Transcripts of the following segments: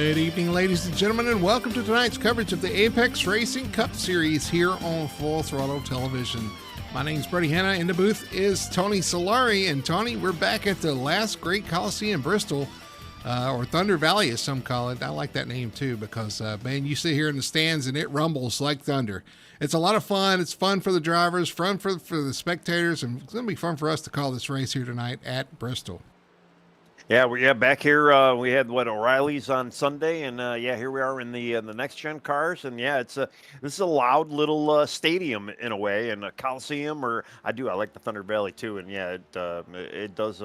Good evening, ladies and gentlemen, and welcome to tonight's coverage of the Apex Racing Cup Series here on Full Throttle Television. My name's Brady Hanna. In the booth is Tony Solari. And Tony, we're back at the last great Coliseum, Bristol, or Thunder Valley as some call it. I like that name too because, man, you sit here in the stands and it rumbles like thunder. It's a lot of fun. It's fun for the drivers, fun for the spectators, and it's going to be fun for us to call this race here tonight at Bristol. Yeah, back here we had O'Reilly's on Sunday, and here we are in the next gen cars, and this is a loud little stadium in a way, and a Coliseum, or I like the Thunder Valley too, and it does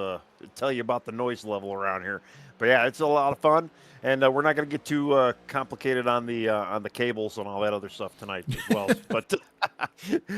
tell you about the noise level around here, but yeah, it's a lot of fun, and we're not going to get too complicated on the cables and all that other stuff tonight as well, but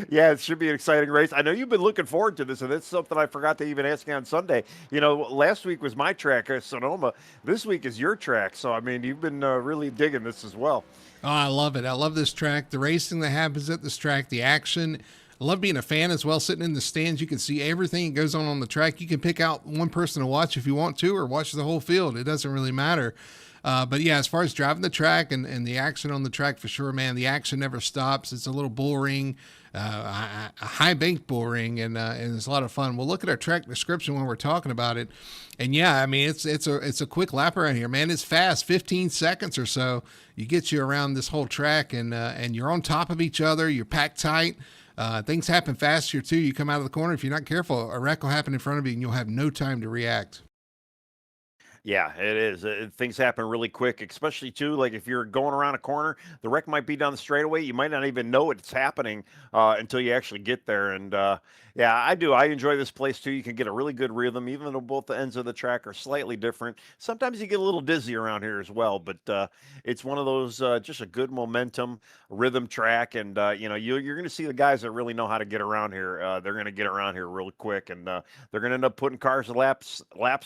yeah, it should be an exciting race. I know you've been looking forward to this, and it's something I forgot to even ask you on Sunday. You know, last week was my track, Sonoma. This week is your track, so I mean, you've been really digging this as well. Oh, I love it. I love this track. The racing that happens at this track, the action. I love being a fan as well. Sitting in the stands, you can see everything that goes on the track. You can pick out one person to watch if you want to, or watch the whole field. It doesn't really matter. But yeah, as far as driving the track and the action on the track, for sure, man, the action never stops. It's a little bull ring, a high bank bull ring, and it's a lot of fun. We'll look at our track description when we're talking about it. And yeah, I mean, it's a quick lap around here, man. It's fast, 15 seconds or so. You get you around this whole track, and you're on top of each other. You're packed tight. Things happen fast here too. You come out of the corner. If you're not careful, a wreck will happen in front of you, and you'll have no time to react. Yeah, it is. Things happen really quick, especially too. Like if you're going around a corner, the wreck might be down the straightaway. You might not even know it's happening until you actually get there. And yeah, I do. I enjoy this place too. You can get a really good rhythm, even though both the ends of the track are slightly different. Sometimes you get a little dizzy around here as well, but it's one of those just a good momentum rhythm track. And you're going to see the guys that really know how to get around here. They're going to get around here really quick, and they're going to end up putting cars laps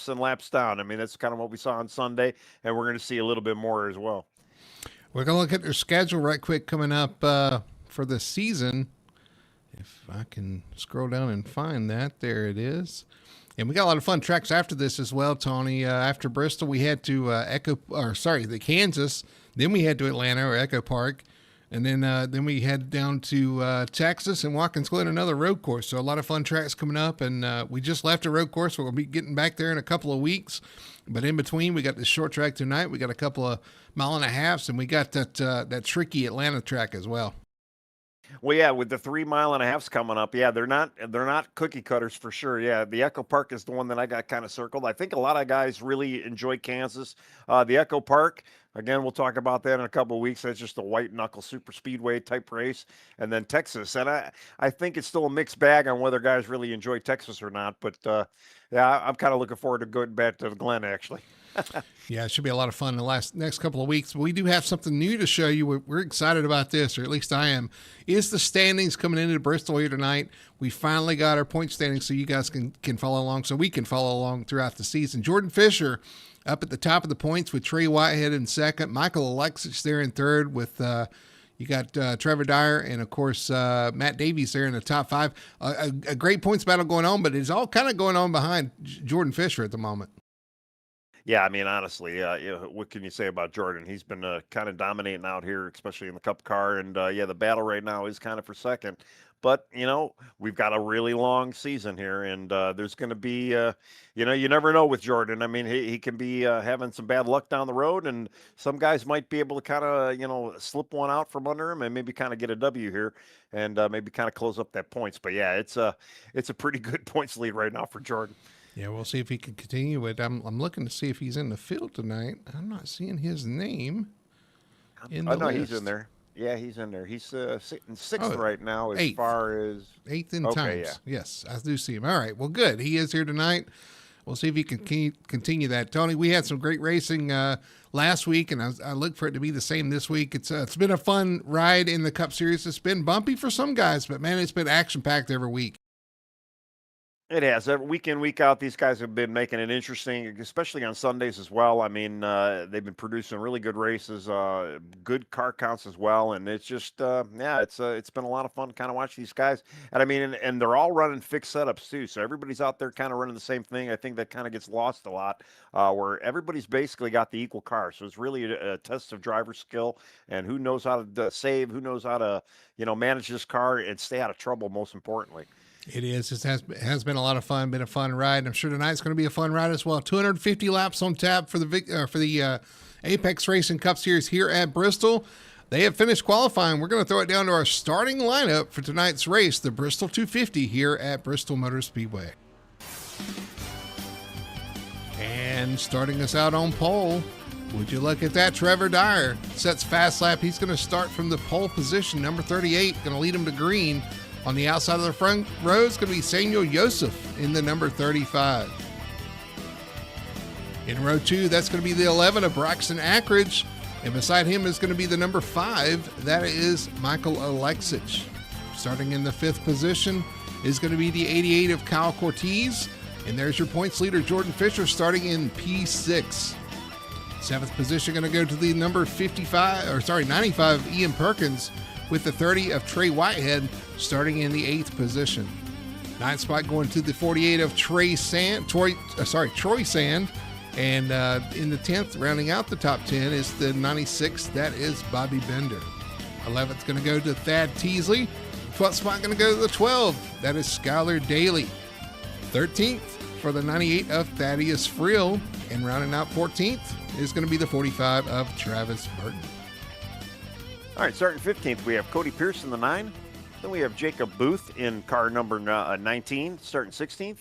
and laps down. I mean, that's kind of what we saw on Sunday, and we're going to see a little bit more as well. We're going to look at their schedule right quick coming up for the season. If I can scroll down and find that, there it is. And we got a lot of fun tracks after this as well, Tony. After Bristol, we had to the Kansas. Then we had to Atlanta or Echo Park. And then we head down to Texas and Watkins Glen, another road course. So a lot of fun tracks coming up. And we just left a road course. We'll be getting back there in a couple of weeks. But in between, we got this short track tonight. We got a couple of 1.5 miles, and we got that tricky Atlanta track as well. Well, yeah, with the 3.5 miles coming up, yeah, they're not cookie cutters for sure. Yeah, the Echo Park is the one that I got kind of circled. I think a lot of guys really enjoy Kansas. The Echo Park, again, we'll talk about that in a couple of weeks. That's just a white knuckle super speedway type race. And then Texas, and I think it's still a mixed bag on whether guys really enjoy Texas or not. But yeah, I'm kind of looking forward to going back to the Glen actually. Yeah, it should be a lot of fun in the next couple of weeks. But we do have something new to show you. We're excited about this, or at least I am. Is the standings coming into Bristol here tonight? We finally got our point standings so you guys can follow along, so we can follow along throughout the season. Jordan Fisher up at the top of the points with Trey Whitehead in second. Michael Alexich there in third with you got Trevor Dyer and, of course, Matt Davies there in the top five. A great points battle going on, but it's all kind of going on behind Jordan Fisher at the moment. Yeah, I mean, honestly, what can you say about Jordan? He's been kind of dominating out here, especially in the Cup car. And, the battle right now is kind of for second. But, we've got a really long season here. And there's going to be, you never know with Jordan. I mean, he can be having some bad luck down the road. And some guys might be able to kind of, slip one out from under him and maybe kind of get a W here and maybe kind of close up that points. But, yeah, it's a pretty good points lead right now for Jordan. Yeah, we'll see if he can continue it. I'm looking to see if he's in the field tonight. I'm not seeing his name in the list. He's in there. Yeah, he's in there. He's sitting sixth right now as eighth. Far as... Eighth in times. Yeah. Yes, I do see him. All right, well, good. He is here tonight. We'll see if he can continue that. Tony, we had some great racing last week, and I look for it to be the same this week. It's been a fun ride in the Cup Series. It's been bumpy for some guys, but, man, it's been action-packed every week. It has. Week in, week out, these guys have been making it interesting, especially on Sundays as well. I mean, they've been producing really good races, good car counts as well, and it's just, yeah, it's been a lot of fun kind of watch these guys. And I mean, and they're all running fixed setups too, so everybody's out there kind of running the same thing. I think that kind of gets lost a lot, where everybody's basically got the equal car, so it's really a test of driver skill and who knows how to save, who knows how to, manage this car and stay out of trouble. Most importantly. It is. It has been a lot of fun. Been a fun ride. I'm sure tonight's going to be a fun ride as well. 250 laps on tap for the Apex Racing Cup Series here at Bristol. They have finished qualifying. We're going to throw it down to our starting lineup for tonight's race, the Bristol 250 here at Bristol Motor Speedway. And starting us out on pole, would you look at that? Trevor Dyer sets fast lap. He's going to start from the pole position, number 38, going to lead him to green. On the outside of the front row is going to be Samuel Joseph in the number 35. In row 2, that's going to be the 11 of Braxton Ackridge. And beside him is going to be the number 5. That is Michael Alexic. Starting in the 5th position is going to be the 88 of Kyle Cortez. And there's your points leader, Jordan Fisher, starting in P6. 7th position going to go to the number 95, Ian Perkins, with the 30 of Trey Whitehead starting in the 8th position. 9th spot going to the 48 of Troy Sand. And in the 10th, rounding out the top 10, is the 96. That is Bobby Bender. 11th going to go to Thad Teasley. 12th spot going to go to the 12. That is Skylar Daly. 13th for the 98 of Thaddeus Friel. And rounding out 14th is going to be the 45 of Travis Burton. All right, starting 15th, we have Cody Pierce in the 9. Then we have Jacob Booth in car number 19, starting 16th.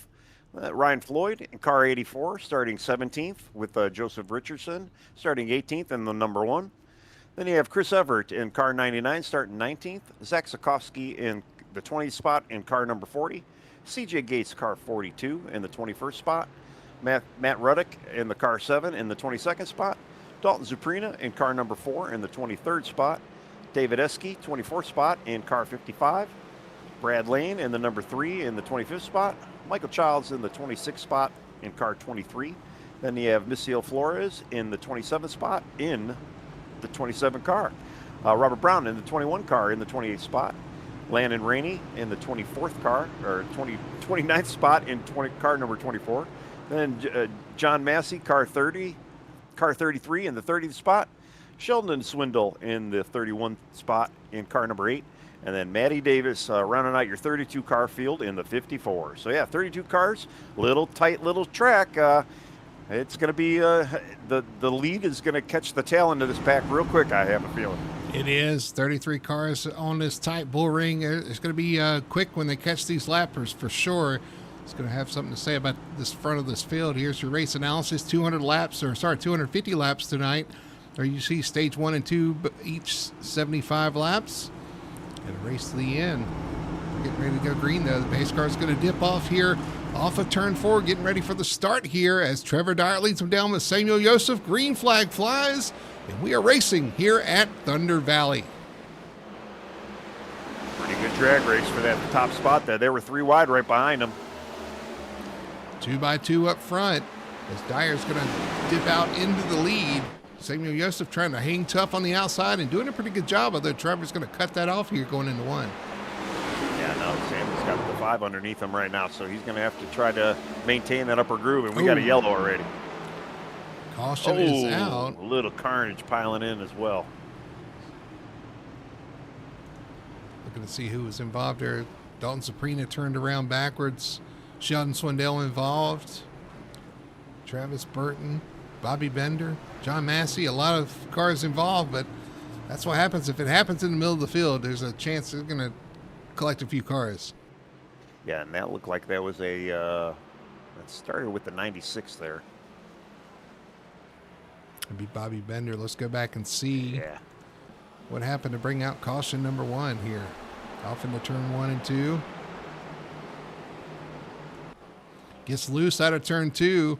Ryan Floyd in car 84, starting 17th, with Joseph Richardson starting 18th in the number 1. Then you have Chris Everett in car 99, starting 19th. Zach Sikowski in the 20th spot in car number 40. CJ Gates, car 42, in the 21st spot. Matt Ruddick in the car 7 in the 22nd spot. Dalton Zuprina in car number 4 in the 23rd spot. David Eske, 24th spot in car 55. Brad Lane in the number 3 in the 25th spot. Michael Childs in the 26th spot in car 23. Then you have Missio Flores in the 27th spot in the 27 car. Robert Brown in the 21 car in the 28th spot. Landon Rainey in the 24th car, or 29th spot in car number 24. Then John Massey, car 33 in the 30th spot. Sheldon Swindle in the 31st spot in car number 8. And then Matty Davis rounding out your 32 car field in the 54. So yeah, 32 cars, tight little track. It's going to be the lead is going to catch the tail end of this pack real quick, I have a feeling. It is 33 cars on this tight bull ring. It's going to be quick when they catch these lappers for sure. It's going to have something to say about this front of this field. Here's your race analysis: 250 laps tonight. There you see stage 1 and 2, each 75 laps. And a race to the end. Getting ready to go green though. The pace car is going to dip off here, off of turn 4, getting ready for the start here as Trevor Dyer leads him down with Samuel Joseph. Green flag flies, and we are racing here at Thunder Valley. Pretty good drag race for that top spot there. They were 3 wide right behind them. 2x2 up front as Dyer's going to dip out into the lead. Samuel Joseph trying to hang tough on the outside and doing a pretty good job, although Trevor's going to cut that off here going into 1. Yeah, no, Samuel's got the 5 underneath him right now, so he's going to have to try to maintain that upper groove, and we got a yellow already. Caution is out. A little carnage piling in as well. Looking to see who was involved there. Dalton Zuprina turned around backwards. Sheldon Swindell involved. Travis Burton. Bobby Bender, John Massey, a lot of cars involved, but that's what happens. If it happens in the middle of the field, there's a chance they're going to collect a few cars. Yeah, and that looked like that was that started with the 96 there. It'd be Bobby Bender. Let's go back and see what happened to bring out caution number 1 here. Off into turn 1 and 2. Gets loose out of turn 2.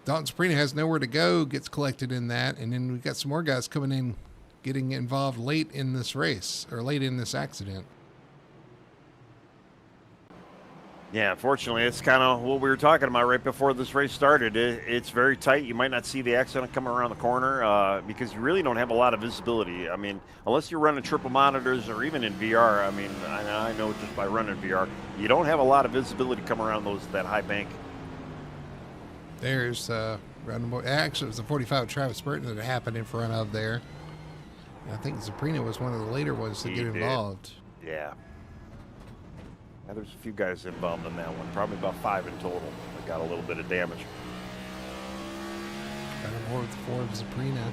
Dalton Zuprina has nowhere to go, gets collected in that, and then we've got some more guys coming in, getting involved late in this race, or late in this accident. Yeah, unfortunately, it's kind of what we were talking about right before this race started. It's very tight. You might not see the accident coming around the corner because you really don't have a lot of visibility. I mean, unless you're running triple monitors or even in VR. I mean, I know just by running VR, you don't have a lot of visibility coming around that high bank. There's actually it was the 45 Travis Burton that happened in front of there. I think Zaprina was one of the later ones to get involved. Yeah. Yeah, there's a few guys involved in that one, probably about 5 in total that got a little bit of damage. Got more with the 4 of Zaprina.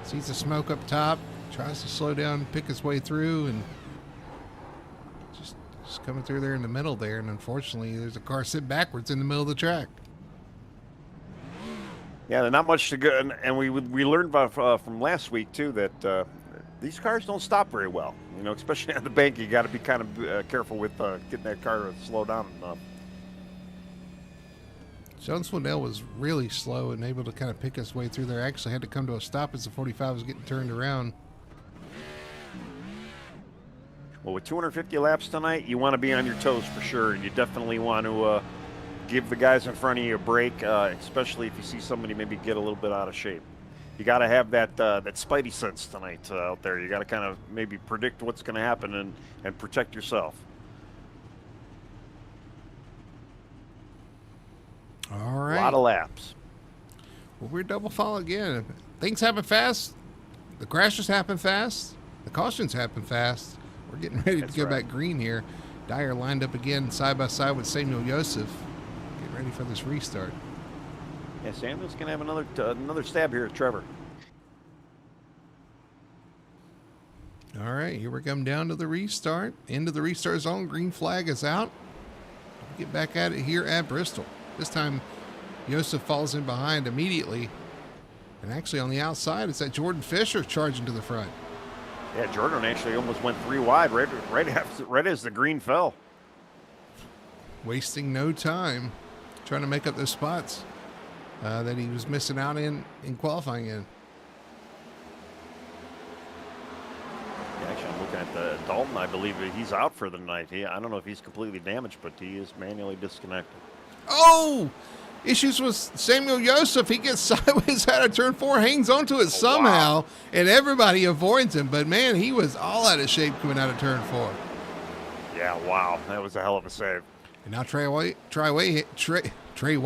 Sees the smoke up top, tries to slow down, pick his way through, and just coming through there in the middle there. And unfortunately, there's a car sitting backwards in the middle of the track. Yeah, not much to go. And we learned about from last week too that these cars don't stop very well. You know, especially on the bank, you got to be kind of careful with getting that car to slow down enough. John Swindell was really slow and able to kind of pick his way through there. Actually had to come to a stop as the 45 was getting turned around. Well, with 250 laps tonight, you want to be on your toes for sure. You definitely want to give the guys in front of you a break, especially if you see somebody maybe get a little bit out of shape. You got to have that spidey sense tonight out there. You got to kind of maybe predict what's going to happen and protect yourself. All right. A lot of laps. Well, we're double fall again. Things happen fast. The crashes happen fast. The cautions happen fast. We're getting ready to go back green here. Dyer lined up again side by side with Samuel Joseph. Getting ready for this restart. Yeah, Samuel's going to have another stab here at Trevor. All right, here we come down to the restart. Into the restart zone. Green flag is out. Get back at it here at Bristol. This time, Joseph falls in behind immediately. And actually on the outside, it's that Jordan Fisher charging to the front. Yeah, Jordan actually almost went 3 wide right as the green fell. Wasting no time trying to make up those spots that he was missing out in qualifying in. Yeah, actually, I'm looking at the Dalton. I believe he's out for the night. I don't know if he's completely damaged, but he is manually disconnected. Oh! Issues with Samuel Joseph. He gets sideways out of turn 4, hangs onto it somehow, wow. And everybody avoids him. But, man, he was all out of shape coming out of turn 4. Yeah, wow. That was a hell of a save. And now Trey Whitehead. Try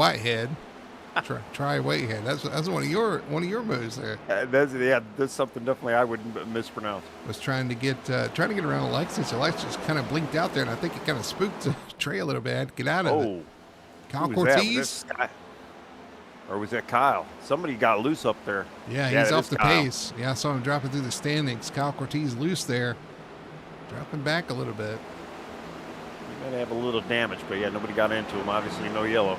Whitehead. That's one of your moves there. That's something definitely I would mispronounce. Was trying to get around Alexis. Alexis kind of blinked out there, and I think it kind of spooked Trey a little bit. I had to get out of it. Kyle Cortez? Or was that Kyle? Somebody got loose up there. Yeah, he's off the pace. Yeah, I saw him dropping through the standings. Kyle Cortez loose there. Dropping back a little bit. He might have a little damage, but yeah, nobody got into him. Obviously, no yellow.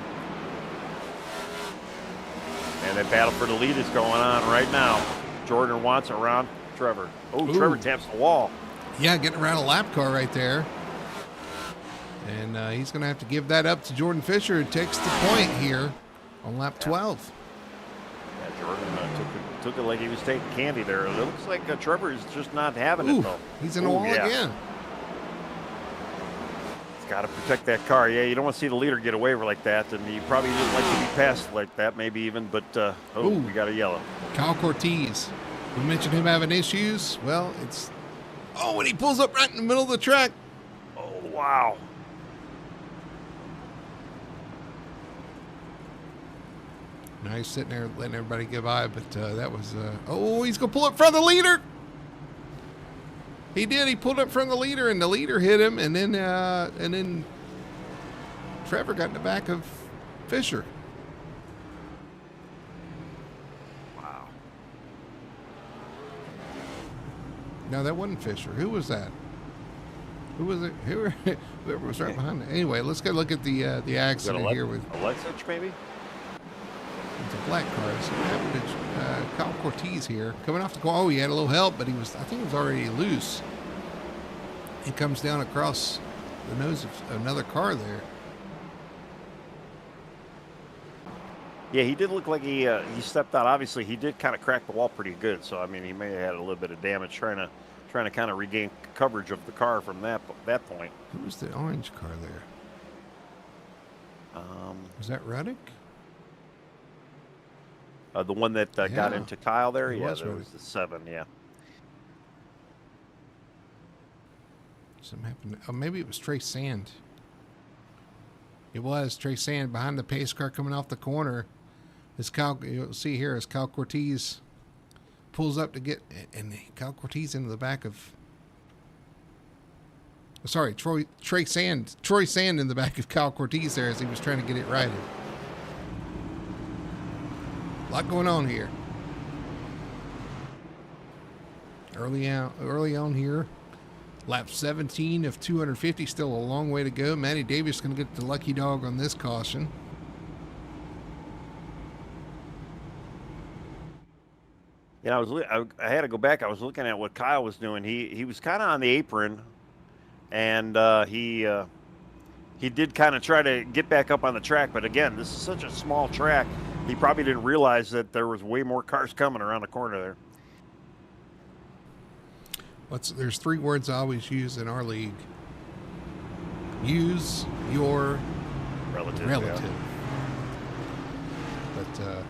And that battle for the lead is going on right now. Jordan wants around Trevor. Oh, Trevor taps the wall. Yeah, getting around a lap car right there. And he's going to have to give that up to Jordan Fisher, who takes the point here on lap 12. Yeah, Jordan took it like he was taking candy there. It looks like Trevor is just not having it, though. He's in the wall again. He's got to protect that car. Yeah, you don't want to see the leader get away like that, and he probably doesn't like to be passed like that, maybe even, but, we got a yellow. Kyle Cortez. We mentioned him having issues. Well, it's... Oh, and he pulls up right in the middle of the track. Oh, wow. Now he's sitting there letting everybody get by, but that was... he's going to pull up in front of the leader. He did. He pulled up in front of the leader, and the leader hit him, and then Trevor got in the back of Fisher. Wow. No, that wasn't Fisher. Who was that? Who was it? Whoever was right behind it. Anyway, let's go look at the accident here with Alexis, maybe. It's a black car. So what happened to Kyle Cortez here? Coming off the car. Oh, he had a little help, but I think he was already loose. He comes down across the nose of another car there. Yeah, he did look like he stepped out. Obviously, he did kind of crack the wall pretty good. So, I mean, he may have had a little bit of damage trying to trying to kind of regain coverage of the car from that point. Who was the orange car there? Was that Ruddick? The one that got Yeah, into Kyle there? it Yeah, was that Ruddick. was the 7, yeah. Something happened. Oh, maybe it was Trey Sand. It was Trey Sand behind the pace car coming off the corner. As Kyle, you'll see here as Kyle Cortez pulls up to get, and Kyle Cortez into the back of. Sorry, Troy Sand in the back of Kyle Cortez there as he was trying to get it righted. A lot going on here. Early on here. Lap 17 of 250, still a long way to go. Matty Davis going to get the lucky dog on this caution. Yeah, I had to go back. I was looking at what Kyle was doing. He was kind of on the apron, and he did kind of try to get back up on the track. But again, this is such a small track. He probably didn't realize that there was way more cars coming around the corner there. There's 3 words I always use in our league. Use your relative. Yeah. But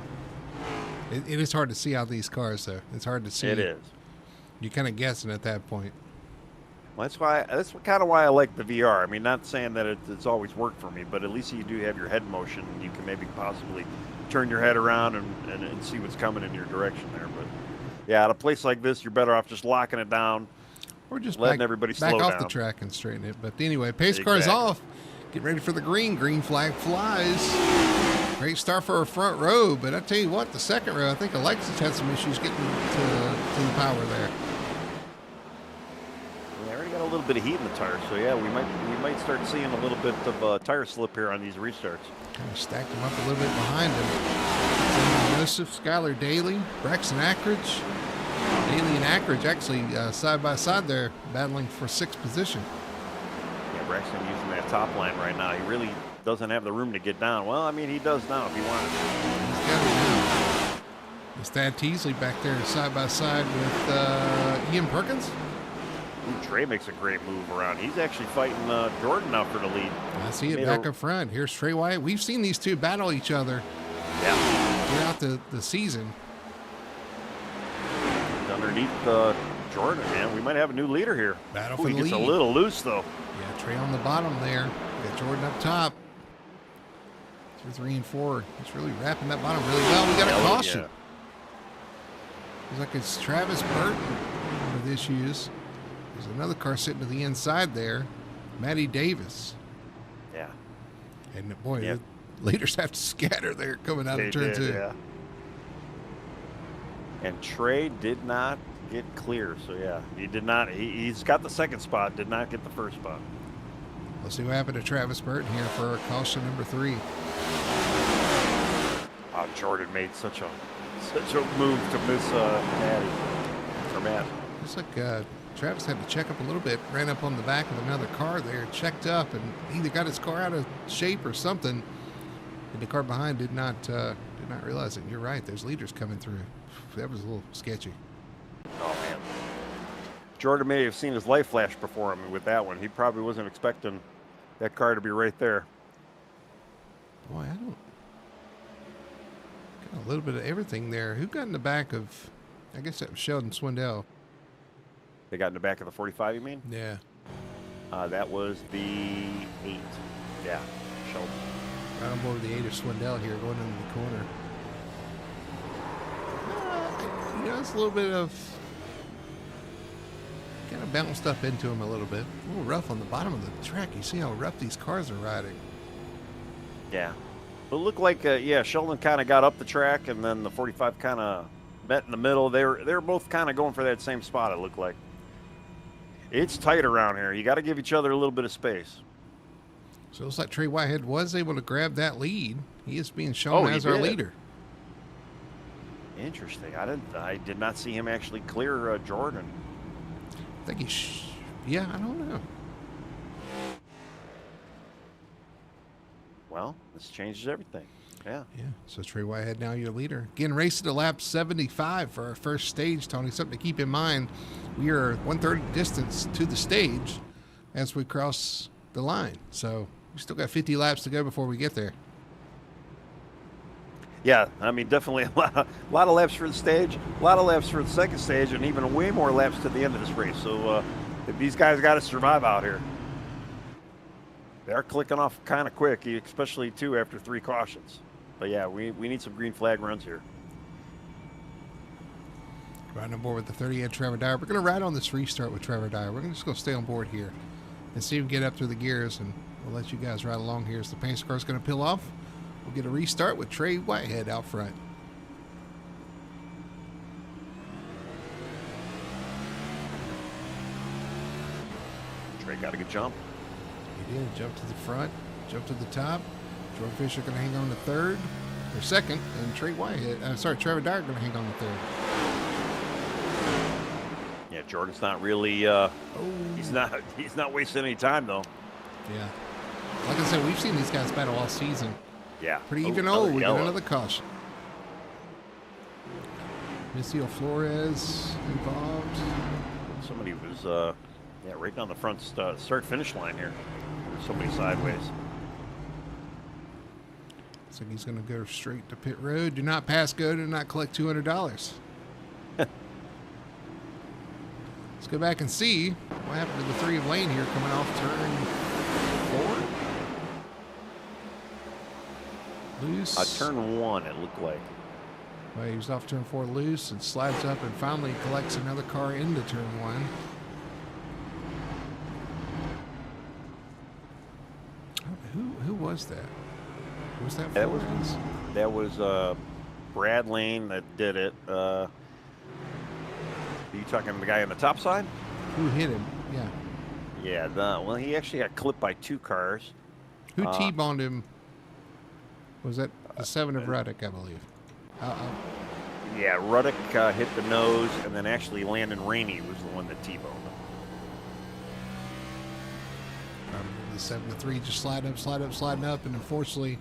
it is hard to see out these cars, though. It's hard to see. It is. You're kind of guessing at that point. Well, that's kind of why I like the VR. I mean, not saying that it's always worked for me, but at least you do have your head motion. You can maybe possibly turn your head around and see what's coming in your direction there. But yeah, at a place like this, you're better off just locking it down. Or just letting everybody back slow off down the track and straighten it. But anyway, pace car's off. Get ready for the green. Green flag flies. Great start for our front row. But I tell you what, the second row, I think Alexis had some issues getting to the power there. We already got a little bit of heat in the tires, so yeah, we might start seeing a little bit of tire slip here on these restarts. Kind of stacked them up a little bit behind him. Joseph, Skylar Daly, Braxton Ackridge. Daly and Ackridge actually side by side there, battling for 6th position. Yeah, Braxton using that top line right now. He really doesn't have the room to get down. Well, I mean, he does now if he wanted. He's got it now. It's Thad Teasley back there side by side with Ian Perkins. Ooh, Trey makes a great move around. He's actually fighting Jordan now for the lead. I see it back up front. Here's Trey Wyatt. We've seen these two battle each other throughout the season. Underneath Jordan, man. We might have a new leader here. Battle for the lead. He gets a little loose, though. Yeah, Trey on the bottom there. Got Jordan up top. 2, 3, and 4. He's really wrapping that bottom really well. We got a caution. Yeah. Looks like it's Travis Burton with issues. There's another car sitting to the inside there. Matty Davis. Yeah. And boy, the leaders have to scatter there coming out of turn 2. Yeah. And Trey did not get clear, so yeah, he did not. He's got the 2nd spot, did not get the 1st spot. Let's see what happened to Travis Burton here for caution number 3. Wow, Jordan made such a move to miss Matt. Looks like Travis had to check up a little bit, ran up on the back of another car there, checked up, and either got his car out of shape or something. And the car behind did not realize it. You're right, there's leaders coming through. That was a little sketchy. Oh, man. Jordan may have seen his life flash before him with that one. He probably wasn't expecting that car to be right there. Boy, got a little bit of everything there. Who got in the back of, I guess that was Sheldon Swindell. They got in the back of the 45, you mean? Yeah. That was the 8. Yeah, Sheldon. Right on board with the 8 of Swindell here, going into the corner. It's a little bit of kind of bounced up into him a little bit. A little rough on the bottom of the track. You see how rough these cars are riding. Yeah. But it looked like, Sheldon kind of got up the track, and then the 45 kind of met in the middle. They were both kind of going for that same spot, it looked like. It's tight around here. You got to give each other a little bit of space. So it looks like Trey Whitehead was able to grab that lead. He is being shown as our leader. Interesting. I did not see him actually clear Jordan. I think I don't know. Well, this changes everything. Yeah. Yeah, so Trey Whitehead now your leader. Again, racing to lap 75 for our first stage, Tony. Something to keep in mind. We are 1/3 distance to the stage as we cross the line. So we still got 50 laps to go before we get there. Yeah, I mean, definitely a lot of laps for the stage, a lot of laps for the second stage, and even way more laps to the end of this race. So these guys got to survive out here. They're clicking off kind of quick, especially, too, after 3 cautions. But, yeah, we need some green flag runs here. Riding on board with the 30 Trevor Dyer. We're going to ride on this restart with Trevor Dyer. We're just going to stay on board here and see if we can get up through the gears, and we'll let you guys ride along here as the pace car is going to peel off. We'll get a restart with Trey Whitehead out front. Trey got a good jump. He did. Jump to the front, jump to the top. Jordan Fisher going to hang on to third, or second, and Trevor Dyer going to hang on to third. Yeah, Jordan's not really. He's not wasting any time though. Yeah. Like I said, we've seen these guys battle all season. Yeah. Pretty even. We got another caution. Missio Flores involved. Somebody was right down the front start-finish line here. There's somebody sideways. Looks like he's going to go straight to pit road. Do not pass go. Do not collect $200. Let's go back and see what happened to the 3 of lane here coming off turn 4. Loose. Turn 1, it looked like. Well, he was off turn 4 loose and slides up and finally collects another car into turn 1. Who was that? Was that Flores? That was Brad Lane that did it. Are you talking the guy on the top side? Who hit him? Yeah. Yeah. Well, he actually got clipped by 2 cars. Who T-boned him? Was that the 7 of Ruddock, I believe? Yeah, Ruddock hit the nose, and then actually Landon Rainey was the one that T-boned him. The 7 to 3 just sliding up, and unfortunately,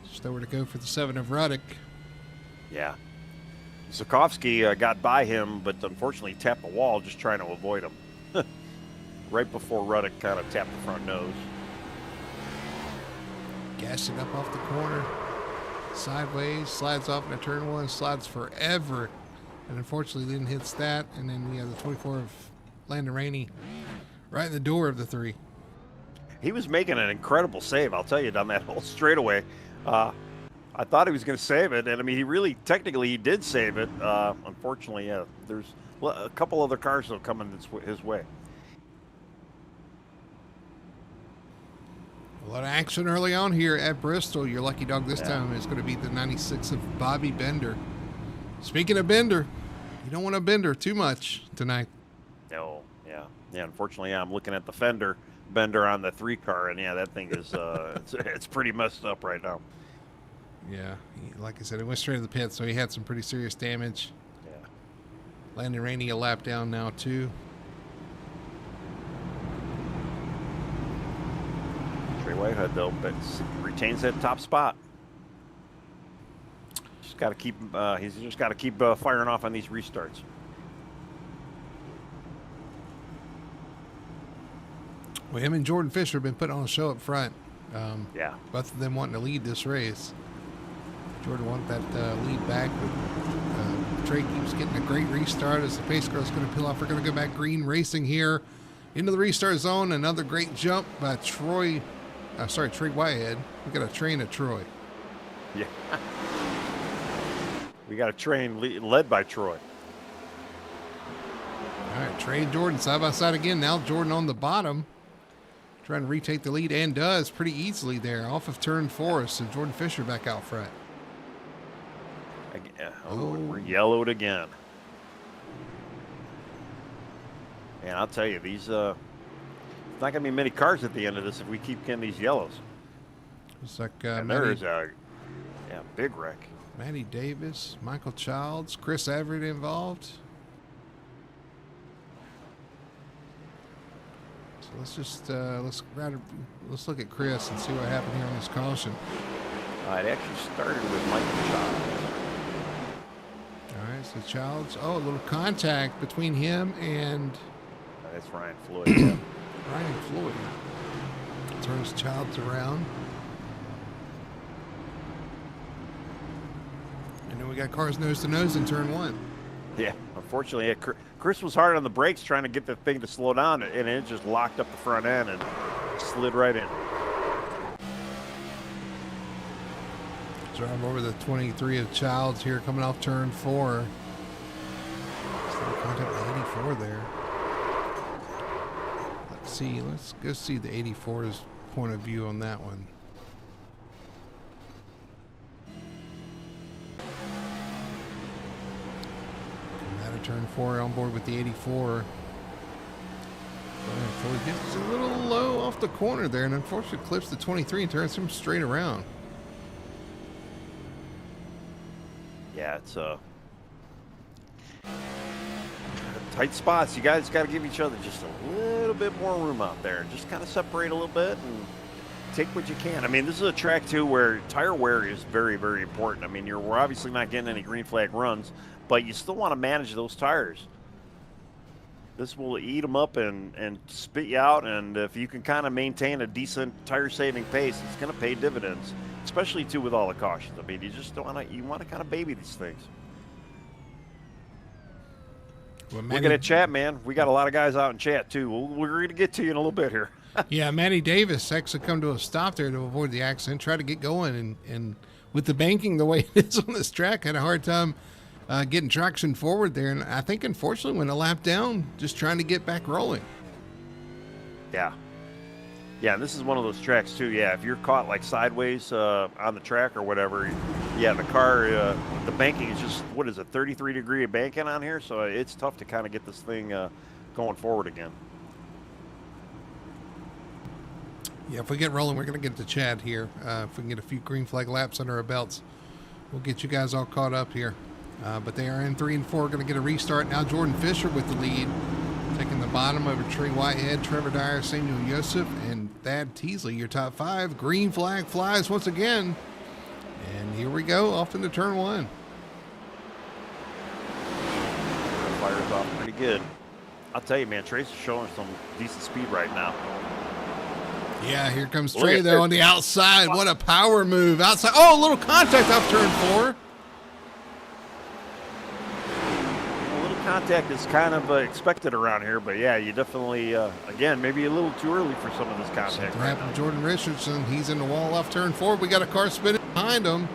just nowhere to go for the 7 of Ruddock. Yeah. Zukovsky got by him, but unfortunately tapped the wall just trying to avoid him. Right before Ruddock kind of tapped the front nose. Gassed it up off the corner. Sideways, slides off into turn 1, slides forever. And unfortunately didn't hit that. And then we have the 24 of Landon Rainey right in the door of the 3. He was making an incredible save, I'll tell you, down that whole straightaway. I thought he was going to save it, and I mean, he did save it. Unfortunately, yeah, there's a couple other cars that are coming his way. A lot of action early on here at Bristol. Your lucky dog this time is going to be the 96 of Bobby Bender. Speaking of Bender, you don't want to Bender too much tonight. No, yeah. Unfortunately, I'm looking at the fender bender on the 3 car, and yeah, that thing is it's pretty messed up right now. Yeah, like I said, it went straight to the pit, so he had some pretty serious damage. Yeah. Landon Rainey a lap down now too. Trey Whitehead though, but retains that top spot. Just got to keep. He's just got to keep firing off on these restarts. Well, him and Jordan Fisher have been putting on a show up front. Yeah. Both of them wanting to lead this race. Jordan wanted that lead back, but Trey keeps getting a great restart as the pace car is going to peel off. We're going to go back green racing here into the restart zone. Another great jump by Trey Whitehead. We got a train of Troy. Yeah. We got a train led by Troy. All right, Trey and Jordan side by side again. Now Jordan on the bottom, trying to retake the lead, and does pretty easily there off of turn 4. So Jordan Fisher back out front. We're yellowed again. And I'll tell you, these there's not going to be many cars at the end of this if we keep getting these yellows. It's like and there is a big wreck. Matty Davis, Michael Childs, Chris Everett involved. So let's just let's look at Chris and see what happened here on this caution. It actually started with Michael Childs. All right, so Childs. Oh, a little contact between him and That's Ryan Floyd. Yeah. Ryan Floyd. Turns Childs around. And then we got cars nose to nose in turn one. Yeah, unfortunately, Chris was hard on the brakes trying to get the thing to slow down, and it just locked up the front end and slid right in. Drive over the 23 of Childs here coming off turn 4. Still contact with 84 there. Let's see. Let's go see the 84's point of view on that one. Coming out of turn 4 on board with the 84. Floyd gets a little low off the corner there and unfortunately clips the 23 and turns him straight around. Yeah, it's tight spots. You guys got to give each other just a little bit more room out there. Just kind of separate a little bit and take what you can. I mean, this is a track, too, where tire wear is very, very important. I mean, we're obviously not getting any green flag runs, but you still want to manage those tires. This will eat them up and spit you out, and if you can kind of maintain a decent tire-saving pace, it's going to pay dividends, especially, too, with all the cautions. I mean, you just don't want to, you want to kind of baby these things. Well, Looking at chat, man, we got a lot of guys out in chat, too. We're going to get to you in a little bit here. Yeah, Matty Davis actually come to a stop there to avoid the accident, try to get going, and with the banking the way it is on this track, had a hard time getting traction forward there. And I think, unfortunately, went a lap down, just trying to get back rolling. Yeah. Yeah, and this is one of those tracks, too. Yeah, if you're caught, like, sideways on the track or whatever, yeah, the car, the banking is just, what is it, 33-degree banking on here? So it's tough to kind of get this thing going forward again. Yeah, if we get rolling, we're going to get to Chad here. If we can get a few green flag laps under our belts, we'll get you guys all caught up here. But they are in 3 and 4, going to get a restart. Now Jordan Fisher with the lead, taking the bottom over Trey Whitehead, Trevor Dyer, Samuel Yosef, and Thad Teasley, your top 5. Green flag flies once again. And here we go, off into turn 1. Fires off pretty good. I'll tell you, man, Trey's showing some decent speed right now. Yeah, here comes Trey, though, on the outside. What a power move. Outside. Oh, a little contact off turn 4. A little contact is kind of expected around here, but yeah, you definitely, again, maybe a little too early for some of this contact. Something happened to Jordan Richardson. He's in the wall off turn 4. We got a car spinning behind him.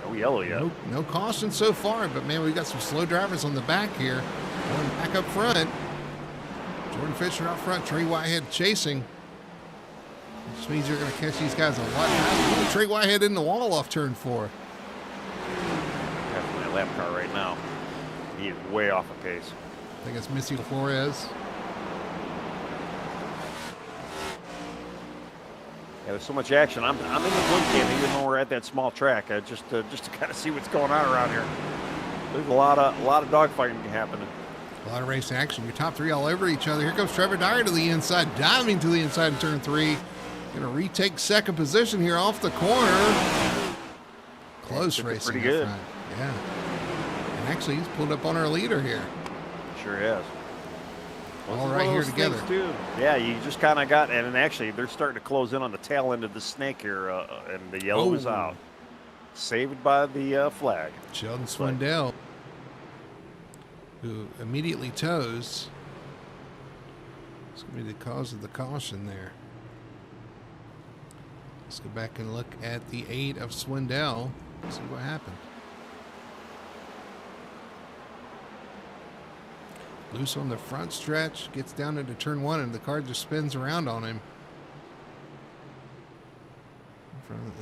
No yellow yet. No caution so far, but man, we've got some slow drivers on the back here. Going back up front. Jordan Fisher out front, Trey Whitehead chasing. Which means you're going to catch these guys a lot faster. Trey Whitehead in the wall off turn 4. That's my lap car right now. He is way off of pace. I think it's Missy Flores. Yeah, there's so much action. I'm in the blue can, even though we're at that small track, just to kind of see what's going on around here. There's a lot of dogfighting happening. A lot of race action. Your top 3 all over each other. Here comes Trevor Dyer to the inside, diving to the inside in turn 3. Going to retake second position here off the corner. Close racing. Pretty good. Yeah. And actually, he's pulled up on our leader here. Sure has. All right here together. Too. Yeah, you just kind of got, and actually they're starting to close in on the tail end of the snake here, and the yellow is out. Saved by the flag. Sheldon Swindell, who immediately tows. It's going to be the cause of the caution there. Let's go back and look at the 8 of Swindell. See what happened. Loose on the front stretch, gets down into turn 1, and the car just spins around on him.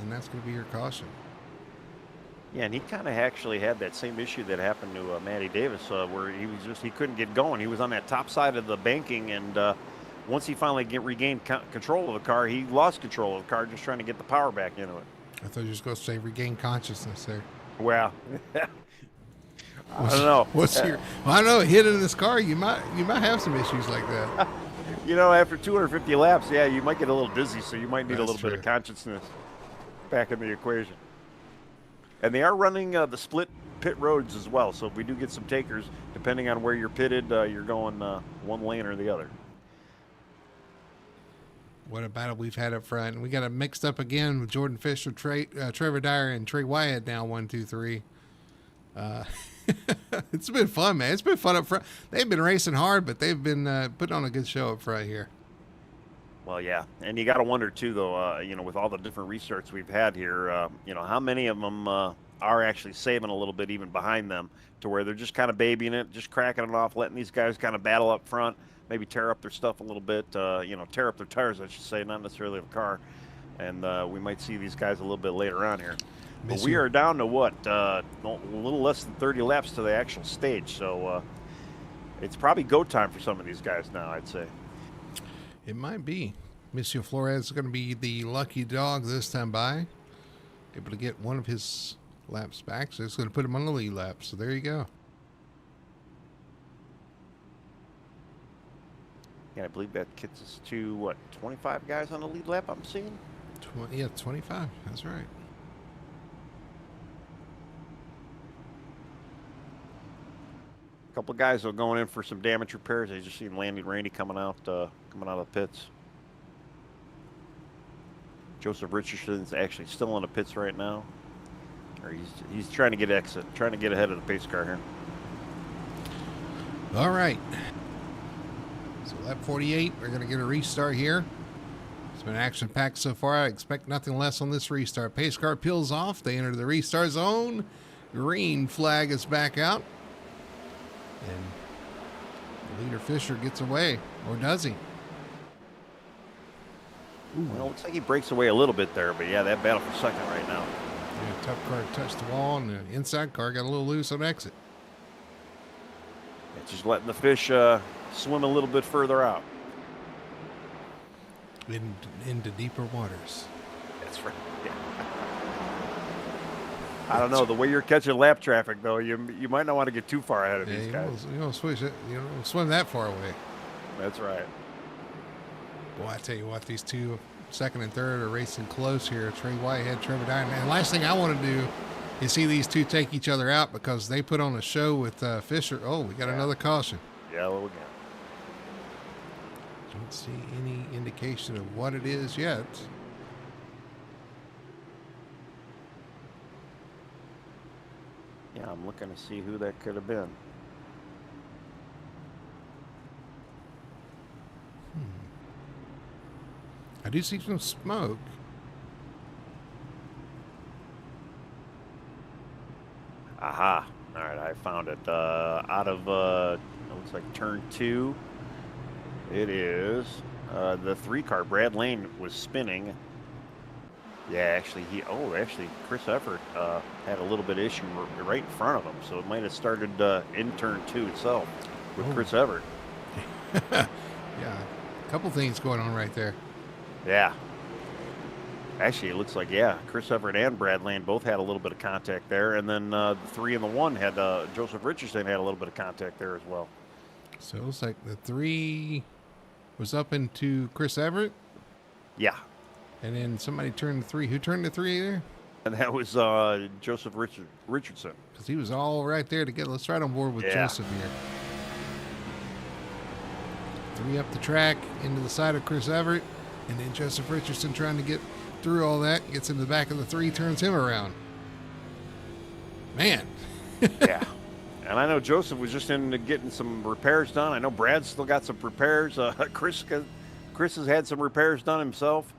And that's going to be your caution. Yeah, and he kind of actually had that same issue that happened to Matty Davis, where he couldn't get going. He was on that top side of the banking, and once he finally regained control of the car, he lost control of the car, just trying to get the power back into it. I thought you were supposed to say regain consciousness there. Well, I don't know. Well, I don't know. Hidden in this car, you might have some issues like that. After 250 laps, yeah, you might get a little dizzy, so you might need a That's little bit true. of consciousness back in the equation. And they are running the split pit roads as well, so if we do get some takers, depending on where you're pitted, you're going one lane or the other. What a battle we've had up front. And we got it mixed up again with Jordan Fisher, Trevor Dyer, and Trey Wyatt now 1, 2, 3. It's been fun, man. It's been fun up front. They've been racing hard, but they've been putting on a good show up front here. Well, yeah, and you got to wonder too, though. With all the different restarts we've had here, how many of them are actually saving a little bit, even behind them, to where they're just kind of babying it, just cracking it off, letting these guys kind of battle up front, maybe tear up their stuff a little bit, tear up their tires, I should say, not necessarily the car, and we might see these guys a little bit later on here. But we are down to what, a little less than 30 laps to the actual stage, so it's probably go time for some of these guys now, I'd say. It might be. Monsieur Flores is going to be the lucky dog this time by. Able to get one of his laps back, so it's going to put him on the lead lap. So there you go. Yeah, I believe that gets us to, 25 guys on the lead lap I'm seeing? 25. That's right. A couple of guys are going in for some damage repairs. I just seen Landy Randy coming out of the pits. Joseph Richardson's actually still in the pits right now, or he's trying to get trying to get ahead of the pace car here. All right. So lap 48, we're going to get a restart here. It's been action-packed so far. I expect nothing less on this restart. Pace car peels off. They enter the restart zone. Green flag is back out. And leader Fisher gets away, or does he? Ooh. Well, it looks like he breaks away a little bit there, but yeah, that battle for second right now. Yeah, top car touched the wall, and the inside car got a little loose on exit. It's just letting the fish swim a little bit further out. Into deeper waters. That's right. Yeah. I don't know. The way you're catching lap traffic, though, you might not want to get too far ahead of these guys. You don't switch it. You don't swim that far away. That's right. Boy, I tell you what, these two, second and third, are racing close here. Trey Whitehead, Trevor Dyer. And last thing I want to do is see these two take each other out, because they put on a show with Fisher. Oh, we got another caution. Yellow again. Don't see any indication of what it is yet. Yeah, I'm looking to see who that could have been. I do see some smoke. Aha. All right, I found it. Out of, it looks like turn 2. It is the 3 car. Brad Lane was spinning. Yeah, actually, Chris Everett had a little bit of issue right in front of him, so it might have started in turn 2 itself with Chris Everett. Yeah, a couple things going on right there. Yeah. Actually, it looks like, Chris Everett and Brad Lane both had a little bit of contact there, and then the 3 and the 1 had Joseph Richardson had a little bit of contact there as well. So it looks like the 3 was up into Chris Everett. Yeah. And then somebody turned the 3. Who turned the 3 there? And that was Joseph Richardson. Because he was all right there to get. Let's right on board with Joseph here. 3 up the track into the side of Chris Everett. And then Joseph Richardson trying to get through all that. Gets in the back of the 3, turns him around. Man. Yeah. And I know Joseph was just in getting some repairs done. I know Brad's still got some repairs. Chris has had some repairs done himself.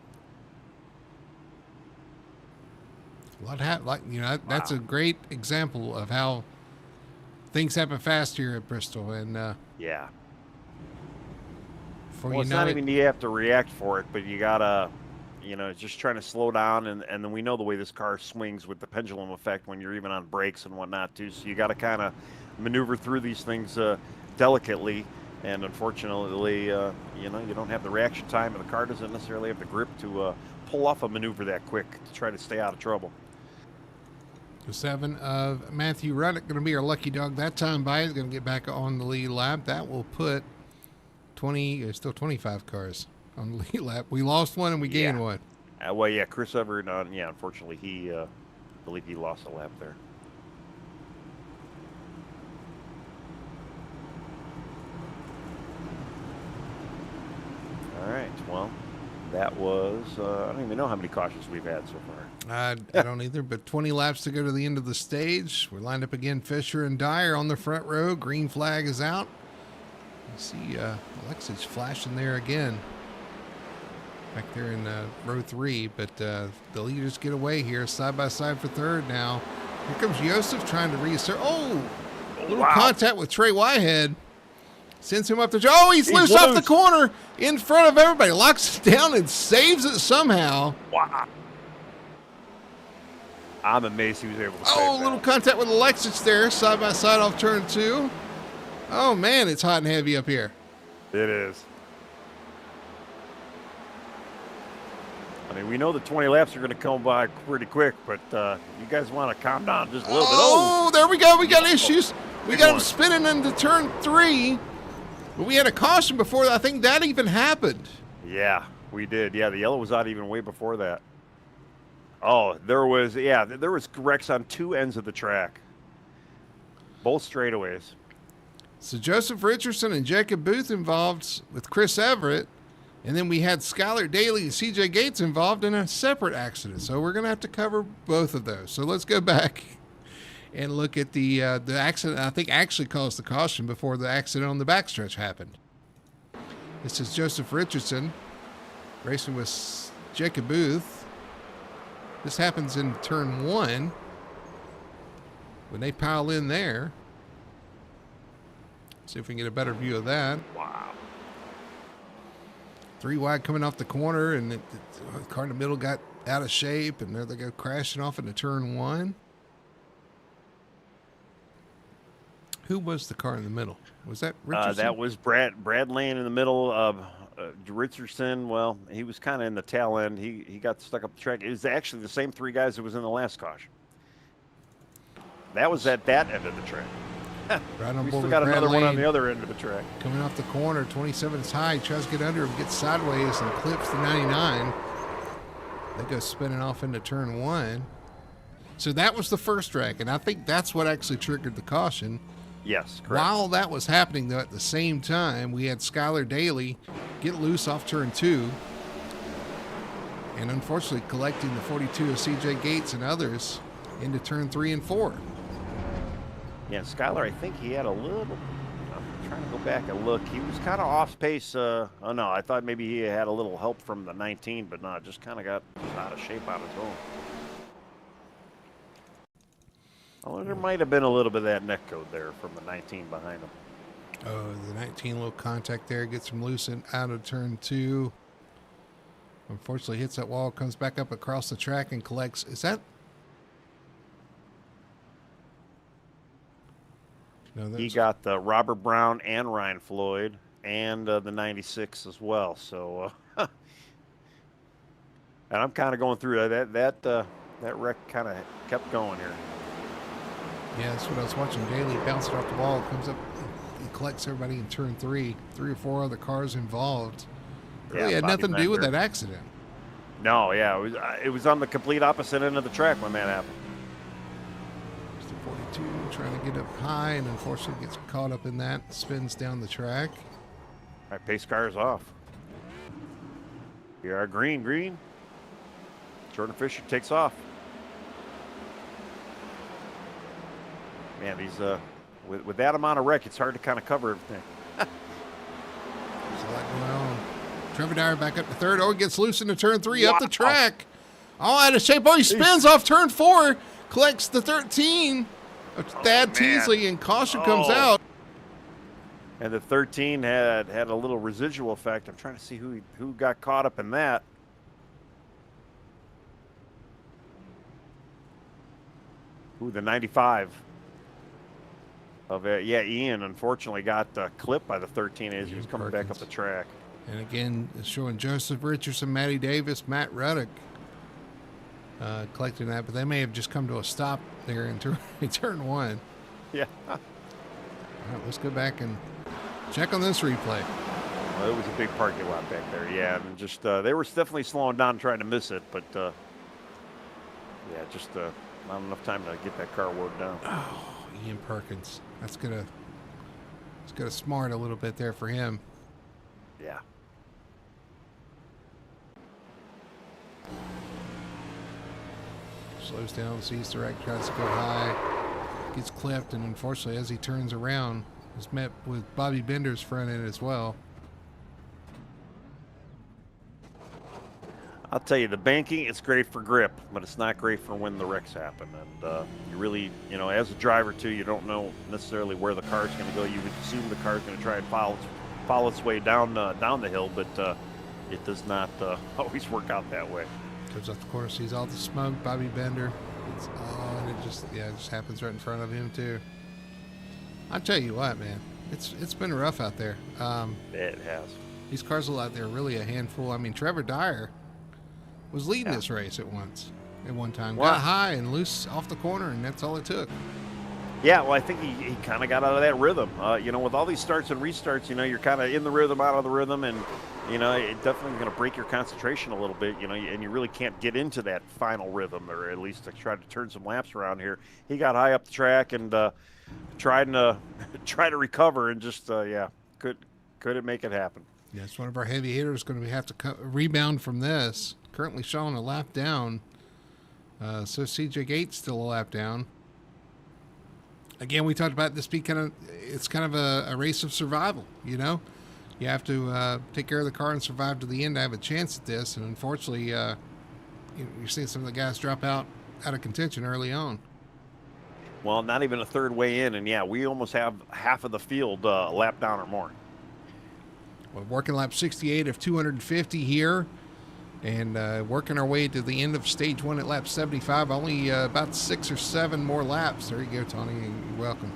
That's a great example of how things happen fast here at Bristol. And yeah. Well, it's not even you have to react for it, but you gotta, just trying to slow down, and then we know the way this car swings with the pendulum effect when you're even on brakes and whatnot too. So you got to kind of maneuver through these things delicately, and unfortunately, you don't have the reaction time, and the car doesn't necessarily have the grip to pull off a maneuver that quick to try to stay out of trouble. The 7 of Matthew Ruddock going to be our lucky dog that time by. He's going to get back on the lead lap. That will put 20. There's still 25 cars on the lead lap. We lost one and we gained one. Well, yeah, Chris Everett. Unfortunately, he believe he lost a lap there. All right. Well, that was. I don't even know how many cautions we've had so far. I don't either, but 20 laps to go to the end of the stage. We're lined up again. Fisher and Dyer on the front row. Green flag is out. You see Alexis flashing there again. Back there in row 3, but the leaders get away here, side by side for third now. Here comes Joseph trying to reassert. Oh, little contact with Trey Whitehead. Sends him up the. Oh, he's loose off the corner in front of everybody. Locks it down and saves it somehow. Wow. I'm amazed he was able to save that. Little contact with Alexis there, side by side off turn 2. Oh, man, it's hot and heavy up here. It is. I mean, we know the 20 laps are going to come by pretty quick, but you guys want to calm down just a little bit. Oh, there we go. We got issues. We got him spinning into turn 3. But we had a caution before I think that even happened. Yeah, we did. Yeah, the yellow was out even way before that. Oh, there was wrecks on 2 ends of the track. Both straightaways. So Joseph Richardson and Jacob Booth involved with Chris Everett. And then we had Skylar Daly and CJ Gates involved in a separate accident. So we're going to have to cover both of those. So let's go back and look at the accident I think actually caused the caution before the accident on the backstretch happened. This is Joseph Richardson racing with Jacob Booth. This happens in turn 1 when they pile in there. See if we can get a better view of that. Wow. 3 wide coming off the corner, and the car in the middle got out of shape, and there they go crashing off into turn 1. Who was the car in the middle? Was that Richardson? That was Brad Lane in the middle of Richardson. Well, he was kind of in the tail end. He got stuck up the track. It was actually the same 3 guys that was in the last caution. That was at that end of the track. Right on we board still got Brad another Lane. one on the other end of the track. Coming off the corner, 27 is high. He tries to get under him, gets sideways, and clips the 99. They go spinning off into turn 1. So that was the first wreck, and I think that's what actually triggered the caution. Yes, correct. While that was happening, though, at the same time, we had Skylar Daly get loose off turn 2. And unfortunately collecting the 42 of CJ Gates and others into turn 3 and 4. Yeah, Skylar, I think he had a little. I'm trying to go back and look. He was kind of off pace. Oh no, I thought maybe he had a little help from the 19, but no, just kind of got out of shape on his own. Well, there might have been a little bit of that neck code there from the 19 behind him. Oh, the 19 little contact there gets him loose and out of turn 2. Unfortunately, hits that wall, comes back up across the track and collects. Is that? No, he got Robert Brown and Ryan Floyd and the 96 as well. So, and I'm kind of going through that wreck kind of kept going here. Yeah, that's what I was watching. Daly bouncing off the wall, comes up, he collects everybody in turn 3. 3 or 4 other cars involved. Really had nothing to do with that accident. No, yeah, it was on the complete opposite end of the track when that happened. 42 trying to get up high and unfortunately gets caught up in that, spins down the track. All right, pace car is off. Here are green. Jordan Fisher takes off. Man, these with that amount of wreck, it's hard to kind of cover everything. There's a lot going on. Trevor Dyer back up to third. Oh, he gets loose into turn 3 up the track. Oh, out of shape. Oh, he spins off turn 4, collects the 13. Thad Teasley, and caution comes out. And the 13 had a little residual effect. I'm trying to see who got caught up in that. Ooh, the 95 of Ian unfortunately got clipped by the 13 as he was coming back up the track. And again, it's showing Joseph Richardson, Matty Davis, Matt Ruddock collecting that, but they may have just come to a stop there in turn 1. Yeah. All right, let's go back and check on this replay. It was a big parking lot back there. Yeah, and just they were definitely slowing down, trying to miss it, but yeah, just not enough time to get that car wore down. Oh, Ian Perkins. It's gonna smart a little bit there for him. Yeah. Slows down, sees the wreck, tries to go high, gets clipped, and unfortunately, as he turns around, is met with Bobby Bender's front end as well. I'll tell you, the banking, it's great for grip, but it's not great for when the wrecks happen. And you really, as a driver too, you don't know necessarily where the car's going to go. You would assume the car's going to try and follow its way down the hill, but it does not always work out that way. Comes up the corner, sees all the smoke. Bobby Bender, and it just happens right in front of him too. I'll tell you what, man, it's been rough out there. It has. These cars out there are really a handful. I mean, Trevor Dyer was leading this race at one time. Got high and loose off the corner, and that's all it took. Yeah, well, I think he kind of got out of that rhythm. With all these starts and restarts, you're kind of in the rhythm, out of the rhythm, and it definitely going to break your concentration a little bit. And you really can't get into that final rhythm, or at least to try to turn some laps around here. He got high up the track and tried to recover, and just couldn't make it happen. Yeah, it's one of our heavy hitters going to have to rebound from this. Currently showing a lap down. So CJ Gates still a lap down. Again, we talked about this being it's kind of a race of survival, You have to take care of the car and survive to the end to have a chance at this. And unfortunately, you're seeing some of the guys drop out of contention early on. Well, not even a third way in. And yeah, we almost have half of the field a lap down or more. We're working lap 68 of 250 here. And working our way to the end of stage 1 at lap 75. Only about 6 or 7 more laps. There you go, Tony. You're welcome.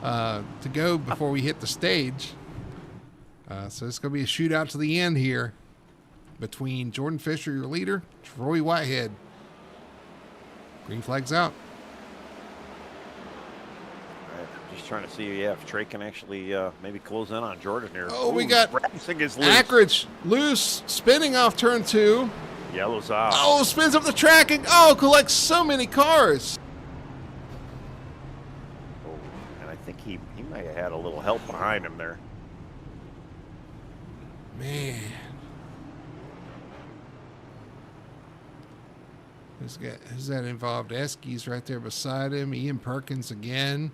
To go before we hit the stage. So it's going to be a shootout to the end here between Jordan Fisher, your leader, Troy Whitehead. Green flag's out. Just trying to see, if Trey can actually maybe close in on Jordan here. Oh, we got Ackridge loose, spinning off turn 2. Yellow's out. Oh, spins up the track and collects so many cars. Oh, and I think he might have had a little help behind him there. Man. Who's that involved? Eske's right there beside him. Ian Perkins again.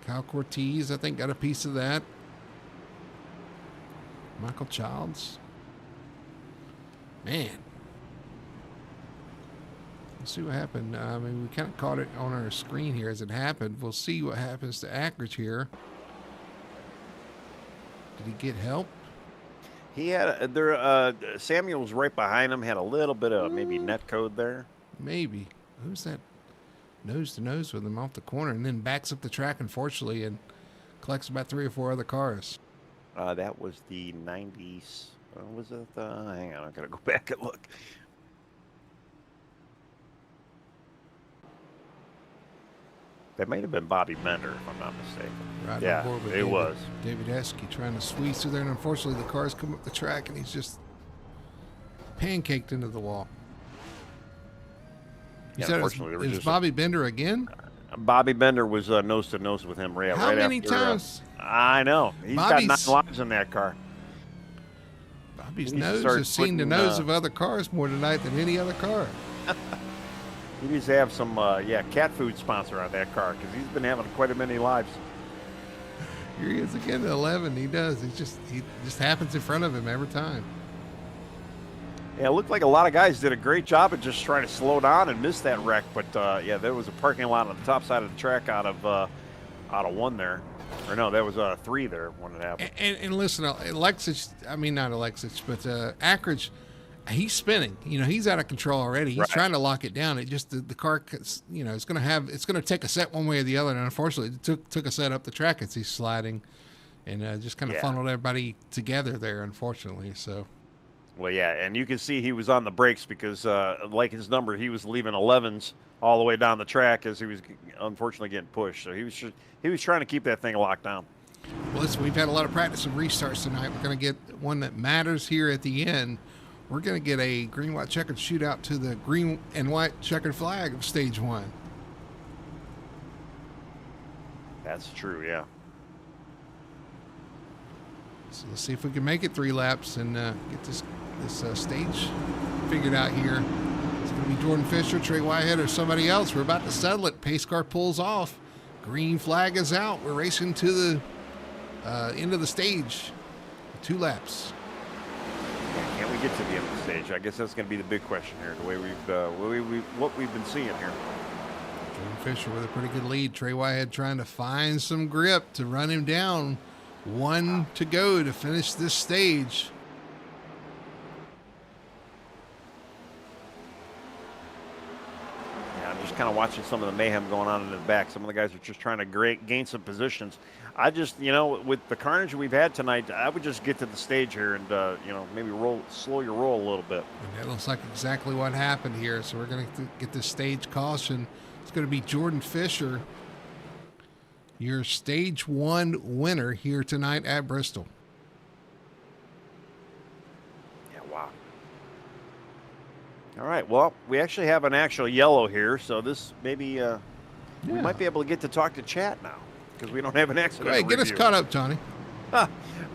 Kyle Cortez, I think, got a piece of that. Michael Childs. Man. We'll see what happened. We kind of caught it on our screen here as it happened. We'll see what happens to Ackridge here. Did he get help? He had Samuel was right behind him. Had a little bit of maybe net code there. Maybe. Who's that? Nose to nose with him off the corner, and then backs up the track, unfortunately, and collects about 3 or 4 other cars. That was the 90s. Was it? Hang on, I gotta go back and look. That might have been Bobby Bender, if I'm not mistaken. Right, yeah, it was. David Esky trying to squeeze through there, and unfortunately, the cars come up the track, and he's just pancaked into the wall. You said it was Bobby Bender again? Bobby Bender was nose to nose with him. How many times? I know. He's got 9 lives in that car. Bobby's nose has seen the nose of other cars more tonight than any other car. He needs to have some, cat food sponsor on that car because he's been having quite a many lives. Here he is again at 11. He does. He just happens in front of him every time. Yeah, it looked like a lot of guys did a great job of just trying to slow down and miss that wreck. But there was a parking lot on the top side of the track out of 1 there. Or no, that was 3 there when it happened. And listen, Alexis, I mean not Alexis, but Ackridge, he's spinning. He's out of control already. He's trying to lock it down. It just the car, it's going to take a set one way or the other. And unfortunately, it took a set up the track as he's sliding, and just kind of funneled everybody together there. Unfortunately, so. Well, yeah, and you can see he was on the brakes because, like his number, he was leaving 11s all the way down the track as he was unfortunately getting pushed. So he was trying to keep that thing locked down. Well, listen, we've had a lot of practice and restarts tonight. We're going to get one that matters here at the end. We're going to get a green, white, checkered shootout to the green and white checkered flag of stage 1. That's true, yeah. So let's see if we can make it 3 laps and get this stage figured out here. It's going to be Jordan Fisher, Trey Whitehead, or somebody else. We're about to settle it. Pace car pulls off. Green flag is out. We're racing to the end of the stage. 2 laps. Can we get to the end of the stage? I guess that's going to be the big question here. The way what we've been seeing here. Jordan Fisher with a pretty good lead. Trey Whitehead trying to find some grip to run him down. 1 to go to finish this stage. Yeah, I'm just kind of watching some of the mayhem going on in the back. Some of the guys are just trying to gain some positions. I just, with the carnage we've had tonight, I would just get to the stage here and, maybe slow your roll a little bit. And that looks like exactly what happened here. So we're going to get this stage caution. It's going to be Jordan Fisher, your stage 1 winner here tonight at Bristol. Yeah, wow. All right, well, we actually have an actual yellow here, so this maybe we might be able to get to talk to chat now because we don't have an accident. Hey, get us caught up, Tony.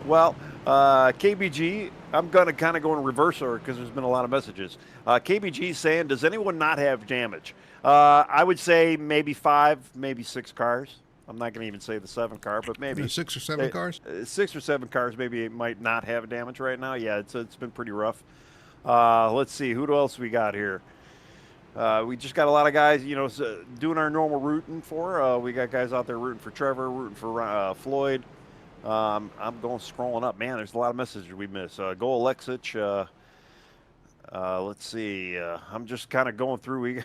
Well, KBG, I'm going to kind of go in reverse order because there's been a lot of messages. KBG saying, does anyone not have damage? I would say maybe 5, maybe 6 cars. I'm not going to even say the 7 car, but maybe 6 or 7 cars. 6 or 7 cars maybe might not have damage right now. Yeah, it's been pretty rough. Let's see, who else we got here? We just got a lot of guys, doing our normal rooting for. We got guys out there rooting for Trevor, rooting for Floyd. I'm scrolling up. Man, there's a lot of messages we missed. Go Alexich. Let's see. I'm just kind of going through. We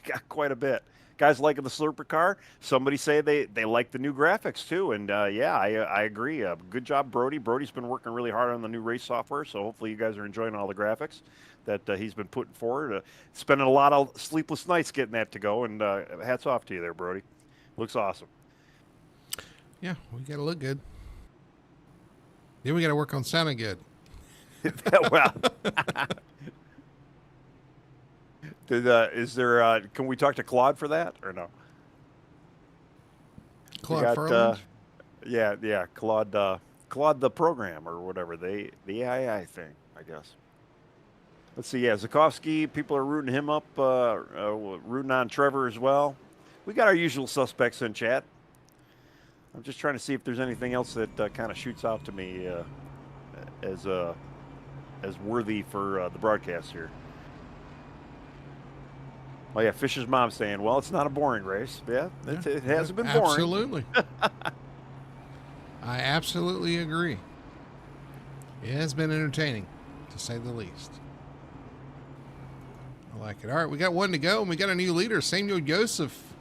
got quite a bit. Guys liking the Slurper car. Somebody say they like the new graphics too, and I agree. Good job, Brody. Brody's been working really hard on the new race software, so hopefully you guys are enjoying all the graphics that he's been putting forward. Spending a lot of sleepless nights getting that to go, and hats off to you there, Brody. Looks awesome. Yeah, we got to look good. Then we got to work on sounding good. Well. Is there? Can we talk to Claude for that or no? Claude Furland? Yeah, Claude the program or whatever the AI thing, I guess. Let's see. Yeah, Zukovsky. People are rooting him up, rooting on Trevor as well. We got our usual suspects in chat. I'm just trying to see if there's anything else that kind of shoots out to me as worthy for the broadcast here. Oh, yeah, Fish's mom saying, well, it's not a boring race. Yeah, it hasn't been boring. Absolutely. I absolutely agree. It has been entertaining, to say the least. I like it. All right, we got 1 to go, and we got a new leader, Samuel Joseph.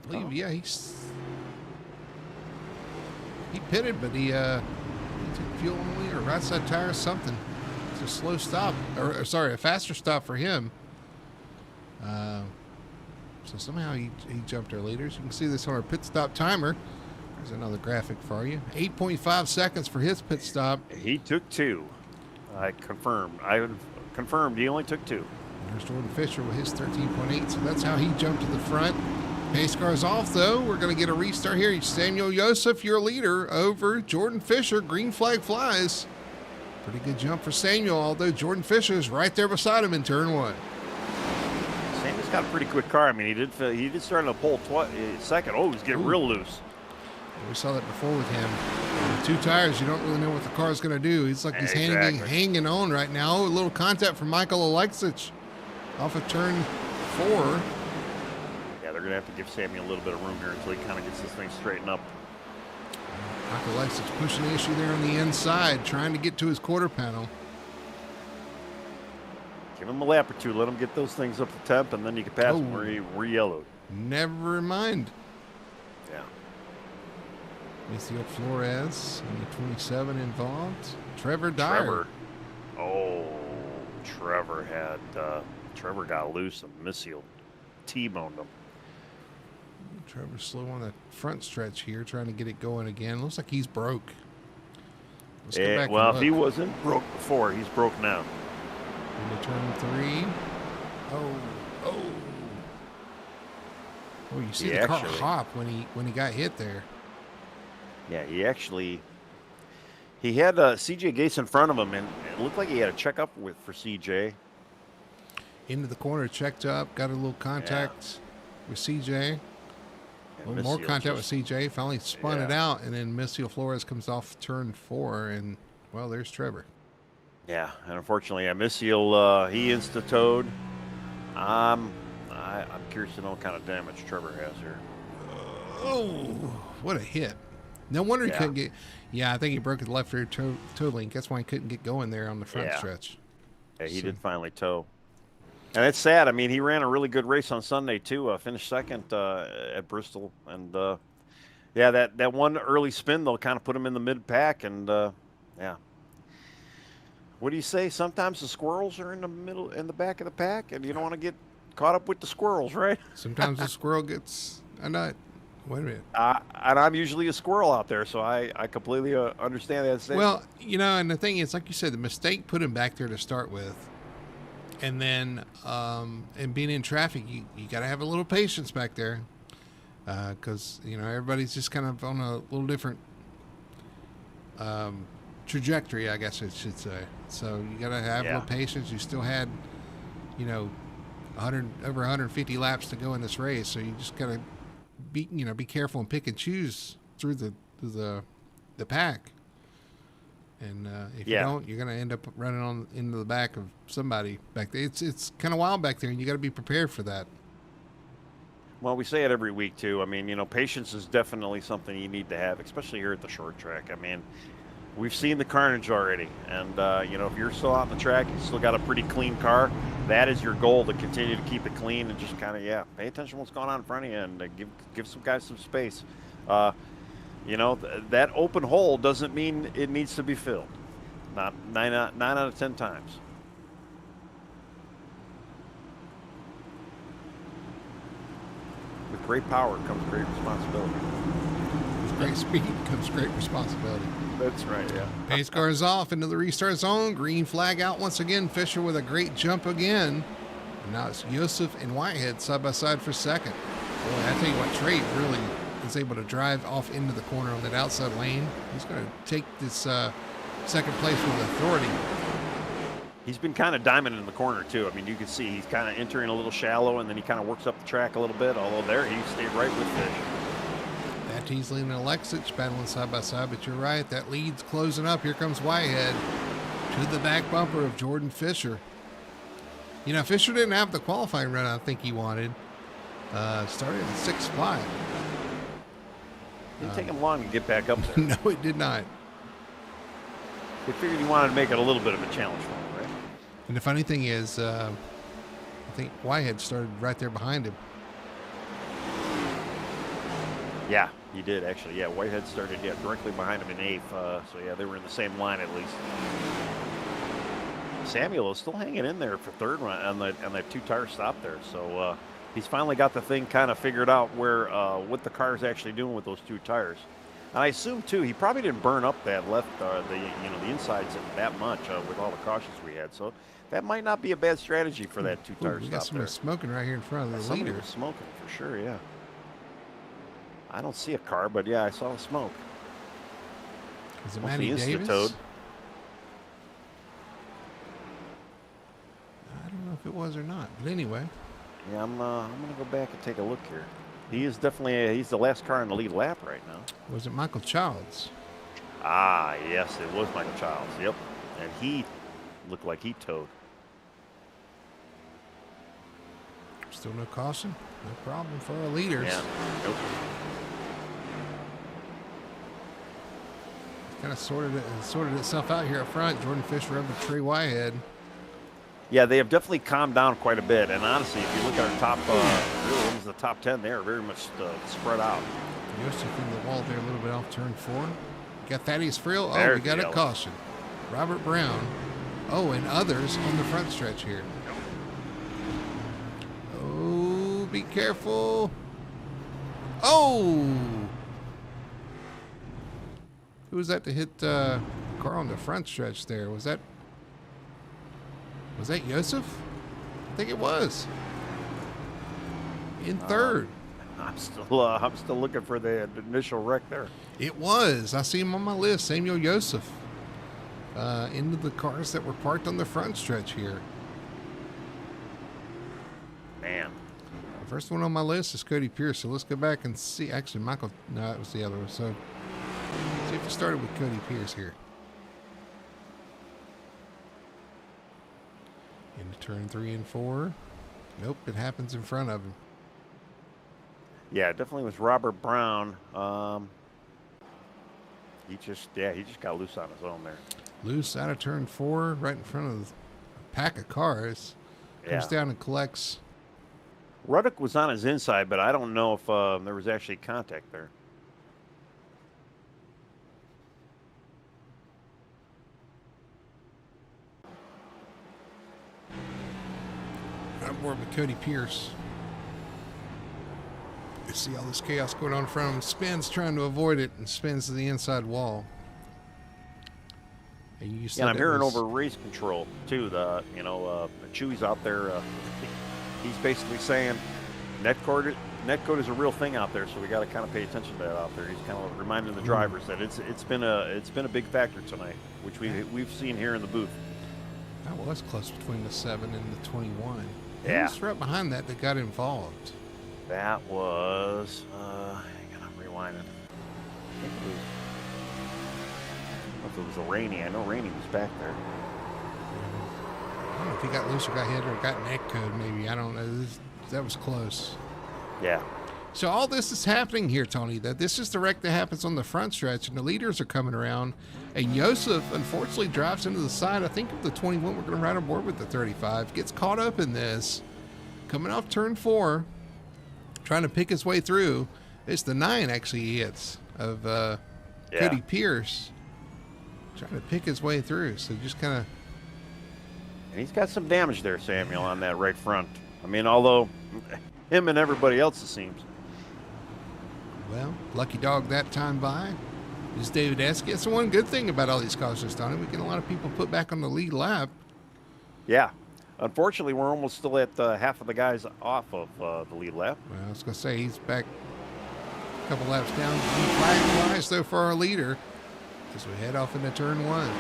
I believe, he pitted, but he took fuel on the leader, right side tire, something. It's a slow stop, or sorry, a faster stop for him. So somehow he jumped our leaders. You can see this on our pit stop timer. There's another graphic for you. 8.5 seconds for his pit stop. He took 2. I confirmed he only took 2. There's Jordan Fisher with his 13.8. So that's how he jumped to the front. Pace car's off, though. We're going to get a restart here. Samuel Joseph, your leader, over Jordan Fisher. Green flag flies. Pretty good jump for Samuel, although Jordan Fisher is right there beside him in turn 1. Samuel's got a pretty quick car. I mean, he did start on the pole second. Oh, he's getting real loose. We saw that before with him. With 2 tires, you don't really know what the car's going to do. He's like he's hanging on right now. A little contact from Michael Alexich off of turn 4. Yeah, they're going to have to give Samuel a little bit of room here until he kind of gets this thing straightened up. Michael Alexich pushing the issue there on the inside, trying to get to his quarter panel. Give him a lap or 2. Let him get those things up to temp, and then you can pass him where we're yellowed. Never mind. Yeah. Maciel Flores and the 27 involved. Trevor Dyer. Trevor got loose and Maciel T-boned him. Trevor's slow on the front stretch here, trying to get it going again. Looks like he's broke. Let's go back Well, and if he look. wasn't broke before, he's broke now. Into turn 3. Oh, oh. Oh, you see He the car actually- hop when he got hit there. Yeah, he had CJ Gates in front of him, and it looked like he had a checkup for CJ. Into the corner, checked up, got a little contact with CJ. A little more Missio contact just- with CJ. Finally spun it Yeah. out, and then Missio Flores comes off turn 4, and, well, there's Trevor. Yeah, and unfortunately, Missio, he insta-towed. I'm curious to know what kind of damage Trevor has here. Oh, what a hit. No wonder he Yeah. couldn't get... Yeah, I think he broke his left rear toe link. That's why he couldn't get going there on the front Yeah. stretch. Yeah, he So- did finally tow. And it's sad. I mean, he ran a really good race on Sunday, too. Finished second at Bristol. And, yeah, that one early spin, though, kind of put him in the mid-pack. And, yeah. What do you say? Sometimes the squirrels are in the back of the pack, and you don't want to get caught up with the squirrels, right? Sometimes the squirrel gets a nut. Wait a minute. And I'm usually a squirrel out there, so I completely understand that statement. Well, and the thing is, like you said, the mistake put him back there to start with. And then, and being in traffic, you got to have a little patience back there. Because, everybody's just kind of on a little different trajectory, I guess I should say. So you got to have a little patience. You still had, over 150 laps to go in this race. So you just got to be careful and pick and choose through the pack. And if you don't, you're going to end up running into the back of somebody back there. It's kind of wild back there, and you got to be prepared for that. Well, we say it every week, too. I mean, patience is definitely something you need to have, especially here at the short track. I mean, we've seen the carnage already. And, if you're still out on the track, you still got a pretty clean car, that is your goal, to continue to keep it clean and just kind of, pay attention to what's going on in front of you and give some guys some space. That open hole doesn't mean it needs to be filled. Not 9 out of 10 times. With great power comes great responsibility. With great speed comes great responsibility. That's right, yeah. Pace car is off into the restart zone. Green flag out once again. Fisher with a great jump again. And now it's Yosef and Whitehead side by side for second. Boy, I tell you what, Trey really is able to drive off into the corner on that outside lane. He's going to take this second place with authority. He's been kind of diamond in the corner, too. I mean, you can see he's kind of entering a little shallow, and then he kind of works up the track a little bit, although there he stayed right with Fish. That Teasley and Alexich battling side by side, but you're right. That lead's closing up. Here comes Whitehead to the back bumper of Jordan Fisher. Fisher didn't have the qualifying run I think he wanted. Started in 6th spot. Didn't take him long to get back up there. No, it did not. They figured he wanted to make it a little bit of a challenge for him, right? And the funny thing is, I think Whitehead started right there behind him. Yeah, he did, actually. Yeah, Whitehead started directly behind him in 8th. So, they were in the same line at least. Samuel is still hanging in there for 3rd on that 2-tire stop there. So, he's finally got the thing kind of figured out what the car is actually doing with those 2 tires. And I assume, too, he probably didn't burn up that left, the insides that much with all the cautions we had. So that might not be a bad strategy for that 2-tire stop. We got somebody there. smoking right here in front of the Somebody leader. was smoking for sure, yeah. I don't see a car, but I saw the smoke. Is it Must Matty be Davis? insta-towed. I don't know if it was or not, but anyway. Yeah, I'm gonna go back and take a look here. He is definitely he's the last car in the lead lap right now. Was it Michael Childs? Ah, yes, it was Michael Childs. Yep, and he looked like he towed. Still no caution? No problem for our leaders. Yeah. Nope. Kind of sorted itself out here up front. Jordan Fisher over Trey Whitehead. Yeah, they have definitely calmed down quite a bit. And honestly, if you look at our top, really almost the top 10, they are very much spread out. Yosef in the wall there a little bit off turn 4. Got Thaddeus Friel. Oh, There's we got the a yellow. caution. Robert Brown. Oh, and others on the front stretch here. Oh, be careful. Oh! Who was that to hit car on the front stretch there? Was that Yosef? I think it was. In third. I'm still looking for the initial wreck there. It was. I see him on my list. Samuel Yosef. Into the cars that were parked on the front stretch here. Man. The first one on my list is Cody Pierce. So let's go back and see. Actually, Michael. No, that was the other one. So see if we started with Cody Pierce here. Into turn 3 and 4. Nope, it happens in front of him. Yeah, it definitely was Robert Brown. He just got loose on his own there. Loose out of turn 4, right in front of a pack of cars. Comes down and collects. Ruddock was on his inside, but I don't know if there was actually contact there. I'm more with Cody Pierce. You see all this chaos going on in front of him. Spins trying to avoid it and spins to the inside wall. And I'm hearing over race control too. Chewy's out there. He's basically saying netcode is a real thing out there, so we got to kind of pay attention to that out there. He's kind of reminding the drivers that it's been a big factor tonight, which we've seen here in the booth. That was close between the 7 and the 21. Yeah, who's right behind that got involved? That was hang on, I'm rewinding. I think it was a Rainey. I know Rainey was back there. I don't know if he got loose or got hit or got neck code maybe. I don't know. That was close. Yeah. So all this is happening here, Tony, that this is the wreck that happens on the front stretch, and the leaders are coming around, and Yosef unfortunately drives into the side. I think of the 21, we're going to ride on board with the 35, gets caught up in this, coming off turn 4, trying to pick his way through. It's the 9 actually he hits of Cody Pierce, trying to pick his way through. So just kind of... And he's got some damage there, Samuel, on that right front. I mean, although him and everybody else, it seems. Well, lucky dog that time by is David Esky. That's the one good thing about all these cautions, Tony. We get a lot of people put back on the lead lap. Yeah. Unfortunately, we're almost still at half of the guys off of the lead lap. Well, I was going to say, he's back a couple laps down. Flag-wise, though, for our leader as we head off into turn 1.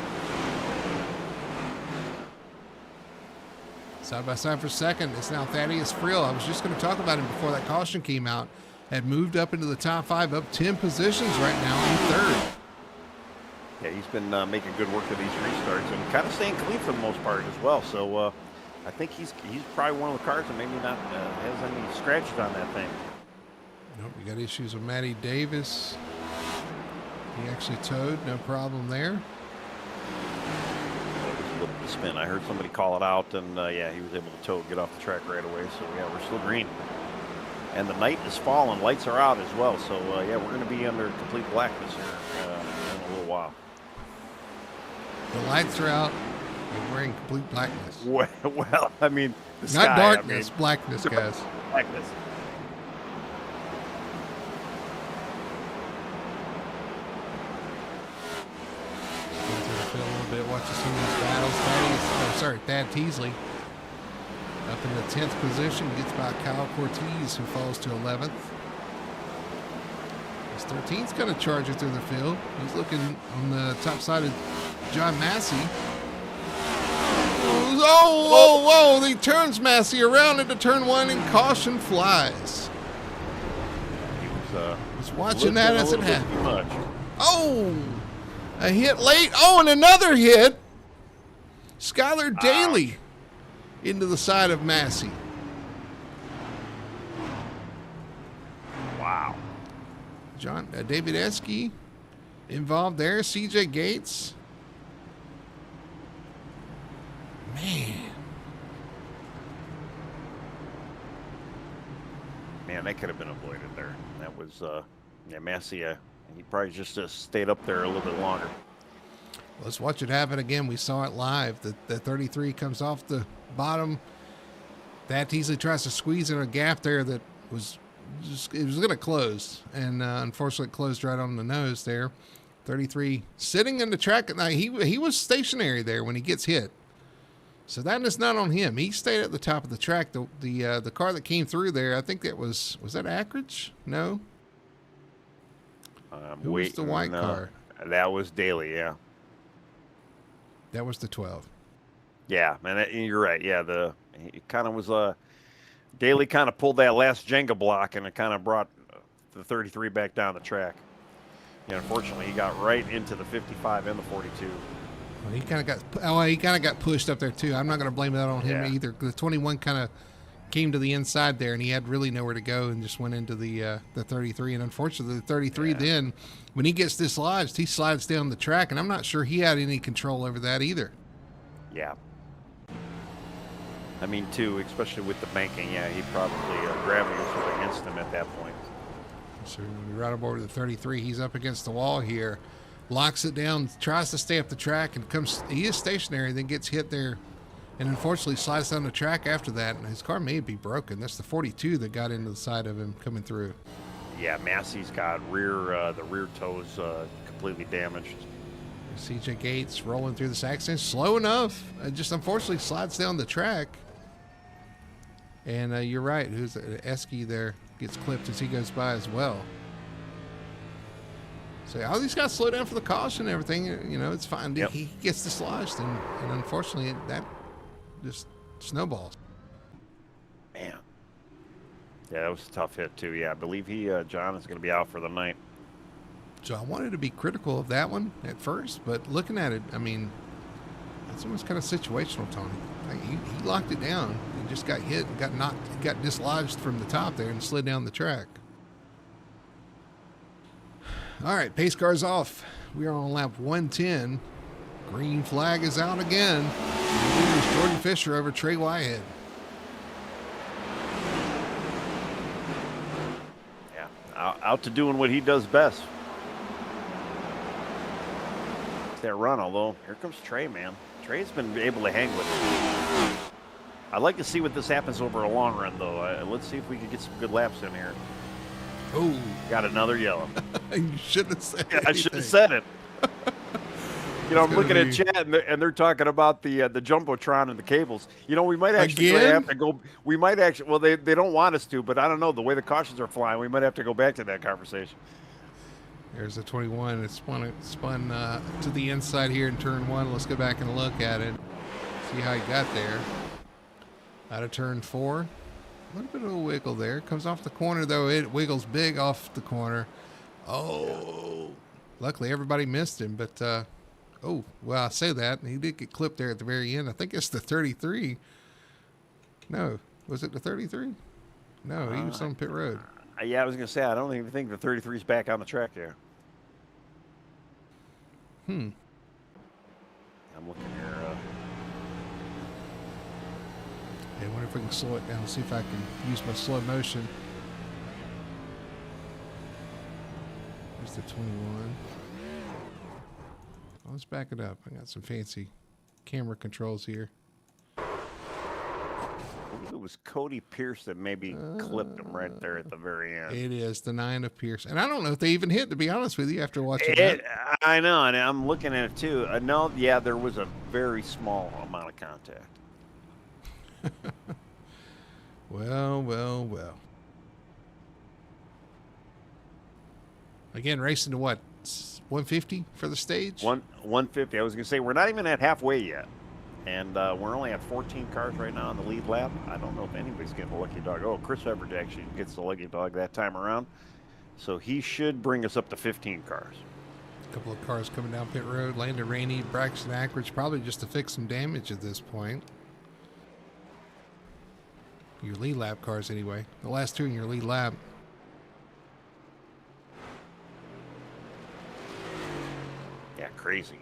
Side by side for second. It's now Thaddeus Friel. I was just going to talk about him before that caution came out. Had moved up into the top 5, up 10 positions right now in third. Yeah, he's been making good work of these restarts and kind of staying clean for the most part as well. So I think he's probably one of the cars that maybe not has any scratches on that thing. Nope, we got issues with Matty Davis. He actually towed, no problem there. The spin. I heard somebody call it out, and he was able to tow, get off the track right away. So yeah, we're still green. And the night is falling, lights are out as well. So we're going to be under complete blackness here in a little while. The lights are out. And we're in complete blackness. Well, I mean, the not sky, darkness, blackness, guys. Blackness. A little bit, watching some of these battles. Thad Teasley up in the 10th position, gets by Kyle Cortez, who falls to 11th. This 13th's going to charge it through the field. He's looking on the top side of John Massey. Whoa! He turns Massey around into turn 1 and caution flies. He was watching that as it happened. Oh! A hit late. Oh, and another hit. Skylar Daly into the side of Massey. Wow. David Esky involved there. CJ Gates. Man, that could have been avoided there. That was, Massey, he probably just stayed up there a little bit longer. Let's watch it happen again. We saw it live. The 33 comes off the bottom. That Teasley tries to squeeze in a gap there that was going to close, and unfortunately it closed right on the nose there. 33 sitting in the track at night. He was stationary there when he gets hit. So that is not on him. He stayed at the top of the track. The car that came through there, I think that was that Ackridge? No. Who was the white car? That was Daly, yeah. That was the 12. Yeah, man, you're right. Yeah, it kind of was Daly kind of pulled that last Jenga block, and it kind of brought the 33 back down the track. Yeah, unfortunately, he got right into the 55 and the 42. Well, he kind of got pushed up there too. I'm not going to blame that on him either. The 21 kind of came to the inside there, and he had really nowhere to go, and just went into the 33. And unfortunately, the 33 then, when he gets dislodged, he slides down the track, and I'm not sure he had any control over that either. Yeah. I mean, too, especially with the banking, he probably gravity was against him at that point. So right aboard the 33, he's up against the wall here, locks it down, tries to stay up the track, and he is stationary, then gets hit there, and unfortunately slides down the track after that, and his car may be broken. That's the 42 that got into the side of him coming through. Yeah, Massey's got the rear toes completely damaged. CJ Gates rolling through this accident, slow enough, just unfortunately slides down the track. And you're right, who's Esky there gets clipped as he goes by as well. So all these guys slow down for the caution and everything. It's fine. Yep. He gets dislodged, and unfortunately that just snowballs. Man. Yeah, that was a tough hit too. Yeah, I believe John is going to be out for the night. So I wanted to be critical of that one at first, but looking at it, I mean, that's almost kind of situational, Tony. Like he locked it down and just got hit and got dislodged from the top there and slid down the track. All right, pace car's off. We are on lap 110. Green flag is out again. The leader is Jordan Fisher over Trey Whitehead. Yeah, out to doing what he does best. That run, although here comes Trey, man. Trey's been able to hang with it. I'd like to see what this happens over a long run, though. Let's see if we can get some good laps in here. Oh, got another yellow. You shouldn't have said anything. I should have said it. I'm looking at chat, and they're talking about the jumbotron and the cables. We might actually have to go. We might actually. Well, they don't want us to, but I don't know the way the cautions are flying. We might have to go back to that conversation. There's a 21. It spun to the inside here in turn one. Let's go back and look at it. See how he got there. Out of turn 4. A little bit of a wiggle there. Comes off the corner, though. It wiggles big off the corner. Oh. Luckily, everybody missed him. But, well, I say that. He did get clipped there at the very end. I think it's the 33. No. Was it the 33? No, he was on pit road. Yeah, I was going to say, I don't even think the 33 is back on the track there. I'm looking here. I wonder if we can slow it down and see if I can use my slow motion. There's the 21. Let's back it up. I got some fancy camera controls here. It was Cody Pierce that maybe clipped him right there at the very end. It is the 9 of Pierce. And I don't know if they even hit, to be honest with you, after watching it. I know, and I'm looking at it too. No, yeah, there was a very small amount of contact. Well. Again, racing to what? 150 for the stage? 150. I was going to say, we're not even at halfway yet. And we're only at 14 cars right now on the lead lap. I don't know if anybody's getting a lucky dog. Oh, Chris Everett actually gets the lucky dog that time around. So he should bring us up to 15 cars. A couple of cars coming down pit road. Landon Rainey, Braxton Ackridge, probably just to fix some damage at this point. Your lead lap cars, anyway. The last two in your lead lap. Yeah, crazy.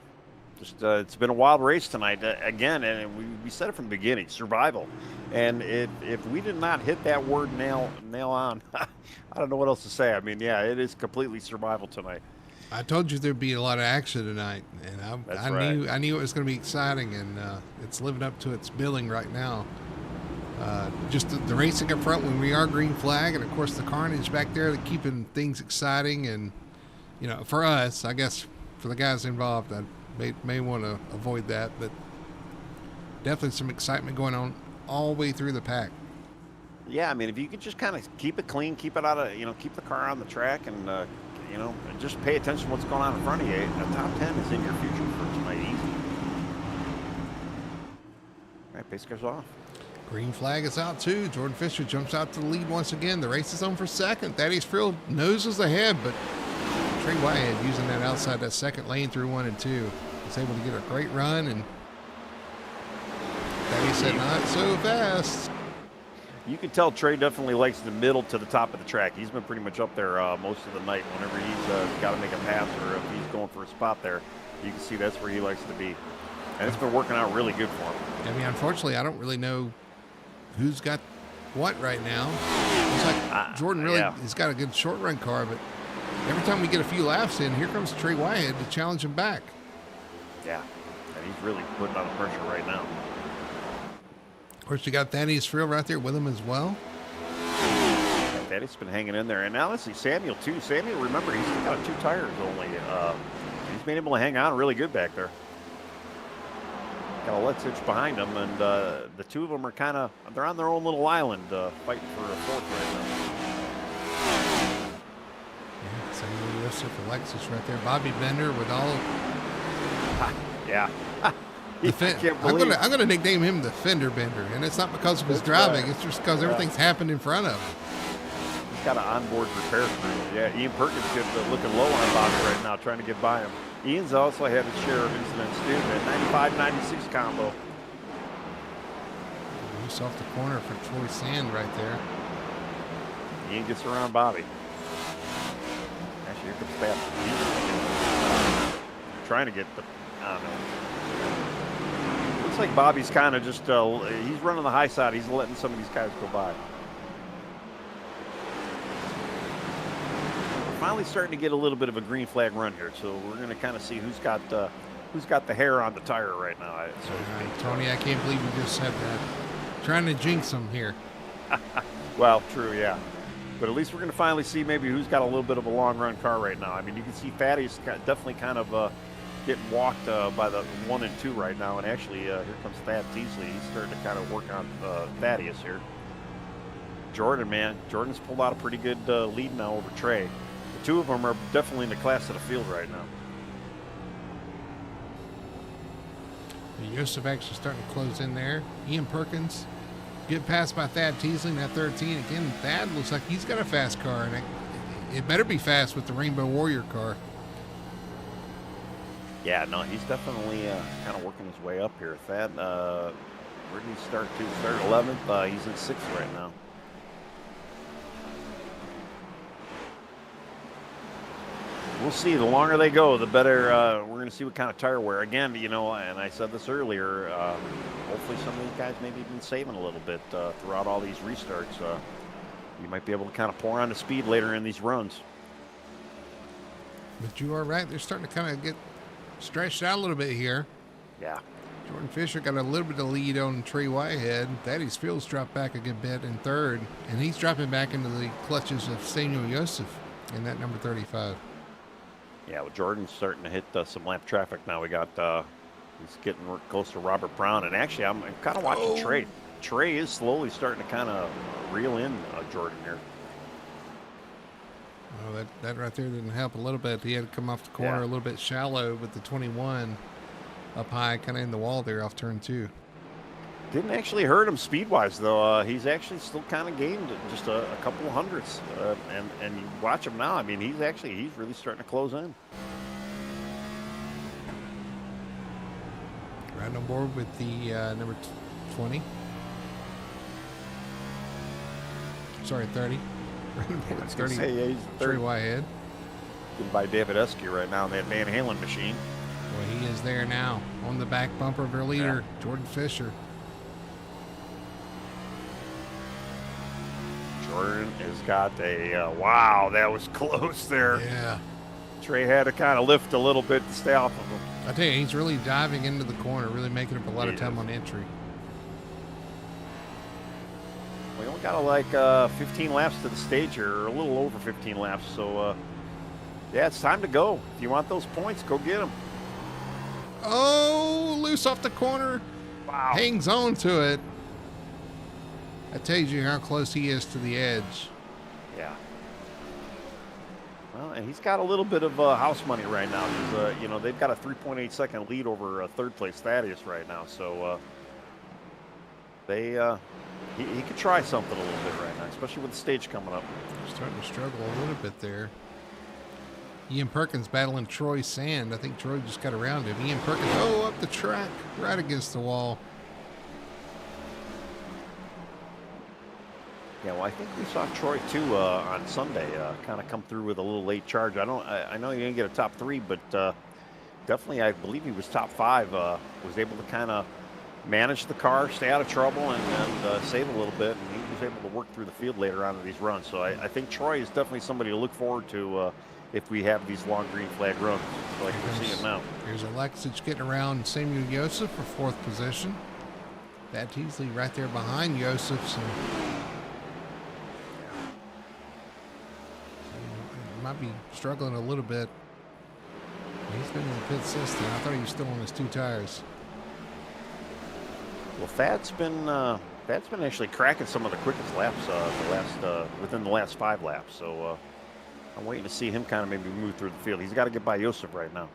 Just it's been a wild race tonight again, and we said it from the beginning, survival. And if we did not hit that word nail on, I don't know what else to say. I mean, yeah, it is completely survival tonight. I told you there'd be a lot of action tonight, and I knew it was going to be exciting, and it's living up to its billing right now. Just the racing up front when we are green flag, and of course the carnage back there, keeping things exciting, and for us, I guess for the guys involved. I may want to avoid that, but definitely some excitement going on all the way through the pack. Yeah, I mean, if you could just kind of keep it clean, keep it out of, keep the car on the track, and just pay attention to what's going on in front of you. A top 10 is in your future for tonight, easy. All right, pace car's off. Green flag is out too. Jordan Fisher jumps out to the lead once again. The race is on for second. Thaddeus Frill noses ahead, but Trey Whitehead using that outside that second lane through 1 and 2 was able to get a great run, and Thaddeus said not so fast. You can tell Trey definitely likes the middle to the top of the track. He's been pretty much up there most of the night. Whenever he's got to make a pass or if he's going for a spot there, you can see that's where he likes to be. And it's been working out really good for him. I mean, unfortunately, I don't really know who's got what right now. It's like Jordan really has got a good short run car, but every time we get a few laps in, here comes Trey Whitehead to challenge him back. Yeah, and he's really putting on the pressure right now. Of course, you got Thaddeus Frill right there with him as well. Thaddeus been hanging in there, and now let's see Samuel too. Samuel, remember, he's still got 2 tires only. He's been able to hang on really good back there. Got a Let's behind them, and the two of them are they're on their own little island fighting for a fourth right now. Yeah, Samuel Joseph for Lexus right there. Bobby Bender with all. Yeah. I'm gonna nickname him the Fender Bender, and it's not because of his driving. Right. It's just because everything's happened in front of him. He's got an onboard repair crew. Yeah, Ian Perkins looking low on Bobby right now, trying to get by him. Ian's also had his share of incidents too. That 95-96 combo. Loose off the corner for Troy Sand right there. Ian gets around Bobby. Actually, here comes Pat. Trying to get the. I don't know. Looks like Bobby's kind of just. He's running the high side. He's letting some of these guys go by. Finally starting to get a little bit of a green flag run here, so we're going to kind of see who's got the hair on the tire right now. Tony, I can't believe you just said that. Trying to jinx them here. Well, true, yeah. But at least we're going to finally see maybe who's got a little bit of a long run car right now. I mean, you can see Thaddeus definitely kind of getting walked by the 1 and 2 right now, and actually here comes Thad Teasley. He's starting to kind of work on Thaddeus here. Jordan's pulled out a pretty good lead now over Trey. The two of them are definitely in the class of the field right now. Joseph actually starting to close in there. Ian Perkins get passed by Thad Teasley in that 13. Again, Thad looks like he's got a fast car, and it better be fast with the Rainbow Warrior car. Yeah, no, he's definitely kind of working his way up here. Thad, where did he start to? Start 11th. He's in 6th right now. We'll see. The longer they go, the better. We're going to see what kind of tire wear. Again, and I said this earlier, hopefully some of these guys maybe been saving a little bit throughout all these restarts. You might be able to kind of pour on the speed later in these runs. But you are right. They're starting to kind of get stretched out a little bit here. Yeah. Jordan Fisher got a little bit of lead on Trey Whitehead. Thaddeus Fields dropped back a good bit in 3rd, and he's dropping back into the clutches of Samuel Joseph in that number 35. Yeah, well, Jordan's starting to hit some lap traffic now. We got he's getting close to Robert Brown, and actually I'm kind of watching Trey. Trey is slowly starting to kind of reel in Jordan here. Well, that right there didn't help a little bit. He had to come off the corner a little bit shallow with the 21 up high, kind of in the wall there off turn 2. Didn't actually hurt him speed-wise, though. He's actually still kind of gained just a couple of hundredths. And you watch him now. I mean, he's really starting to close in. Right on board with the number 20. Sorry, 30. Right on board with 30. Trey Whitehead. Getting by David Eskew right now in that Van Halen machine. Well, he is there now on the back bumper of their leader, Jordan Fisher. Jordan has got a, wow, that was close there. Yeah. Trey had to kind of lift a little bit to stay off of him. I tell you, he's really diving into the corner, really making up a lot of time on entry. We only got like 15 laps to the stage here, or a little over 15 laps, so Yeah, it's time to go. If you want those points, go get them. Oh, loose off the corner. Wow. Hangs on to it. That tells you how close he is to the edge. Yeah. Well, and he's got a little bit of house money right now. They've got a 3.8 second lead over third place Thaddeus right now. So he could try something a little bit right now, especially with the stage coming up. Starting to struggle a little bit there. Ian Perkins battling Troy Sand. I think Troy just got around him. Ian Perkins, up the track, right against the wall. Yeah, well, I think we saw Troy too on Sunday, kind of come through with a little late charge. I know he didn't get a top 3, but definitely, I believe he was top 5. Was able to kind of manage the car, stay out of trouble, and save a little bit. And he was able to work through the field later on in these runs. So I think Troy is definitely somebody to look forward to if we have these long green flag runs like we're seeing now. Here's Alexis getting around Samuel Yosef for 4th position. Thad Teasley right there behind Yosef. So might be struggling a little bit. He's been in the pit system. I thought he was still on his 2 tires. Well, Thad's been actually cracking some of the quickest laps within the last 5 laps. So I'm waiting to see him kind of maybe move through the field. He's got to get by Yosef right now.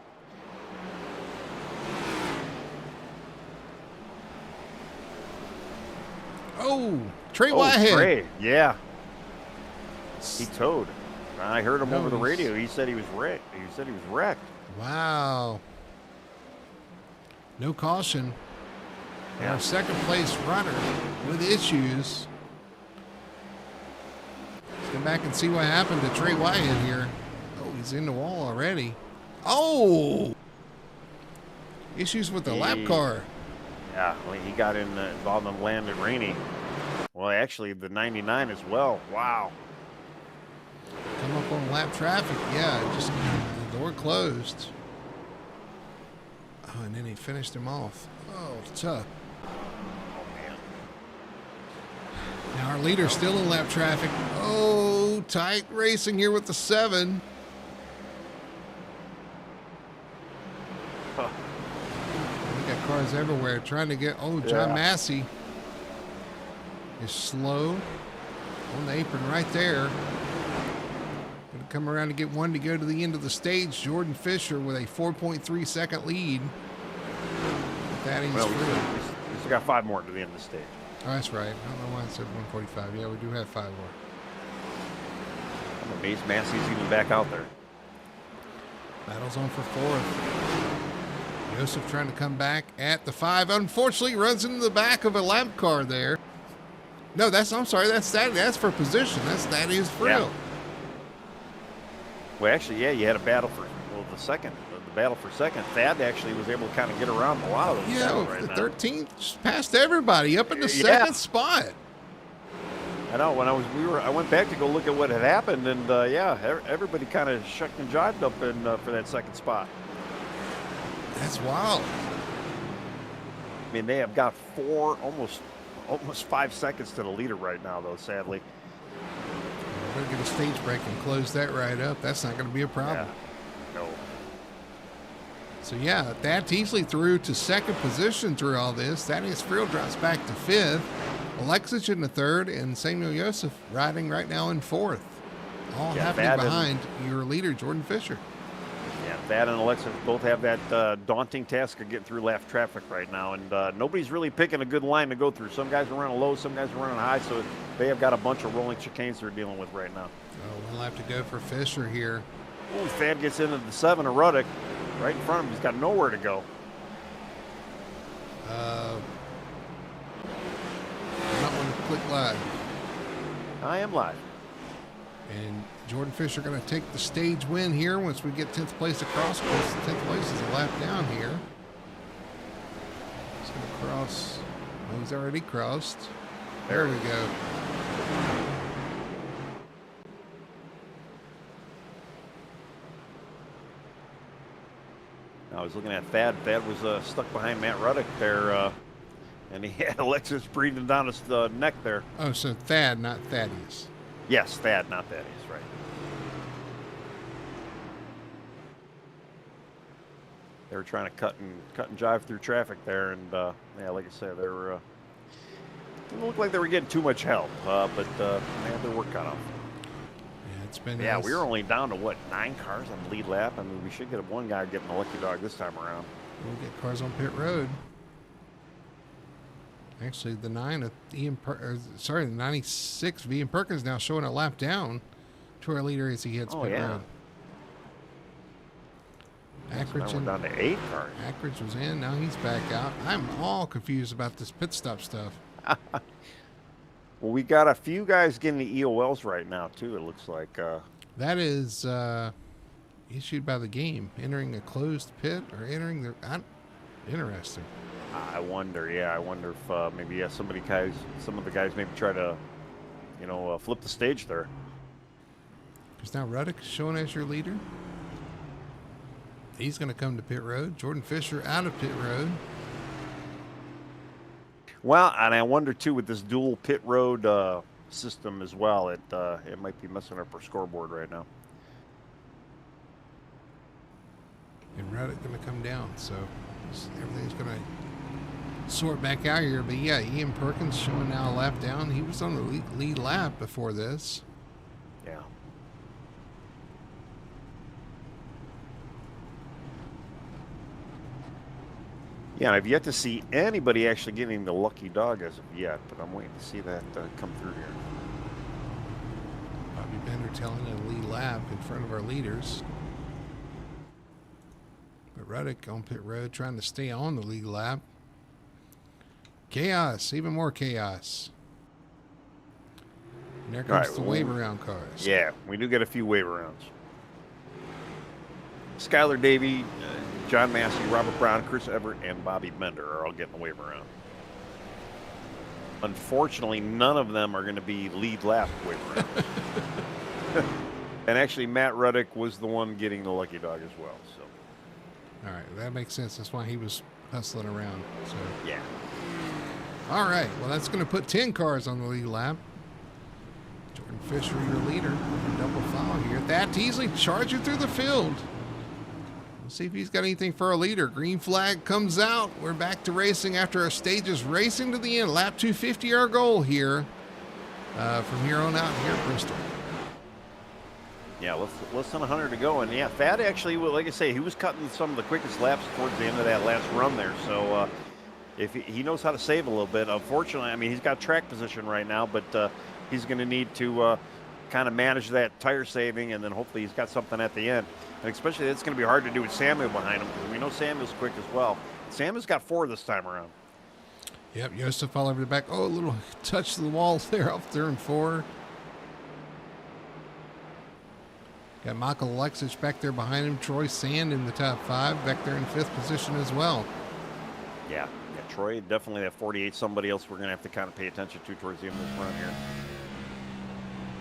Oh, Trey Whitehead. Trey, yeah. He towed. I heard him over the radio. He said he was wrecked. Wow. No caution. Yeah. Our 2nd place runner with issues. Let's go back and see what happened to Trey Whitehead here. Oh, he's in the wall already. Oh! Issues with the lap car. Yeah, well, he got involved in Landon Rainey. Well, actually, the 99 as well. Wow. Come up on lap traffic. Yeah, just the door closed. Oh, and then he finished him off. Oh, tough. Oh, man. Now our leader's still in lap traffic. Oh, tight racing here with the 7. Huh. We got cars everywhere trying to get. Oh, John Massey is slow on the apron right there. Going to come around to get one to go to the end of the stage. Jordan Fisher with a 4.3 second lead. He's got 5 more to the end of the stage. Oh, that's right. I don't know why I said 145. Yeah, we do have 5 more. I'm amazed Massey's even back out there. Battle's on for 4th. Joseph trying to come back at the 5. Unfortunately, runs into the back of a lap car there. No, that's for position. That is for real. Well, actually, yeah, you had a battle for the battle for second. Thad actually was able to kind of get around a lot of those. Yeah, right the now. 13th just passed everybody up in the 2nd spot. I know. When I went back to go look at what had happened, and everybody kind of shucked and jived up for that 2nd spot. That's wild. I mean, they have got almost 5 seconds to the leader right now, though. Sadly. We're gonna get a stage break and close that right up. That's not going to be a problem. Yeah. No. So yeah, Thad Teasley through to 2nd position through all this. Thaddeus Friel drops back to 5th. Alexis in the 3rd, and Samuel Yosef riding right now in 4th. All happening behind your leader, Jordan Fisher. Yeah, Thad and Alexis both have that daunting task of getting through lap traffic right now, and nobody's really picking a good line to go through. Some guys are running low, some guys are running high, so they have got a bunch of rolling chicanes they're dealing with right now. Oh, we'll have to go for Fisher here. Ooh, Thad gets into the 7 of Ruddock. Right in front of him. He's got nowhere to go. I'm not going to click live. I am live. And Jordan Fisher going to take the stage win here once we get 10th place across. 10th place is a lap down here. He's going to cross. Oh, he's already crossed. There we go. I was looking at Thad. Thad was stuck behind Matt Ruddock there, and he had Alexis breathing down his neck there. Oh, so Thad, not Thaddeus. Yes, Thad, not Thaddeus, right. they were trying to cut and jive through traffic there, and yeah, like I said, they were didn't look like they were getting too much help, but they had their work cut off. Yeah, it's been Yeah, nice. we were only down to what, 9 cars on the lead lap. I mean, we should get one guy getting the lucky dog this time around. We'll get cars on pit road. Actually, the 96 of Ian Perkins now showing a lap down to our leader as he hits pit road. Ackridge, we're down to 8 cars. Ackridge was in, now he's back out. I'm all confused about this pit stop stuff. Well, we got a few guys getting the EOLs right now too. It looks like that is issued by the game, entering a closed pit or entering the. Interesting. I wonder. Yeah, I wonder if maybe some of the guys maybe try to, flip the stage there. Because now Ruddick is showing as your leader. He's going to come to pit road. Jordan Fisher out of pit road. Well, and I wonder too with this dual pit road system as well. It might be messing up our scoreboard right now. And Ruddick going to come down, so everything's going to sort back out here. But yeah, Ian Perkins showing now a lap down. He was on the lead lap before this. Yeah. Yeah, I've yet to see anybody actually getting the lucky dog as of yet, but I'm waiting to see that come through here. Bobby Bender telling a lead lap in front of our leaders. But Ruddick on pit road trying to stay on the lead lap. Chaos, even more chaos. And there comes the wave around cars. Yeah, we do get a few wave arounds. Skylar Davey, John Massey, Robert Brown, Chris Everett, and Bobby Bender are all getting the wave around. Unfortunately, none of them are going to be lead lap wave around. And actually, Matt Ruddick was the one getting the lucky dog as well. So, all right, that makes sense. That's why he was hustling around. So yeah. All right, well, that's going to put 10 cars on the lead lap. Jordan Fisher, your leader, double foul here. Thad Teasley charging through the field. We'll see if he's got anything for our leader. Green flag comes out. We're back to racing after our stages racing to the end. Lap 250, our goal here. From here on out here at Bristol. Yeah, less than 100 to go. And yeah, Thad actually, like I say, he was cutting some of the quickest laps towards the end of that last run there. So if he knows how to save a little bit. Unfortunately, I mean, he's got track position right now, but he's going to need to kind of manage that tire saving, and then hopefully he's got something at the end. And especially it's going to be hard to do with Samuel behind him, because we know Samuel's quick as well. Samuel's got 4 this time around. Yep, Joseph all over the back. Oh, a little touch to the wall there off turn 4. Got Michael Alexich back there behind him. Troy Sand in the top 5, back there in 5th position as well. Yeah, Troy, definitely that 48. Somebody else we're going to have to kind of pay attention to towards the end of this run here.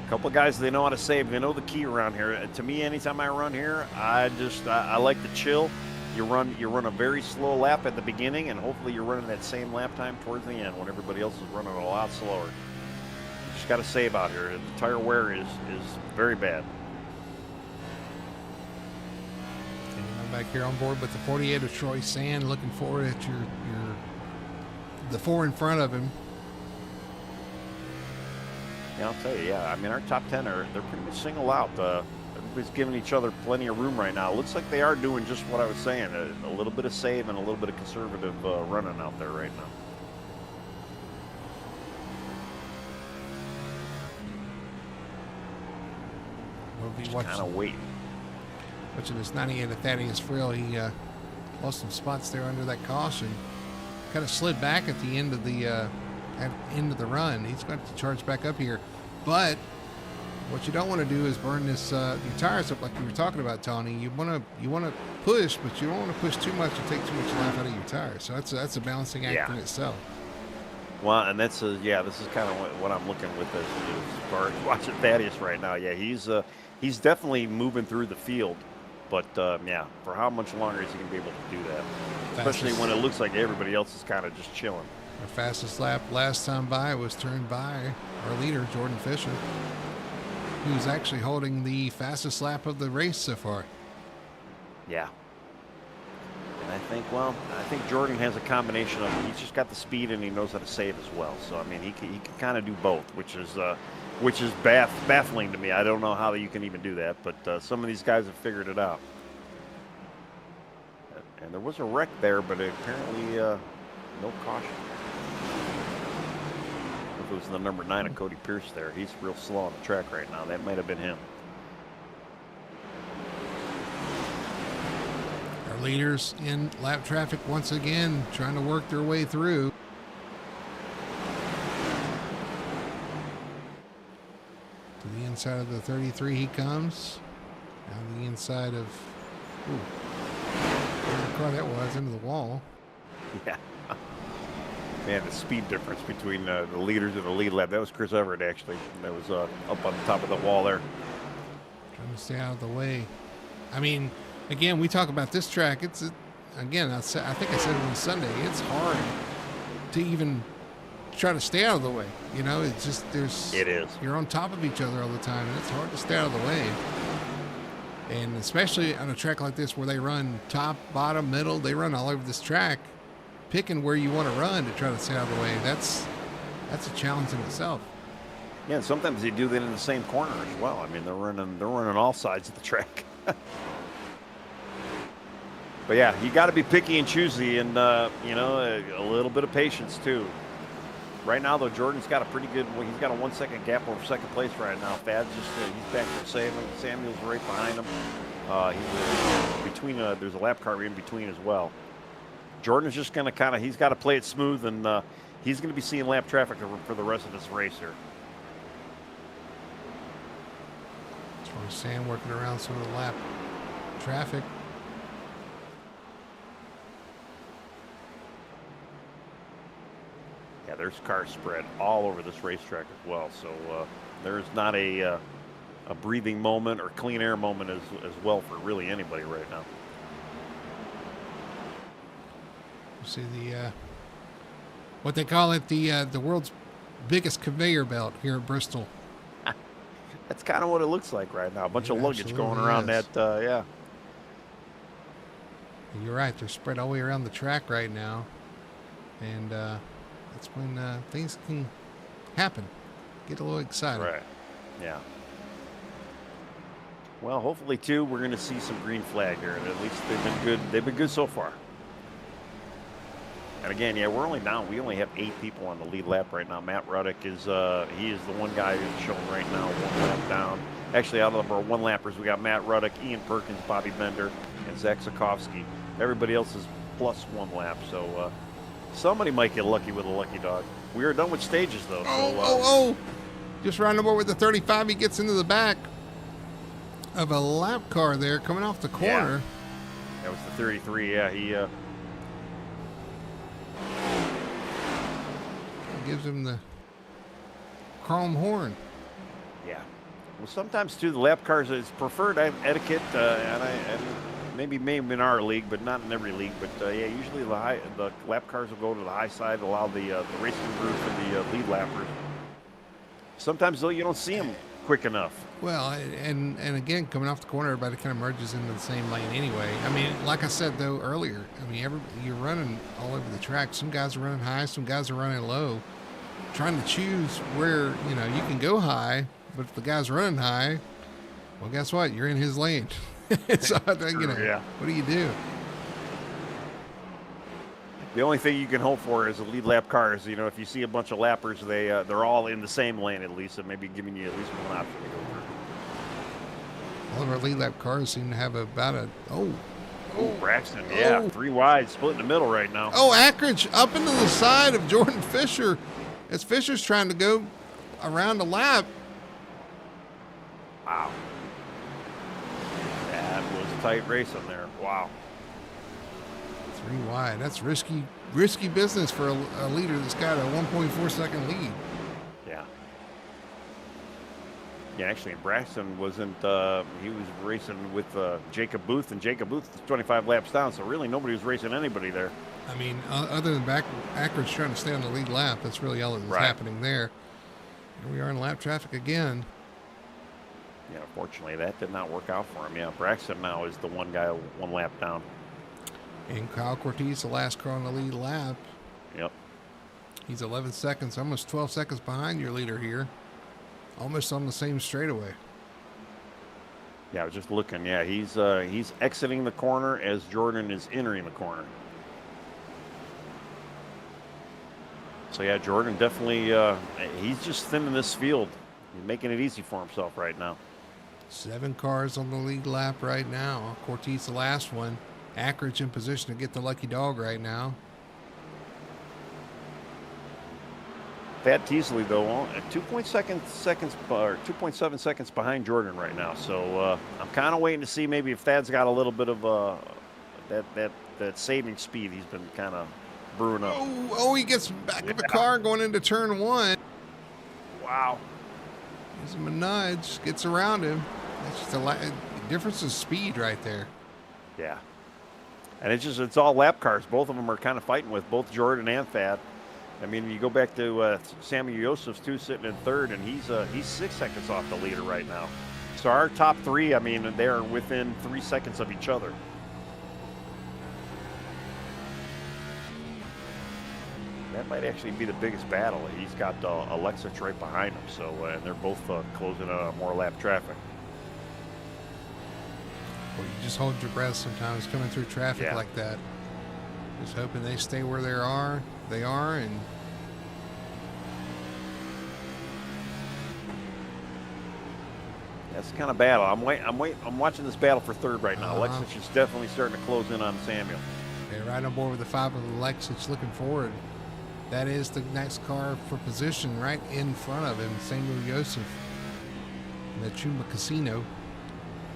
A couple of guys, they know how to save. They know the key around here. To me, anytime I run here, I like to chill. You run a very slow lap at the beginning, and hopefully you're running that same lap time towards the end when everybody else is running a lot slower. You just got to save out here. The tire wear is very bad. Back here on board with the 48 of Troy Sand, looking forward at the 4 in front of him. Yeah, I'll tell you, yeah. I mean, our top 10 they're pretty much single out. Everybody's giving each other plenty of room right now. It looks like they are doing just what I was saying, a little bit of save and a little bit of conservative running out there right now. We'll be just watching. Kind of waiting. Watching this 98 of Thaddeus Frill, he lost some spots there under that caution. Kind of slid back at the end of the run. He's got to charge back up here, but what you don't want to do is burn this your tires up like you were talking about, Tony. You want to push, but you don't want to push too much and take too much life out of your tires. So that's a balancing act in itself. Well, and this is kind of what I'm looking with this as far as watching Thaddeus right now. Yeah, he's definitely moving through the field. But, yeah, for how much longer is he going to be able to do that? Especially when it looks like everybody else is kind of just chilling. Our fastest lap last time by was turned by our leader, Jordan Fisher, who's actually holding the fastest lap of the race so far. Yeah. I think Jordan has a combination of he's just got the speed and he knows how to save as well. So I mean, he can kind of do both, which is baffling to me. I don't know how you can even do that, but some of these guys have figured it out. And there was a wreck there, but apparently no caution. If it was the number 9 of Cody Pierce there, he's real slow on the track right now. That might have been him. Our leaders in lap traffic once again trying to work their way through. To the inside of the 33 he comes. Down the inside of... Whatever car that was, into the wall. Yeah. Man, the speed difference between the leaders and the lead lap. That was Chris Everett, actually. That was up on the top of the wall there. Trying to stay out of the way. I mean, again, we talk about this track. Again, I think I said it on Sunday. It's hard to even try to stay out of the way. You know, it's just It is. You're on top of each other all the time, and it's hard to stay out of the way. And especially on a track like this where they run top, bottom, middle, they run all over this track. Picking where you want to run to try to stay out of the way, that's a challenge in itself. Yeah, and sometimes they do that in the same corner as well. I mean, they're running all sides of the track. But yeah, you got to be picky and choosy, and you know, a little bit of patience too. Right now, though, Jordan's got a pretty good. Well, he's got a 1 second gap over second place right now. Thad's he's back there saving. Samuel's right behind him. He's between. There's a lap car in between as well. Jordan's just going to he's got to play it smooth, and he's going to be seeing lap traffic for the rest of this race here. That's Sam working around some of the lap traffic. Yeah, there's cars spread all over this racetrack as well, so there's not a breathing moment or clean air moment as well for really anybody right now. You see the what they call it, the world's biggest conveyor belt here at Bristol. That's kind of what it looks like right now. A bunch of luggage going around is. that. Yeah. You're right. They're spread all the way around the track right now, and that's when things can happen. Get a little excited. Right. Yeah. Well, hopefully too, we're going to see some green flag here, and at least they've been good. They've been good so far. And again, yeah, we're only down. We only have 8 people on the lead lap right now. Matt Ruddick is he is the one guy who's showing right now 1 lap down. Actually, out of our 1 lappers, we got Matt Ruddick, Ian Perkins, Bobby Bender, and Zach Sikowski. Everybody else is plus 1 lap. So somebody might get lucky with a lucky dog. We are done with stages though. Oh! Just round over with the 35. He gets into the back of a lap car there coming off the corner. Yeah. That was the 33. Yeah, he gives him the chrome horn. Yeah. Well, sometimes too, the lap cars is preferred etiquette, and maybe in our league, but not in every league. But yeah, usually the lap cars will go to the high side, allow the racing group and the lead lappers. Sometimes though, you don't see them quick enough. Well, and again, coming off the corner, everybody kind of merges into the same lane anyway. I mean, like I said though earlier, I mean, you're running all over the track. Some guys are running high, some guys are running low. Trying to choose where you can go high, but if the guy's running high, well, guess what? You're in his lane. So I think what do you do? The only thing you can hope for is the lead lap cars. You know, if you see a bunch of lappers, they're all in the same lane at least, and maybe giving you at least one option to go through. All of our lead lap cars seem to have about Braxton, 3 wide, split in the middle right now. Oh, Ackridge up into the side of Jordan Fisher as Fisher's trying to go around the lap. Wow. That was a tight race on there. Wow. 3 wide. That's risky business for a leader that's got a 1.4 second lead. Yeah. Yeah, actually, Braxton wasn't. He was racing with Jacob Booth, and Jacob Booth is 25 laps down, so really nobody was racing anybody there. I mean, other than Ackridge trying to stay on the lead lap, that's really all that was happening there. Here we are in lap traffic again. Yeah, unfortunately, that did not work out for him. Yeah, Braxton now is the one guy 1 lap down. And Kyle Cortez, the last car on the lead lap. Yep. He's 11 seconds, almost 12 seconds behind your leader here. Almost on the same straightaway. Yeah, I was just looking. Yeah, he's exiting the corner as Jordan is entering the corner. So yeah, Jordan definitely he's just thinning this field. He's making it easy for himself right now. 7 cars on the lead lap right now. Cortez the last one. Ackridge in position to get the lucky dog right now. Thad Teasley though, at 2.7 seconds behind Jordan right now. So I'm kind of waiting to see maybe if Thad's got a little bit of that saving speed he's been kind of brewing up. Oh, he gets back in the car going into turn 1. Wow. Gives him a nudge, gets around him. That's just a difference in speed right there. Yeah. And it's all lap cars. Both of them are kind of fighting with both Jordan and Thad. I mean, you go back to Sammy Yosef's too, sitting in third, and he's 6 seconds off the leader right now. So our top 3, I mean, they're within 3 seconds of each other. That might actually be the biggest battle. He's got Alexis right behind him, so and they're both closing on more lap traffic. Well, you just hold your breath sometimes coming through traffic like that. Just hoping they stay where they are. And that's kind of battle. I'm watching this battle for third right now. Alexis is definitely starting to close in on Samuel. They're right on board with the 5 of Alexis looking forward. That is the next car for position right in front of him, Samuel Yosef in the Chumba Casino,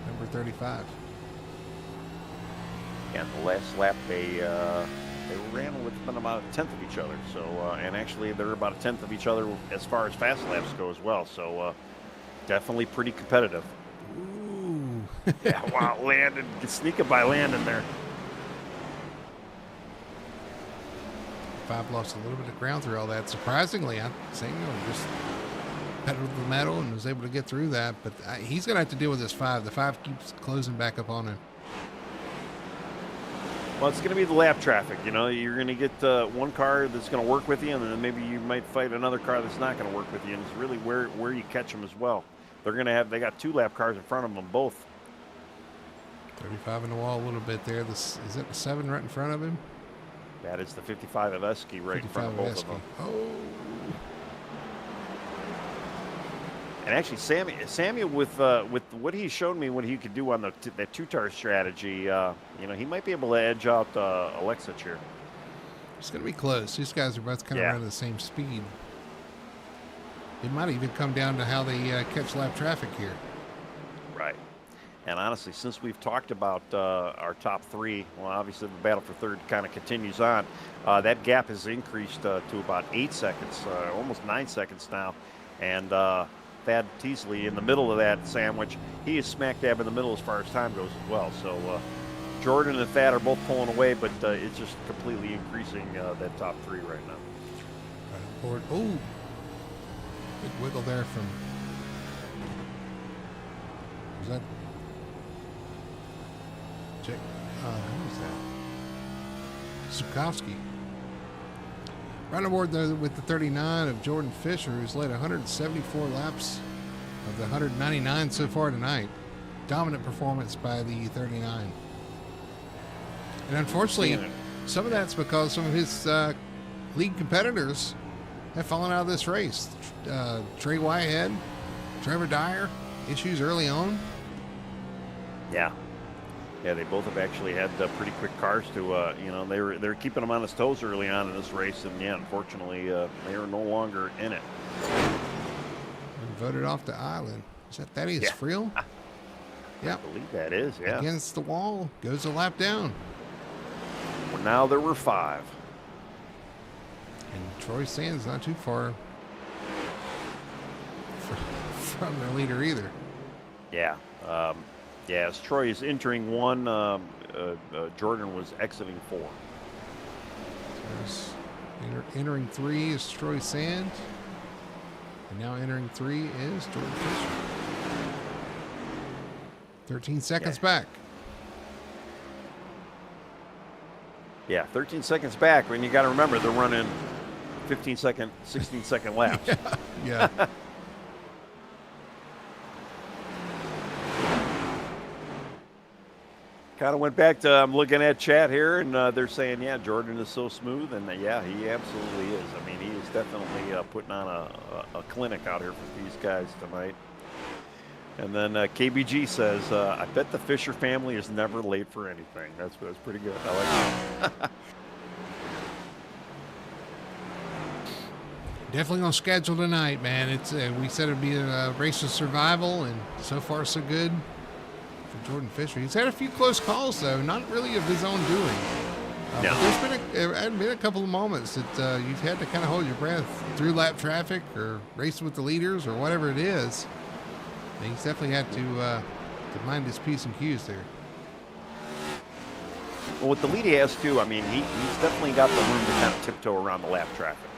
number 35. And the last lap, they ran within about a tenth of each other. So, and actually they're about a tenth of each other as far as fast laps go as well. So, definitely pretty competitive. Ooh. Yeah, wow, Landon, sneaking by Landon there. 5 lost a little bit of ground through all that. Surprisingly, Samuel just pedaled the metal and was able to get through that. But he's going to have to deal with this 5. The 5 keeps closing back up on him. Well, it's going to be the lap traffic. You know, you're going to get one car that's going to work with you, and then maybe you might fight another car that's not going to work with you. And it's really where you catch them as well. They got 2 lap cars in front of them both. 35 in the wall a little bit there. Is it the 7 right in front of him? That is the 55 of Esky right in front of both of them. Oh. And actually, Samuel with what he showed me what he could do on that 2-tar strategy, he might be able to edge out Alexis here. It's going to be close. These guys are both kind of running the same speed. It might even come down to how they catch lap traffic here. Right. And honestly, since we've talked about our top 3, well, obviously the battle for third kind of continues on. That gap has increased to about 8 seconds, almost 9 seconds now. And Thad Teasley in the middle of that sandwich, he is smack dab in the middle as far as time goes as well. So Jordan and Thad are both pulling away, but it's just completely increasing that top 3 right now. Forward. Oh, big wiggle there from. Was that? Who was that? Sukowski. Right on board with the 39 of Jordan Fisher, who's led 174 laps of the 199 so far tonight. Dominant performance by the 39. And unfortunately, some of that's because some of his league competitors have fallen out of this race. Trey Whitehead, Trevor Dyer, issues early on. Yeah. Yeah, they both have actually had pretty quick cars to, they were keeping them on his toes early on in this race, and yeah, unfortunately, they are no longer in it. And voted off the island. Is that Thaddeus Friel? Yeah, I believe that is. Yeah, against the wall, goes a lap down. Well, now there were 5, and Troy Sands not too far from their leader either. Yeah. As Troy is entering 1, Jordan was exiting 4. So entering 3 is Troy Sand. And now entering 3 is Jordan Fisher. 13 seconds back. Yeah, 13 seconds back. When you got to remember, they're running 15-second, 16-second laps. Yeah. Kind of went back to, I'm looking at chat here, and they're saying, yeah, Jordan is so smooth, and yeah, he absolutely is. I mean, he is definitely putting on a clinic out here for these guys tonight. And then KBG says, I bet the Fisher family is never late for anything. That's pretty good. I like that. Definitely on schedule tonight, man. It's we said it'd be a race of survival, and so far so good for Jordan Fisher. He's had a few close calls, though, not really of his own doing. No. But there's been a couple of moments that you've had to kind of hold your breath through lap traffic or racing with the leaders or whatever it is. And he's definitely had to mind his P's and Q's there. Well, with the lead he has, too, I mean, he's definitely got the room to kind of tiptoe around the lap traffic.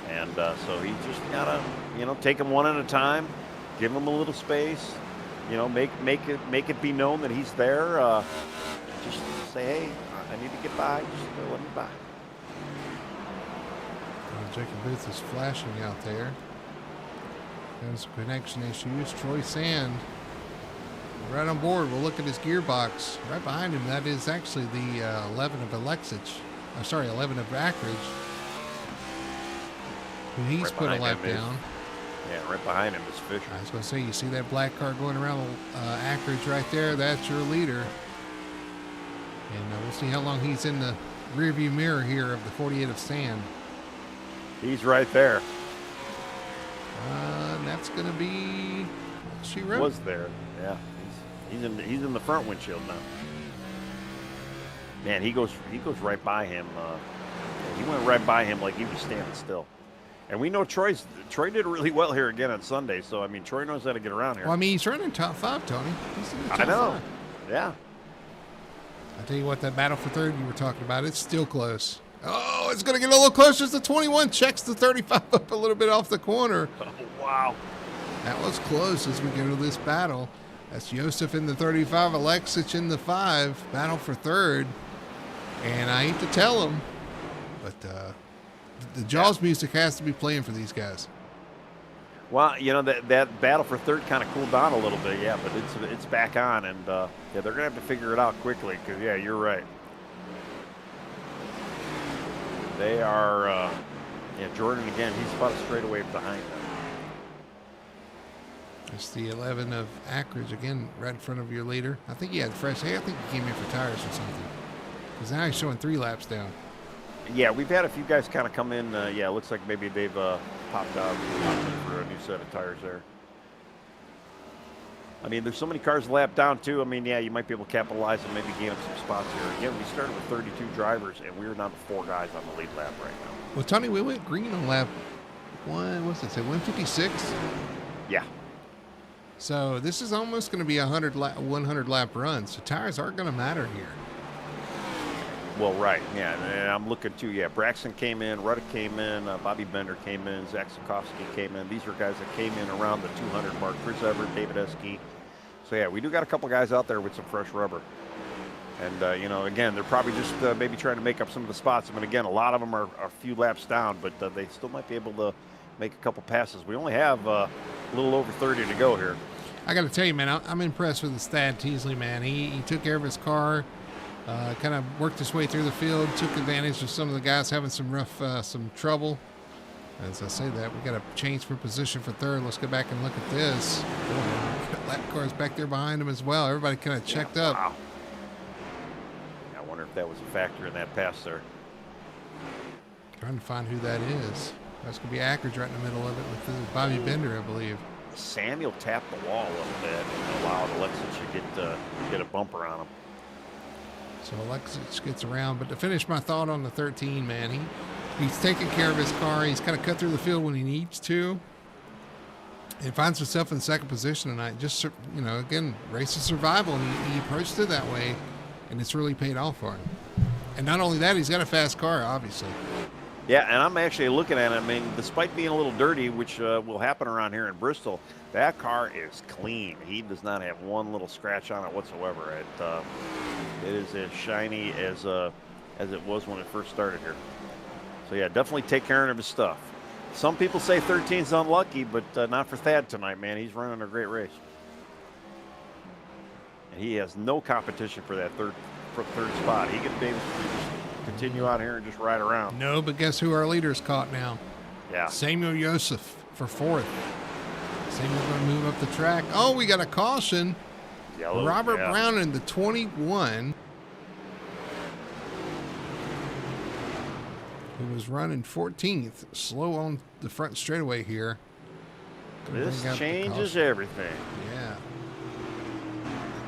And so he just gotta, take him one at a time, give him a little space, make it be known that he's there. Just say, hey, I need to get by. Just let me by. Jacob Booth is flashing out there. There's some connection issues. Troy Sand, right on board. We'll look at his gearbox. Right behind him, that is actually the 11 of 11 of Ackridge. He's Right put a lap down. Yeah, right behind him is Fisher. I was going to say, you see that black car going around Ackridge right there? That's your leader. And we'll see how long he's in the rearview mirror here of the 48 of Sand. He's right there. And that's going to be she wrote. Was there? Yeah, he's in the front windshield now. Man, he goes right by him. He went right by him like he was standing still. And we know Troy did really well here again on Sunday. So I mean, Troy knows how to get around here. Well, I mean, he's running top 5, Tony. He's in the top I know. 5. Yeah. I tell you what, that battle for third you were talking about, it's still close. Oh, it's going to get a little closer as the 21 checks the 35 up a little bit off the corner. Oh, wow. That was close as we go to this battle. That's Joseph in the 35, Alexic in the 5. Battle for third. And I hate to tell him, but the Jaws music has to be playing for these guys. Well, that battle for third kind of cooled down a little bit, yeah, but it's back on, and they're going to have to figure it out quickly because, yeah, you're right. They are, Jordan again, he's about a straightaway behind them. It's the 11 of Ackridge again, right in front of your leader. I think he had fresh hair. I think he came in for tires or something. Because now he's showing 3 laps down. Yeah, we've had a few guys kind of come in. It looks like maybe they've popped out for a new set of tires there. I mean, there's so many cars a lap down, too. I mean, yeah, you might be able to capitalize and maybe gain up some spots here. Again, we started with 32 drivers, and we're down to 4 guys on the lead lap right now. Well, Tony, we went green on lap 156? Yeah. So this is almost going to be a 100 lap run. So tires aren't going to matter here. Well, right, yeah, and I'm looking too. Yeah, Braxton came in, Ruddick came in, Bobby Bender came in, Zach Sikowski came in. These are guys that came in around the 200 mark. Chris Everett, David Esky. So yeah, we do got a couple guys out there with some fresh rubber. And again, they're probably just maybe trying to make up some of the spots. I mean, again, a lot of them are a few laps down, but they still might be able to make a couple passes. We only have a little over 30 to go here. I got to tell you, man, I'm impressed with the Thad Teasley, man. He took care of his car. Kind of worked his way through the field, took advantage of some of the guys having some some trouble. As I say that, we got to change for position for third. Let's go back and look at this. Lap cars back there behind him as well. Everybody kind of checked up. Wow. I wonder if that was a factor in that pass there. Trying to find who that is. That's going to be Ackridge right in the middle of it with Bobby Bender, I believe. Samuel tapped the wall a little bit and allowed Alexis to get a bumper on him. So Alexis gets around. But to finish my thought on the 13, man, he's taking care of his car. He's kind of cut through the field when he needs to. He finds himself in second position tonight. Just, again, race of survival. And he approached it that way, and it's really paid off for him. And not only that, he's got a fast car, obviously. Yeah, and I'm actually looking at it. I mean, despite being a little dirty, which will happen around here in Bristol, that car is clean. He does not have one little scratch on it whatsoever. It is as shiny as as it was when it first started here. So yeah, definitely take care of his stuff. Some people say 13's unlucky, but not for Thad tonight, man. He's running a great race. And he has no competition for that third spot. He could maybe just continue out here and just ride around. No, but guess who our leader's caught now? Yeah. Samuel Joseph for 4th. Samuel's going to move up the track. Oh, we got a caution. Yellow, Robert Brown in the 21. Who was running 14th. Slow on the front straightaway here. This changes everything. Yeah.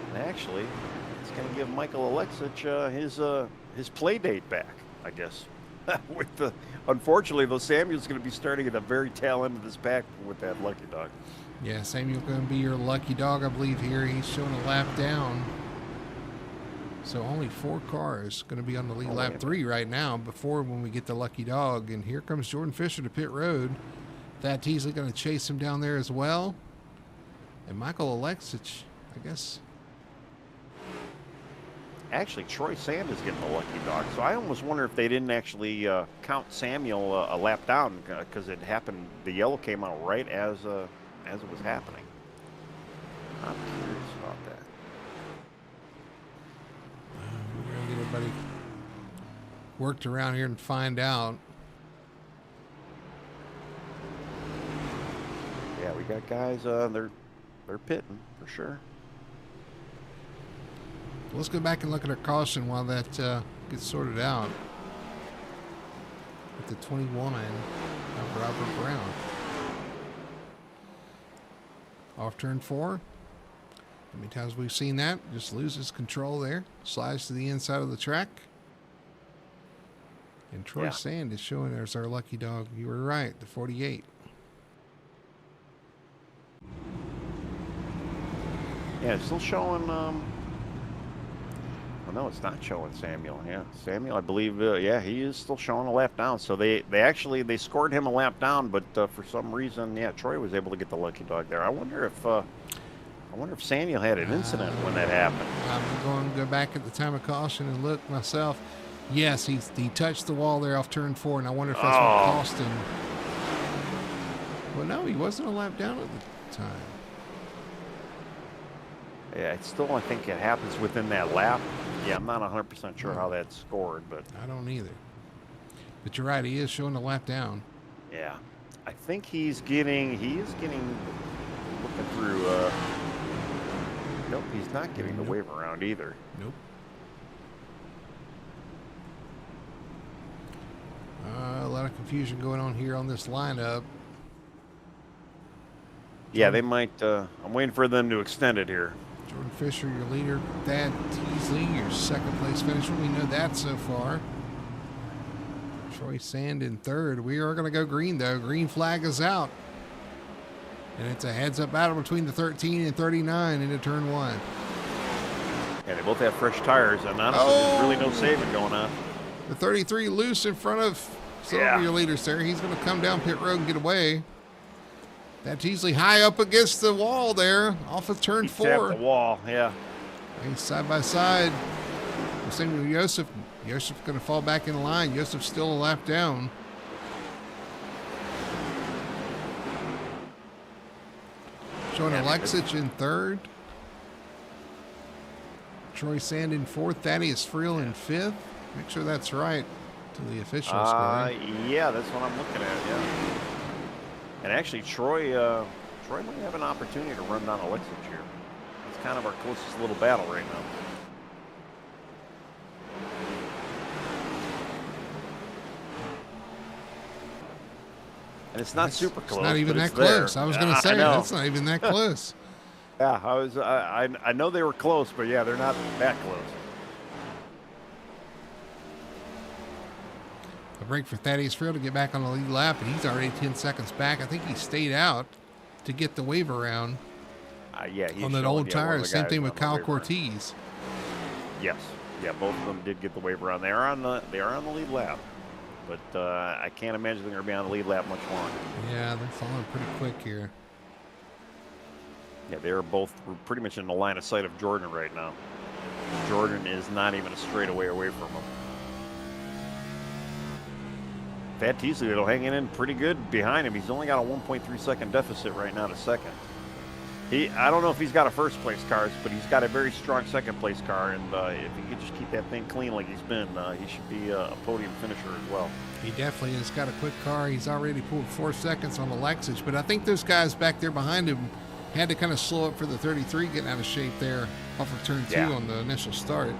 And actually, it's going to give Michael Alexic his play date back, I guess. Unfortunately, though, Samuel's going to be starting at the very tail end of this pack with that lucky dog. Yeah, Samuel's going to be your lucky dog, I believe, here. He's showing a lap down. So only 4 cars going to be on the lead lap 3 right now before when we get the lucky dog. And here comes Jordan Fisher to pit road. Thad Teasley going to chase him down there as well. And Michael Alexic, I guess. Actually, Troy Sand is getting the lucky dog. So I almost wonder if they didn't actually count Samuel a lap down because it happened. The yellow came out right as it was happening. I'm curious about that. We're going to get everybody worked around here and find out. Yeah, we got guys. They're pitting for sure. Let's go back and look at our caution while that gets sorted out. At the 21 of Robert Brown. Off turn 4. How many times we've seen that? Just loses control there. Slides to the inside of the track. And Troy Sand is showing there's our lucky dog. You were right, the 48. Yeah, it's still showing. Well, no, it's not showing Samuel. Yeah, Samuel, I believe. Yeah, he is still showing a lap down. So they scored him a lap down, but for some reason, yeah, Troy was able to get the lucky dog there. I wonder if Samuel had an incident when that happened. I'm going to go back at the time of caution and look myself. Yes, he touched the wall there off turn 4, and I wonder if that's what cost him. Well, no, he wasn't a lap down at the time. Yeah, I think it happens within that lap. Yeah, I'm not 100% sure how that's scored, but I don't either. But you're right, he is showing a lap down. Yeah, I think he is getting looking through. Nope, he's not getting the wave around either. Nope. A lot of confusion going on here on this lineup. Yeah, they might. I'm waiting for them to extend it here. Jordan Fisher, your leader. Thad Teasley, your second place finisher. We know that so far. Troy Sand in 3rd. We are going to go green, though. Green flag is out. And it's a heads-up battle between the 13 and 39 into turn 1. Yeah, they both have fresh tires, and honestly, there's really no saving going on. The 33 loose in front of some of your leaders there. He's going to come down pit road and get away. That Teasley high up against the wall there, off of turn 4. Tapped the wall, yeah. He's side by side with Samuel Joseph. Joseph's going to fall back in line. Joseph's still a lap down. Showing Alexic in 3rd. Troy Sand in 4th. Thaddeus Friel in 5th. Make sure that's right to the official score. Yeah, that's what I'm looking at, yeah. And actually, Troy might have an opportunity to run down Alexic here. It's kind of our closest little battle right now. And it's not super close. It's not even that close. I was going to say, that's not even that close. Yeah, I know they were close, but yeah, they're not that close. A break for Thaddeus Friel to get back on the lead lap, and he's already 10 seconds back. I think he stayed out to get the wave around on that old tire. Same thing with Kyle Cortez. Yes. Yeah, both of them did get the wave around. They are on the lead lap. But I can't imagine they're going to be on the lead lap much longer. Yeah, they're falling pretty quick here. Yeah, they're both pretty much in the line of sight of Jordan right now. Jordan is not even a straightaway away from him. Thad Teasley, though, hanging in pretty good behind him. He's only got a 1.3-second deficit right now to second. I don't know if he's got a first-place car, but he's got a very strong second-place car, and if he could just keep that thing clean like he's been, he should be a podium finisher as well. He definitely has got a quick car. He's already pulled 4 seconds on the Lexus, but I think those guys back there behind him had to kind of slow up for the 33 getting out of shape there off of turn 2 on the initial start.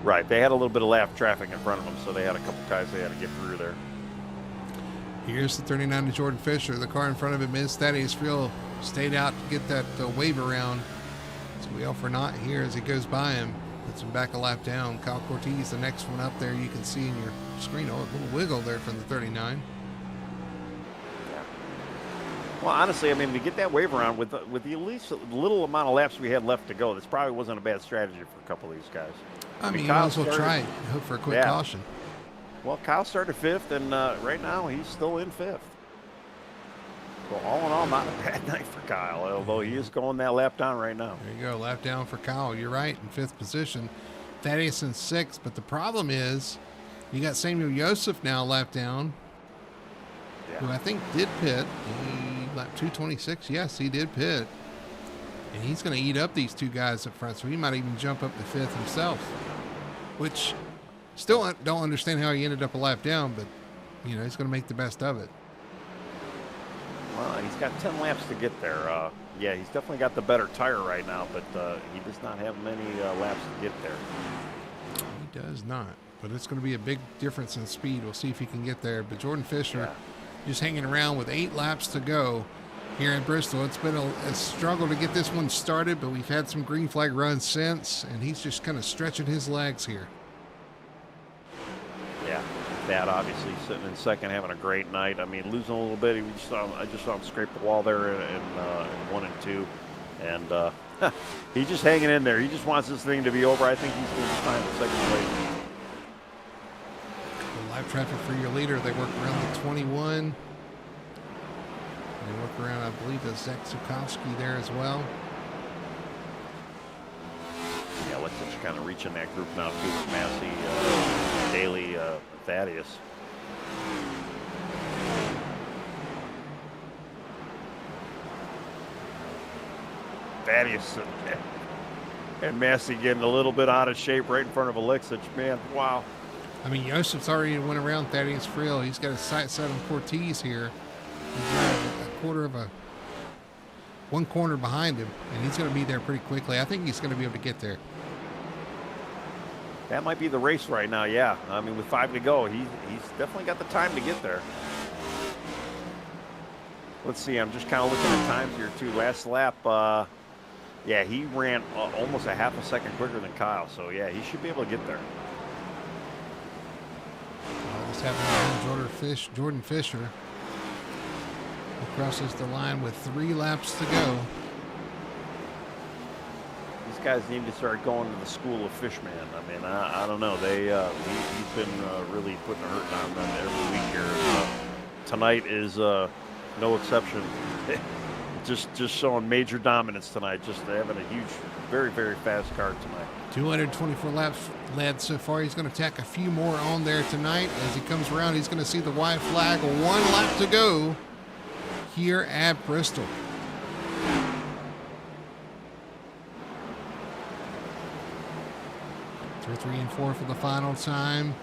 Right. They had a little bit of lap traffic in front of them, so they had a couple guys they had to get through there. Here's the 39 to Jordan Fisher. The car in front of him is Thaddeus Friel. Stayed out to get that wave around. So we all for naught here as he goes by him. Puts him back a lap down. Kyle Cortez, the next one up there, you can see in your screen. Oh, a little wiggle there from the 39. Yeah. Well, honestly, I mean, to get that wave around with the at least little amount of laps we had left to go, this probably wasn't a bad strategy for a couple of these guys. I mean, you might as well try it. Hope for a quick caution. Well, Kyle started 5th, and right now he's still in 5th. So all in all, not a bad night for Kyle, although he is going that lap down right now. There you go, lap down for Kyle. You're right, in 5th position. Thaddeus in 6th, but the problem is you got Samuel Joseph now lap down, who I think did pit. Lap 226, yes, he did pit. And he's going to eat up these 2 guys up front, so he might even jump up to 5th himself, which still don't understand how he ended up a lap down, but, you know, he's going to make the best of it. Well, he's got 10 laps to get there. Yeah, he's definitely got the better tire right now, but he does not have many laps to get there. He does not, but it's going to be a big difference in speed. We'll see if he can get there. But Jordan Fisher just hanging around with 8 laps to go here in Bristol. It's been a struggle to get this one started, but we've had some green flag runs since, and he's just kind of stretching his legs here. Yeah, Thad obviously sitting in 2nd, having a great night. I mean, losing a little bit. I just saw him scrape the wall there in 1 and 2, and he's just hanging in there. He just wants this thing to be over. I think he's going to find the 2nd place. The live traffic for your leader. They work around the 21. They work around, I believe, the Zach Zukowski there as well. Yeah, let's just kind of reach in that group now too with Massey, Daly, Thaddeus. Thaddeus and Massey getting a little bit out of shape right in front of Alexich. Man, wow. I mean, Joseph's already went around Thaddeus Friel. He's got a sight set on Cortez here. He's got one corner behind him, and he's going to be there pretty quickly. I think he's going to be able to get there. That might be the race right now, yeah. I mean, with 5 to go, he's definitely got the time to get there. Let's see, I'm just kind of looking at times here, too. Last lap, yeah, he ran almost a half a second quicker than Kyle, so, yeah, he should be able to get there. This happened to Jordan Fisher. He crosses the line with 3 laps to go. These guys need to start going to the school of Fishman. I mean, I don't know. He's been really putting a hurting on them every week here. Tonight is no exception. just showing major dominance tonight. Just having a huge, very, very fast car tonight. 224 laps led so far. He's going to tack a few more on there tonight. As he comes around, he's going to see the white flag. 1 lap to go here at Bristol. Three and 4 for the final time.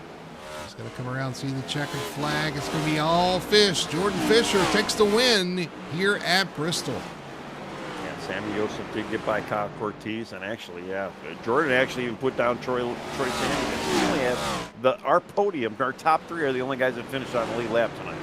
He's going to come around and see the checkered flag. It's going to be all Fish. Jordan Fisher takes the win here at Bristol. Yeah, Sammy Joseph did get by Kyle Cortez, and actually, yeah, Jordan actually even put down Troy Sanders. We only have our podium, our top 3 are the only guys that finished on the lead lap tonight.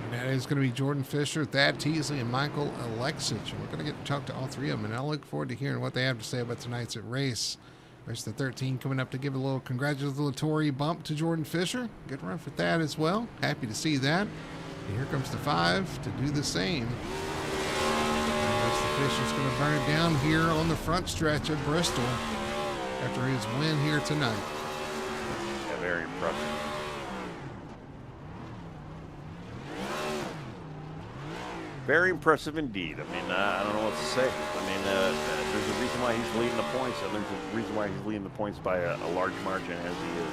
And that is going to be Jordan Fisher, Thad Teasley, and Michael Alexich. And we're going to get to talk to all 3 of them, and I look forward to hearing what they have to say about tonight's race. There's the 13 coming up to give a little congratulatory bump to Jordan Fisher. Good run for Thad as well. Happy to see that. And here comes the 5 to do the same. There's the Fisher's going to burn it down here on the front stretch of Bristol after his win here tonight. Yeah, very impressive. Very impressive indeed. I mean, I don't know what to say. I mean, there's a reason why he's leading the points, and there's a reason why he's leading the points by a large margin as he is.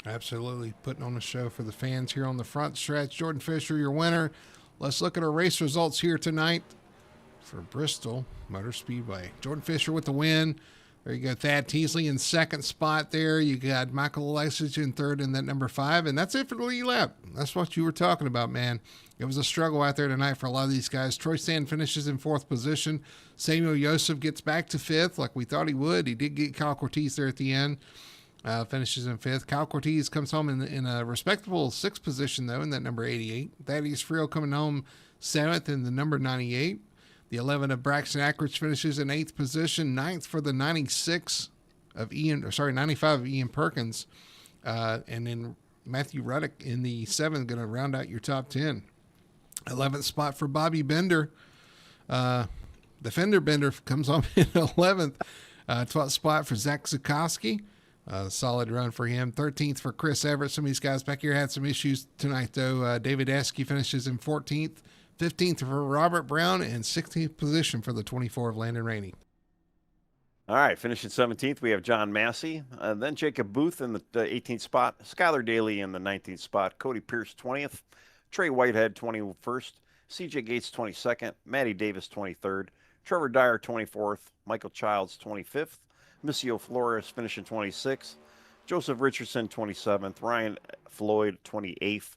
Absolutely. Putting on a show for the fans here on the front stretch. Jordan Fisher, your winner. Let's look at our race results here tonight for Bristol Motor Speedway. Jordan Fisher with the win. There you go. Thad Teasley in second spot there. You got Michael Alexich in third in that number 5. And that's it for the lead lap. That's what you were talking about, man. It was a struggle out there tonight for a lot of these guys. Troy Sand finishes in 4th position. Samuel Yosef gets back to 5th like we thought he would. He did get Kyle Cortez there at the end. Finishes in 5th. Kyle Cortez comes home in a respectable 6th position, though, in that number 88. Thaddeus Friel coming home 7th in the number 98. The 11 of Braxton Ackridge finishes in 8th position. 9th for the 95 of Ian Perkins. And then Matthew Ruddick in the 7th, going to round out your top 10. 11th spot for Bobby Bender. The Fender Bender comes home in 11th. 12th spot for Zach Zukowski. Solid run for him. 13th for Chris Everett. Some of these guys back here had some issues tonight, though. David Esky finishes in 14th. 15th for Robert Brown, and 16th position for the 24 of Landon Rainey. All right, finishing 17th, we have John Massey. Then Jacob Booth in the 18th spot. Skylar Daly in the 19th spot. Cody Pierce, 20th. Trey Whitehead, 21st. CJ Gates, 22nd. Matty Davis, 23rd. Trevor Dyer, 24th. Michael Childs, 25th. Missio Flores finishing 26th. Joseph Richardson, 27th. Ryan Floyd, 28th.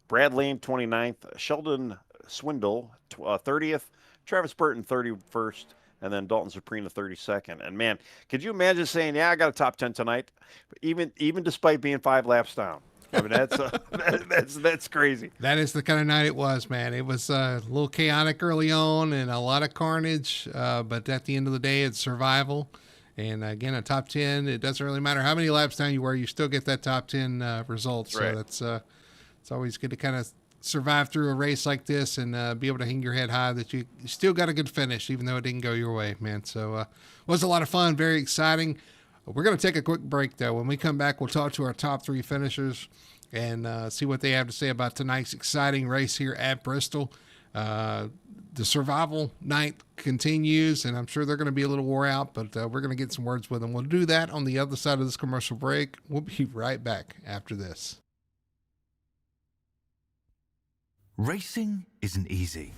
Brad Lane, 29th. Sheldon Swindle, 30th. Travis Burton, 31st. And then Dalton Suprema, 32nd. And, man, could you imagine saying, yeah, I got a top 10 tonight, even despite being 5 laps down? I mean, that's crazy. That is the kind of night it was, man. It was a little chaotic early on and a lot of carnage, but at the end of the day, it's survival. And again, a top 10, it doesn't really matter how many laps down you were, you still get that top 10 results. Right. So that's it's always good to kind of survive through a race like this and be able to hang your head high that you still got a good finish, even though it didn't go your way, man. So it was a lot of fun, very exciting. We're going to take a quick break, though. When we come back, we'll talk to our top 3 finishers and see what they have to say about tonight's exciting race here at Bristol. The survival night continues, and I'm sure they're going to be a little wore out, but we're going to get some words with them. We'll do that on the other side of this commercial break. We'll be right back after this. Racing isn't easy,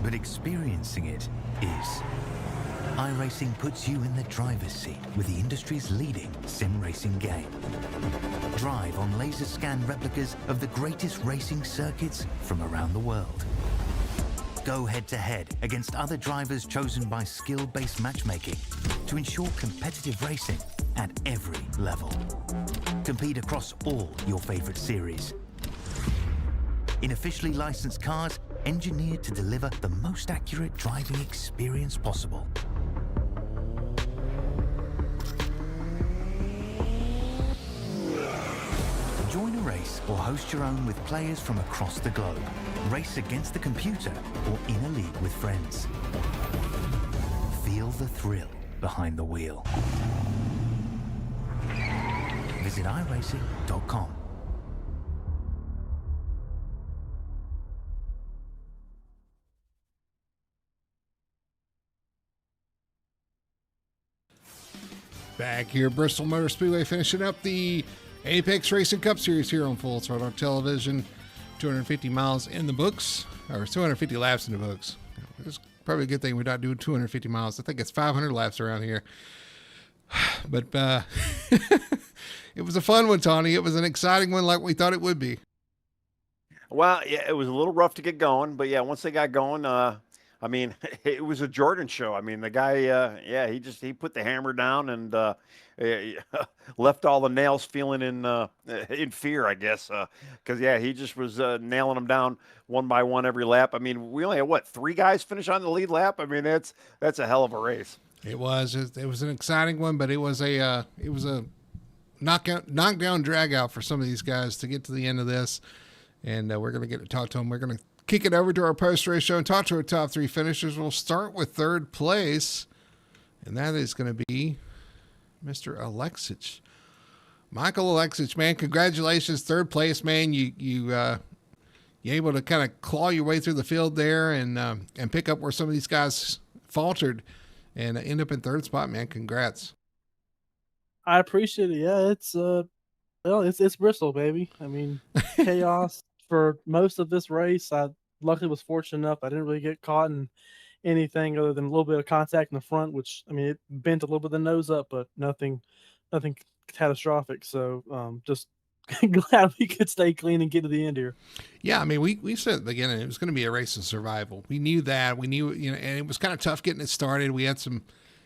but experiencing it is. iRacing puts you in the driver's seat with the industry's leading sim racing game. Drive on laser scan replicas of the greatest racing circuits from around the world. Go head-to-head against other drivers chosen by skill-based matchmaking to ensure competitive racing at every level. Compete across all your favorite series. In officially licensed cars, engineered to deliver the most accurate driving experience possible. Join a race or host your own with players from across the globe. Race against the computer or in a league with friends. Feel the thrill behind the wheel. Visit iRacing.com. Back here, Bristol Motor Speedway finishing up the Apex Racing Cup Series here on Full Throttle Television. 250 miles in the books, or 250 laps in the books. It's probably a good thing we're not doing 250 miles. I think it's 500 laps around here. But it was a fun one, Tawny. It was an exciting one like we thought it would be. Well, yeah, it was a little rough to get going, but yeah, once they got going, I mean, it was a Jordan show. I mean, the guy, yeah, he put the hammer down and left all the nails feeling in fear, I guess, because yeah, he just was nailing them down one by one every lap. I mean, we only had 3 guys finish on the lead lap. I mean, that's a hell of a race. It was an exciting one, but it was a knockdown drag out for some of these guys to get to the end of this, and we're gonna get to talk to them. We're gonna kick it over to our post-race show and talk to our top 3 finishers. We'll start with 3rd place, and that is going to be Mr. Alexich. Michael Alexich, man, congratulations, 3rd place, man. You able to kind of claw your way through the field there and pick up where some of these guys faltered and end up in 3rd spot, man. Congrats. I appreciate it. Yeah, it's Well, it's Bristol, baby. I mean, chaos for most of this race. I luckily was fortunate enough I didn't really get caught in anything other than a little bit of contact in the front, which I mean it bent a little bit of the nose up, but nothing catastrophic. So just glad we could stay clean and get to the end here. Yeah, I mean, we said at the beginning it was going to be a race of survival. We knew that. We knew, and it was kind of tough getting it started. We had some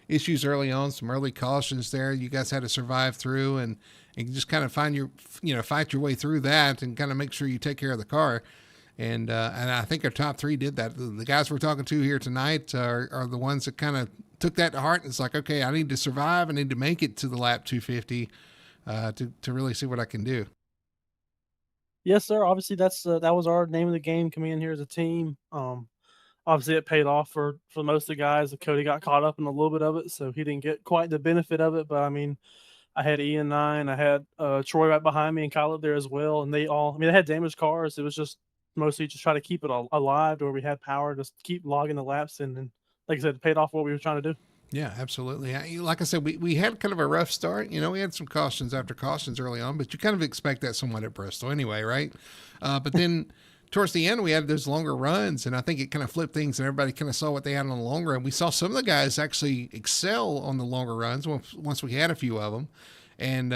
issues early on, some early cautions there. You guys had to survive through and just kind of fight your way through that and kind of make sure you take care of the car. And I think our top three did that. The guys we're talking to here tonight are the ones that kind of took that to heart. And it's like, okay, I need to survive. I need to make it to the lap 250 to really see what I can do. Yes, sir. Obviously, that was our name of the game coming in here as a team. Obviously, it paid off for most of the guys. Cody got caught up in a little bit of it, so he didn't get quite the benefit of it. But I mean, I had Ian 9, I had Troy right behind me, and Kyle up there as well. And they all, I mean, they had damaged cars. It was just mostly just try to keep it alive, where we had power, just keep logging the laps, and like I said, it paid off what we were trying to do. Yeah, absolutely. Like I said, we had kind of a rough start. We had some cautions after cautions early on, but you kind of expect that somewhat at Bristol anyway, right? But then towards the end, we had those longer runs, and I think it kind of flipped things, and everybody kind of saw what they had on the long run. We saw some of the guys actually excel on the longer runs once we had a few of them. And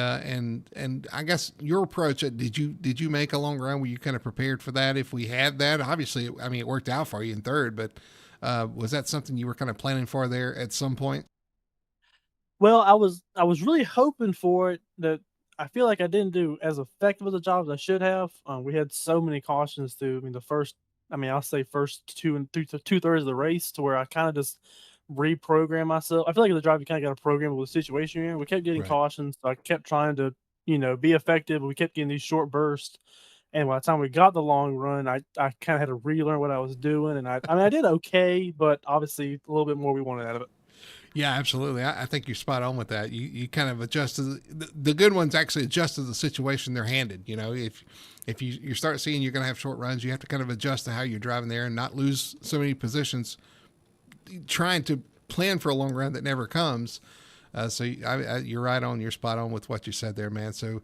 I guess your approach, did you make a long run? Were you kind of prepared for that? If we had that, obviously, I mean, it worked out for you in third, but was that something you were kind of planning for there at some point? Well, I was really hoping for it. That I feel like I didn't do as effective of a job as I should have. We had so many cautions through. I mean, I'll say first two and three, 2/3 of the race, to where I kind of just reprogram myself. I feel like as a driver, you kind of got to program with the situation you're in. We kept getting Right. cautions, so I kept trying to, be effective. We kept getting these short bursts, and by the time we got the long run, I kind of had to relearn what I was doing, and I mean I did okay, but obviously a little bit more we wanted out of it. Yeah, absolutely. I think you're spot on with that. You kind of adjust to the good ones actually adjust to the situation they're handed. If you start seeing you're going to have short runs, you have to kind of adjust to how you're driving there and not lose so many positions trying to plan for a long run that never comes. You're right on. You're spot on with what you said there, man. So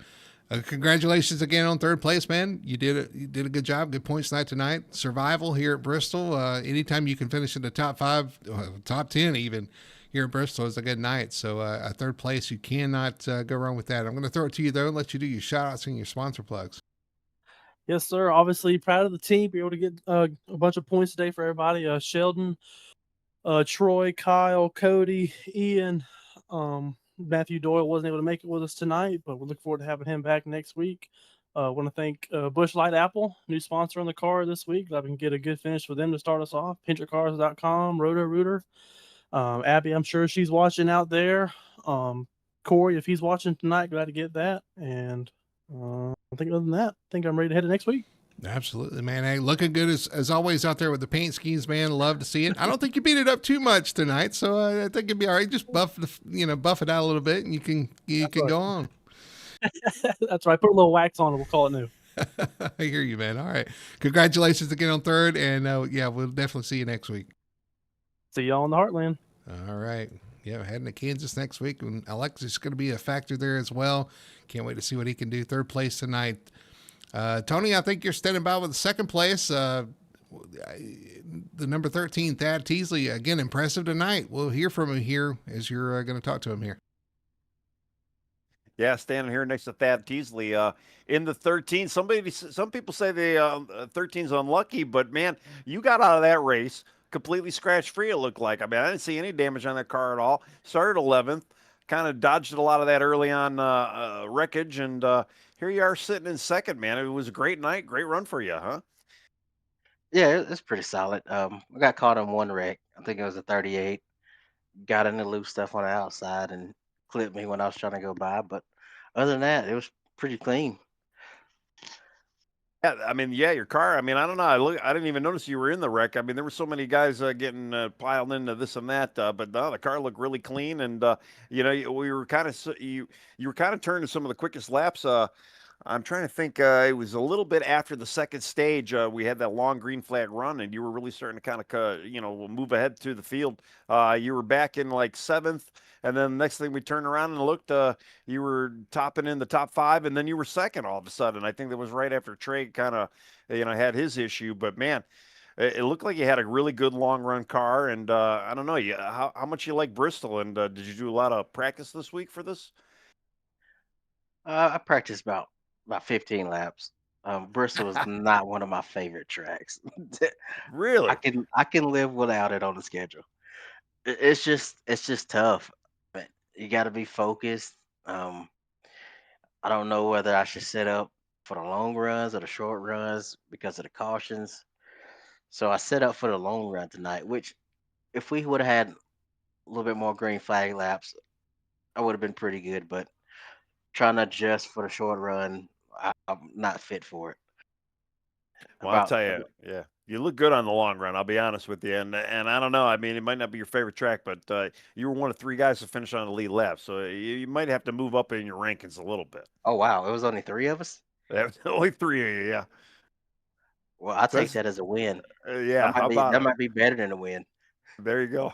congratulations again on third place, man. You did a good job. Good points tonight. Survival here at Bristol. Anytime you can finish in the top five, top 10 even here at Bristol is a good night. So a third place, you cannot go wrong with that. I'm going to throw it to you though and let you do your shout outs and your sponsor plugs. Yes, sir. Obviously proud of the team. Be able to get a bunch of points today for everybody. Sheldon, Troy, Kyle, Cody, Ian, Matthew Doyle wasn't able to make it with us tonight, but we look forward to having him back next week. I want to thank Busch Light Apple, new sponsor on the car this week. Glad we can get a good finish for them to start us off. PinterCars.com, Roto Rooter. Abby, I'm sure she's watching out there. Corey, if he's watching tonight, glad to get that. And I think other than that, I think I'm ready to head to next week. Absolutely, man. Hey, looking good as always out there with the paint schemes, man. Love to see it. I don't think you beat it up too much tonight, so I think it'd be all right. Just buff it out a little bit, and you can go on. That's right. Put a little wax on it. We'll call it new. I hear you, man. All right, congratulations again on third, and yeah, we'll definitely see you next week. See y'all in the Heartland. All right. Yeah, heading to Kansas next week, and Alexis is going to be a factor there as well. Can't wait to see what he can do. Third place tonight. Tony, I think you're standing by with the second place. The number 13, Thad Teasley, again, impressive tonight. We'll hear from him here as you're going to talk to him here. Yeah, standing here next to Thad Teasley in the 13. Some people say the 13's unlucky, but man, you got out of that race completely scratch free. It looked like. I mean, I didn't see any damage on that car at all. Started 11th, kind of dodged a lot of that early on wreckage, and here you are sitting in second, man. It was a great night, great run for you, huh? Yeah, it's pretty solid. I got caught on one wreck. I think it was a 38. Got into loose stuff on the outside and clipped me when I was trying to go by. But other than that, it was pretty clean. Yeah, I mean, yeah, your car. I mean, I don't know. I didn't even notice you were in the wreck. I mean, there were so many guys getting piled into this and that, but no, the car looked really clean, and we were kind of you were kind of turning some of the quickest laps I'm trying to think. It was a little bit after the second stage. We had that long green flag run, and you were really starting to kind of, move ahead through the field. You were back in like seventh, and then next thing we turned around and looked, you were topping in the top five, and then you were second all of a sudden. I think that was right after Trey kind of, had his issue. But man, it looked like you had a really good long run car, and I don't know, how much you like Bristol, and did you do a lot of practice this week for this? I practiced about 15 laps. Bristol is not one of my favorite tracks. Really? I can live without it on the schedule. It's just tough. But you got to be focused. Um, I don't know whether I should set up for the long runs or the short runs because of the cautions. So I set up for the long run tonight, which if we would have had a little bit more green flag laps, I would have been pretty good. But trying to adjust for the short run, I'm not fit for it. Well, I'll About tell you, yeah, you look good on the long run. I'll be honest with you, and I don't know. I mean, it might not be your favorite track, but you were one of three guys to finish on the lead lap, so you might have to move up in your rankings a little bit. Oh wow, it was only three of us. That's only three of you, yeah. Well, I take That's that as a win. That yeah. How might be about that it? might be better than a win. There you go.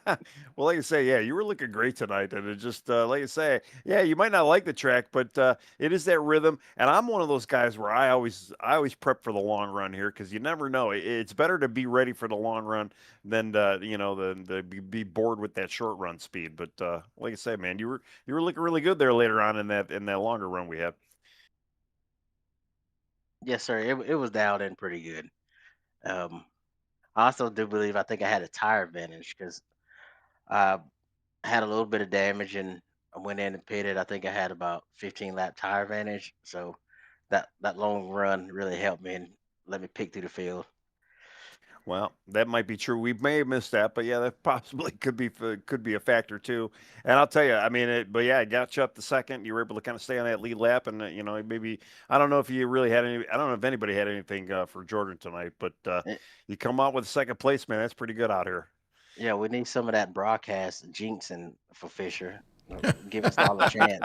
Well, like you say, yeah, you were looking great tonight, and it just like you say, yeah, you might not like the track, but it is that rhythm. And I'm one of those guys where I always prep for the long run here because you never know. It's better to be ready for the long run than than be bored with that short run speed. But like I say, man, you were looking really good there later on in that longer run we had. Yes, sir. It was dialed in pretty good. Um, I also do believe I think I had a tire advantage because I had a little bit of damage and I went in and pitted. I think I had about 15 lap tire advantage, so that long run really helped me and let me pick through the field. Well, that might be true. We may have missed that, but yeah, that possibly could be a factor too. And I'll tell you, I mean, but yeah, it got you up the second. You were able to kind of stay on that lead lap, and maybe I don't know if you really had any. I don't know if anybody had anything for Jordan tonight, but Eh, you come out with second place, man. That's pretty good out here. Yeah, we need some of that broadcast jinxing for Fisher. Give us all a chance.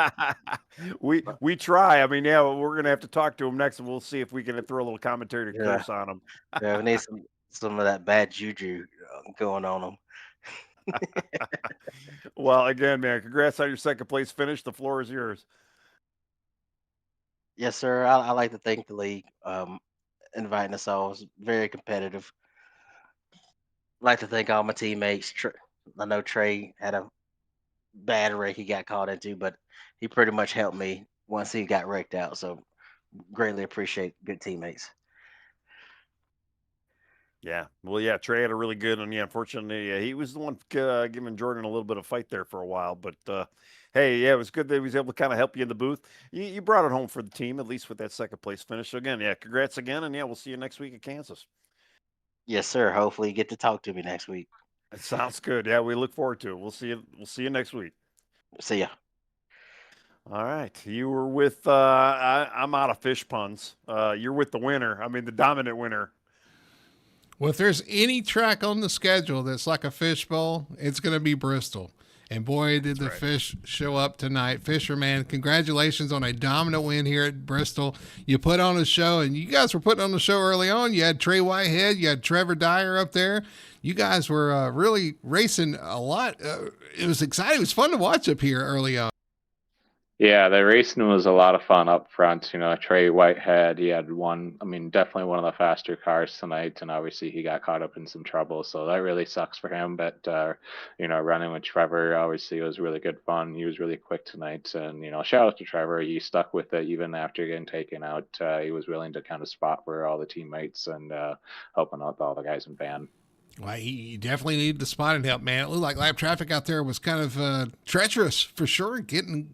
We try. I mean, yeah, we're gonna have to talk to him next, and we'll see if we can throw a little commentary to Yeah, curse on him. yeah, we need some of that bad juju going on them. Well, again, man, congrats on your second place finish. The floor is yours. Yes, sir. I like to thank the league inviting us all. It was very competitive. Like to thank all my teammates. I know Trey had a bad wreck he got caught into, but he pretty much helped me once he got wrecked out. So greatly appreciate good teammates. Yeah. Well, yeah, Trey had a really good one. Yeah, unfortunately, he was the one giving Jordan a little bit of fight there for a while. But hey, yeah, it was good that he was able to kind of help you in the booth. You brought it home for the team, at least with that second place finish. So again, yeah, congrats again, and yeah, we'll see you next week at Kansas. Yes, sir. Hopefully you get to talk to me next week. It sounds good. Yeah, we look forward to it. We'll see you. We'll see you next week. See ya. All right, you were with. I'm out of fish puns. You're with the winner. I mean, the dominant winner. Well, if there's any track on the schedule that's like a fishbowl, it's going to be Bristol. And boy, did That's the right. fish show up tonight. Fisher, man, congratulations on a dominant win here at Bristol. You put on a show, and you guys were putting on the show early on. You had Trey Whitehead, you had Trevor Dyer up there. You guys were really racing a lot. It was exciting. It was fun to watch up here early on. Yeah, the racing was a lot of fun up front. Trey Whitehead, he had one, I mean, definitely one of the faster cars tonight, and obviously he got caught up in some trouble, so that really sucks for him. But, running with Trevor obviously was really good fun. He was really quick tonight, and, shout out to Trevor. He stuck with it even after getting taken out. He was willing to kind of spot for all the teammates and helping out all the guys in van. Well, he definitely needed the spotting help, man. It looked like lap traffic out there was kind of treacherous for sure.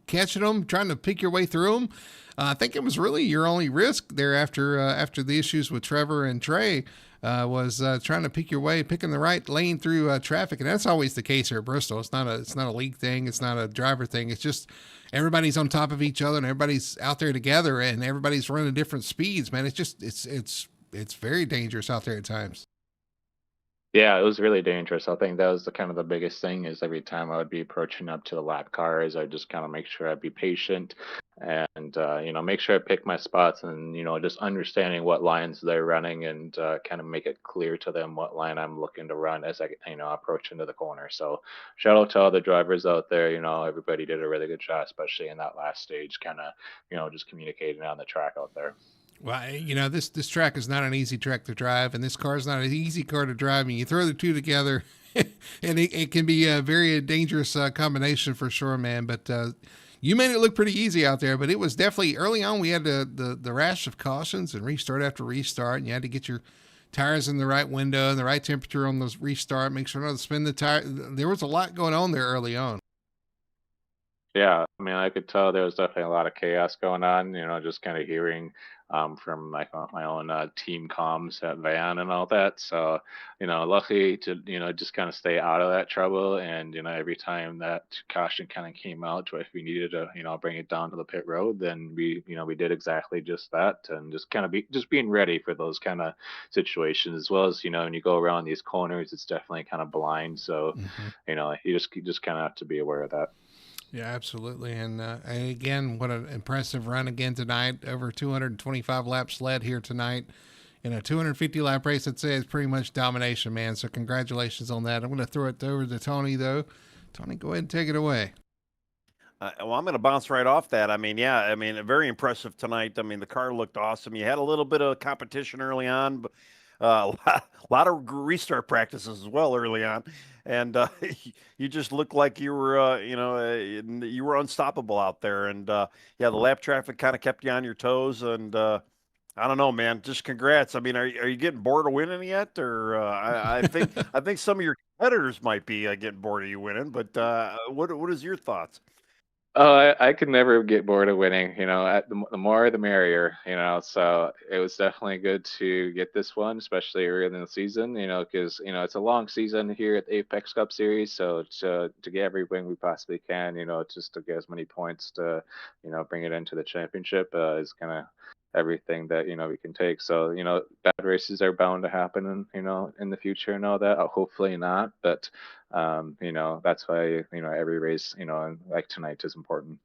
Catching them, trying to pick your way through them. I think it was really your only risk there after the issues with Trevor and Trey was trying to picking the right lane through traffic, and that's always the case here at Bristol. It's not a league thing. It's not a driver thing. It's just everybody's on top of each other and everybody's out there together and everybody's running different speeds, man. It's very dangerous out there at times. Yeah, it was really dangerous. I think that was the kind of the biggest thing is every time I would be approaching up to the lap cars, I'd just kind of make sure I'd be patient and make sure I pick my spots and just understanding what lines they're running and kind of make it clear to them what line I'm looking to run as I approach into the corner. So shout out to all the drivers out there. Everybody did a really good job, especially in that last stage, kind of just communicating on the track out there. Well, this track is not an easy track to drive, and this car is not an easy car to drive. And you throw the two together, and it can be a very dangerous combination for sure, man. But you made it look pretty easy out there. But it was definitely early on. We had the rash of cautions and restart after restart, and you had to get your tires in the right window and the right temperature on those restart. Make sure not to spin the tire. There was a lot going on there early on. Yeah, I mean, I could tell there was definitely a lot of chaos going on, just kind of hearing from like my own team comms at Van and all that. So, lucky to, just kind of stay out of that trouble. And, every time that caution kind of came out, if we needed to, bring it down to the pit road, then we did exactly just that and just kind of being ready for those kind of situations as well as, when you go around these corners, it's definitely kind of blind. So, Mm-hmm. you just kind of have to be aware of that. Yeah, absolutely. And again, what an impressive run again tonight. Over 225 laps led here tonight in a 250 lap race. I'd say it's pretty much domination, man. So congratulations on that. I'm going to throw it over to Tony, though. Tony, go ahead and take it away. Well, I'm going to bounce right off that. I mean, yeah, I mean, very impressive tonight. I mean, the car looked awesome. You had a little bit of competition early on, but a lot of restart practices as well early on, and you just looked like you were, you were unstoppable out there. And yeah, the lap traffic kind of kept you on your toes. And I don't know, man. Just congrats. I mean, are you getting bored of winning yet? Or I think some of your competitors might be getting bored of you winning. But what is your thoughts? Oh, I could never get bored of winning. The more the merrier. So it was definitely good to get this one, especially early in the season. Because it's a long season here at the Apex Cup Series. So to get every win we possibly can, just to get as many points to, bring it into the championship is kind of everything that we can take. So bad races are bound to happen, in the future and all that. Hopefully not, but that's why, every race, like tonight is important.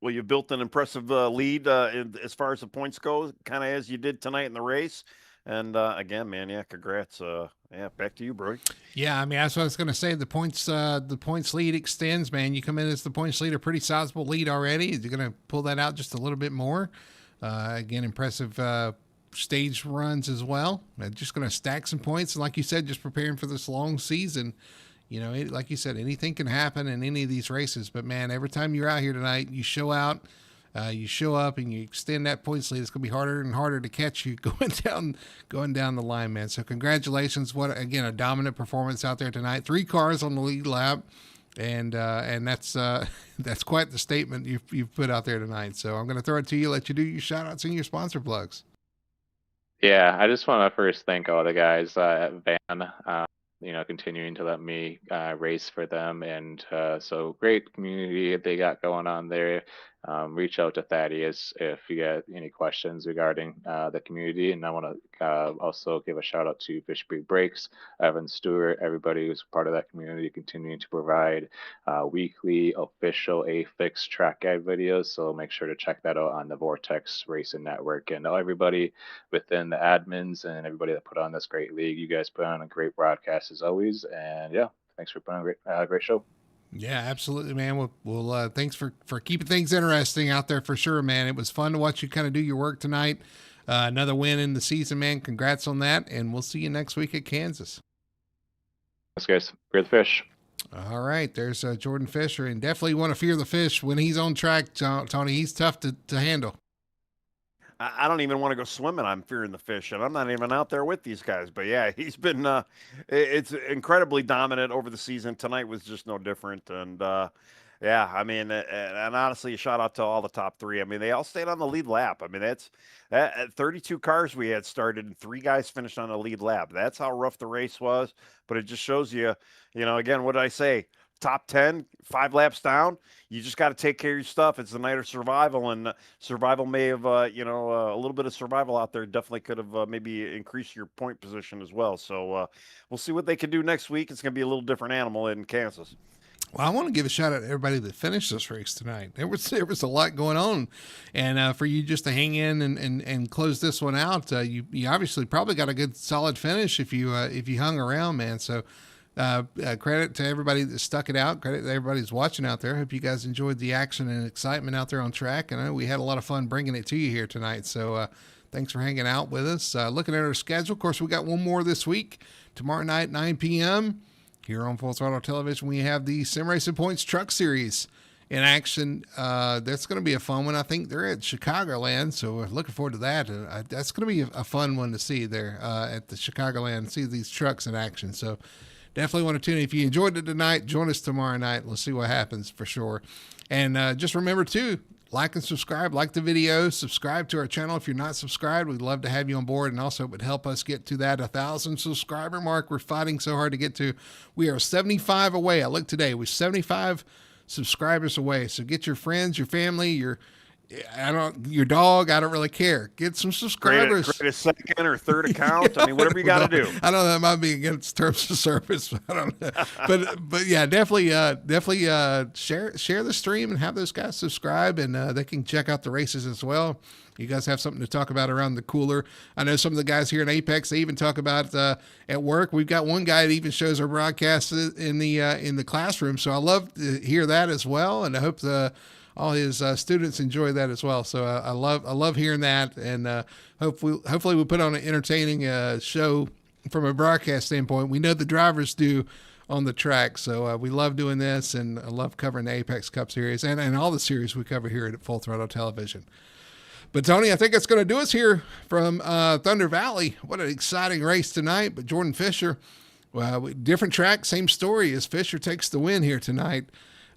Well, you built an impressive lead as far as the points go, kind of as you did tonight in the race. And again, man, yeah, congrats. Yeah, back to you, bro. Yeah, I mean, that's what I was going to say. The points lead extends, man. You come in as the points lead, a pretty sizable lead already. You're going to pull that out just a little bit more. Again, impressive stage runs as well. Just going to stack some points. And like you said, just preparing for this long season. Like you said, anything can happen in any of these races. But man, every time you're out here tonight, you show out, you show up, and you extend that points lead. It's going to be harder and harder to catch you going down the line, man. So congratulations! What again, a dominant performance out there tonight. 3 cars on the lead lap, and that's that's quite the statement you've put out there tonight. So I'm going to throw it to you, let you do your shout outs and your sponsor plugs. Yeah, I just want to first thank all the guys at Van, continuing to let me race for them. And so great community they got going on there. Reach out to Thaddeus if you got any questions regarding the community. And I want to also give a shout out to Fishbury Brakes, Evan Stewart, everybody who's part of that community, continuing to provide weekly official A-Fix track guide videos. So make sure to check that out on the Vortex Racing Network. And everybody within the admins and everybody that put on this great league, you guys put on a great broadcast as always. And yeah, thanks for putting on a great show. Yeah, absolutely, man. We'll thanks for keeping things interesting out there for sure, man. It was fun to watch you kind of do your work tonight. Another win in the season, man. Congrats on that, and we'll see you next week at Kansas. Thanks, guys. Fear the fish. All right, there's Jordan Fisher, and definitely want to fear the fish when he's on track, Tony. He's tough to handle. I don't even want to go swimming. I'm fearing the fish, and I'm not even out there with these guys. But yeah, he's been it's incredibly dominant over the season. Tonight was just no different. And yeah, I mean, and honestly, a shout out to all the top 3. I mean, they all stayed on the lead lap. I mean, that's 32 cars we had started, and 3 guys finished on the lead lap. That's how rough the race was. But it just shows you, again, what did I say? top 10, 5 laps down. You just got to take care of your stuff. It's the night of survival, and survival may have, a little bit of survival out there definitely could have maybe increased your point position as well. So we'll see what they can do next week. It's going to be a little different animal in Kansas. Well, I want to give a shout out to everybody that finished this race tonight. There was a lot going on, and for you just to hang in and close this one out, you obviously probably got a good solid finish if you hung around, man. So credit to everybody that stuck it out. Credit to everybody that's watching out there. Hope you guys enjoyed the action and excitement out there on track. And I know we had a lot of fun bringing it to you here tonight. So thanks for hanging out with us. Looking at our schedule, of course, we got one more this week. Tomorrow night, 9 p.m. here on Full Throttle Television, we have the Sim Racing Points Truck Series in action. That's going to be a fun one. I think they're at Chicagoland, so we're looking forward to that. That's going to be a fun one to see there at the Chicagoland, see these trucks in action. So definitely want to tune in. If you enjoyed it tonight, join us tomorrow night. Let's see what happens for sure. And just remember, too, like and subscribe. Like the video. Subscribe to our channel if you're not subscribed. We'd love to have you on board, and also it would help us get to that 1,000 subscriber mark we're fighting so hard to get to. We are 75 away. I looked today. We're 75 subscribers away. So get your friends, your family, your dog. I don't really care. Get some subscribers. Create a second or third account. I mean, whatever you got to do. I don't know. That might be against terms of service. But I don't know. but yeah, definitely share the stream and have those guys subscribe, and they can check out the races as well. You guys have something to talk about around the cooler. I know some of the guys here in Apex, they even talk about at work. We've got one guy that even shows our broadcasts in the classroom. So I love to hear that as well, and I hope all his students enjoy that as well. So I love hearing that, and hopefully we put on an entertaining show from a broadcast standpoint. We know the drivers do on the track, so we love doing this, and I love covering the Apex Cup Series and all the series we cover here at Full Throttle Television. But Tony, I think that's going to do us here from Thunder Valley. What an exciting race tonight. But Jordan Fisher, different track, same story as Fisher takes the win here tonight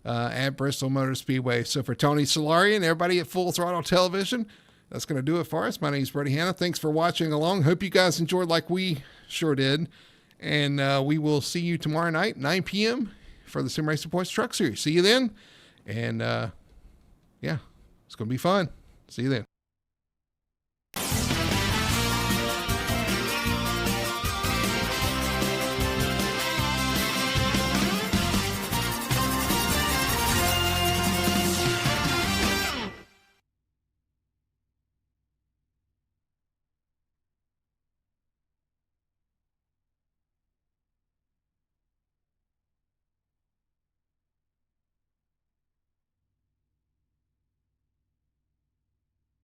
at Bristol Motor Speedway. So for Tony Solari and everybody at Full Throttle Television, that's going to do it for us. My name is Brady Hanna. Thanks for watching along. Hope you guys enjoyed like we sure did. And we will see you tomorrow night, 9 p.m. for the Sim Racing Points Truck Series. See you then. And, yeah, it's going to be fun. See you then.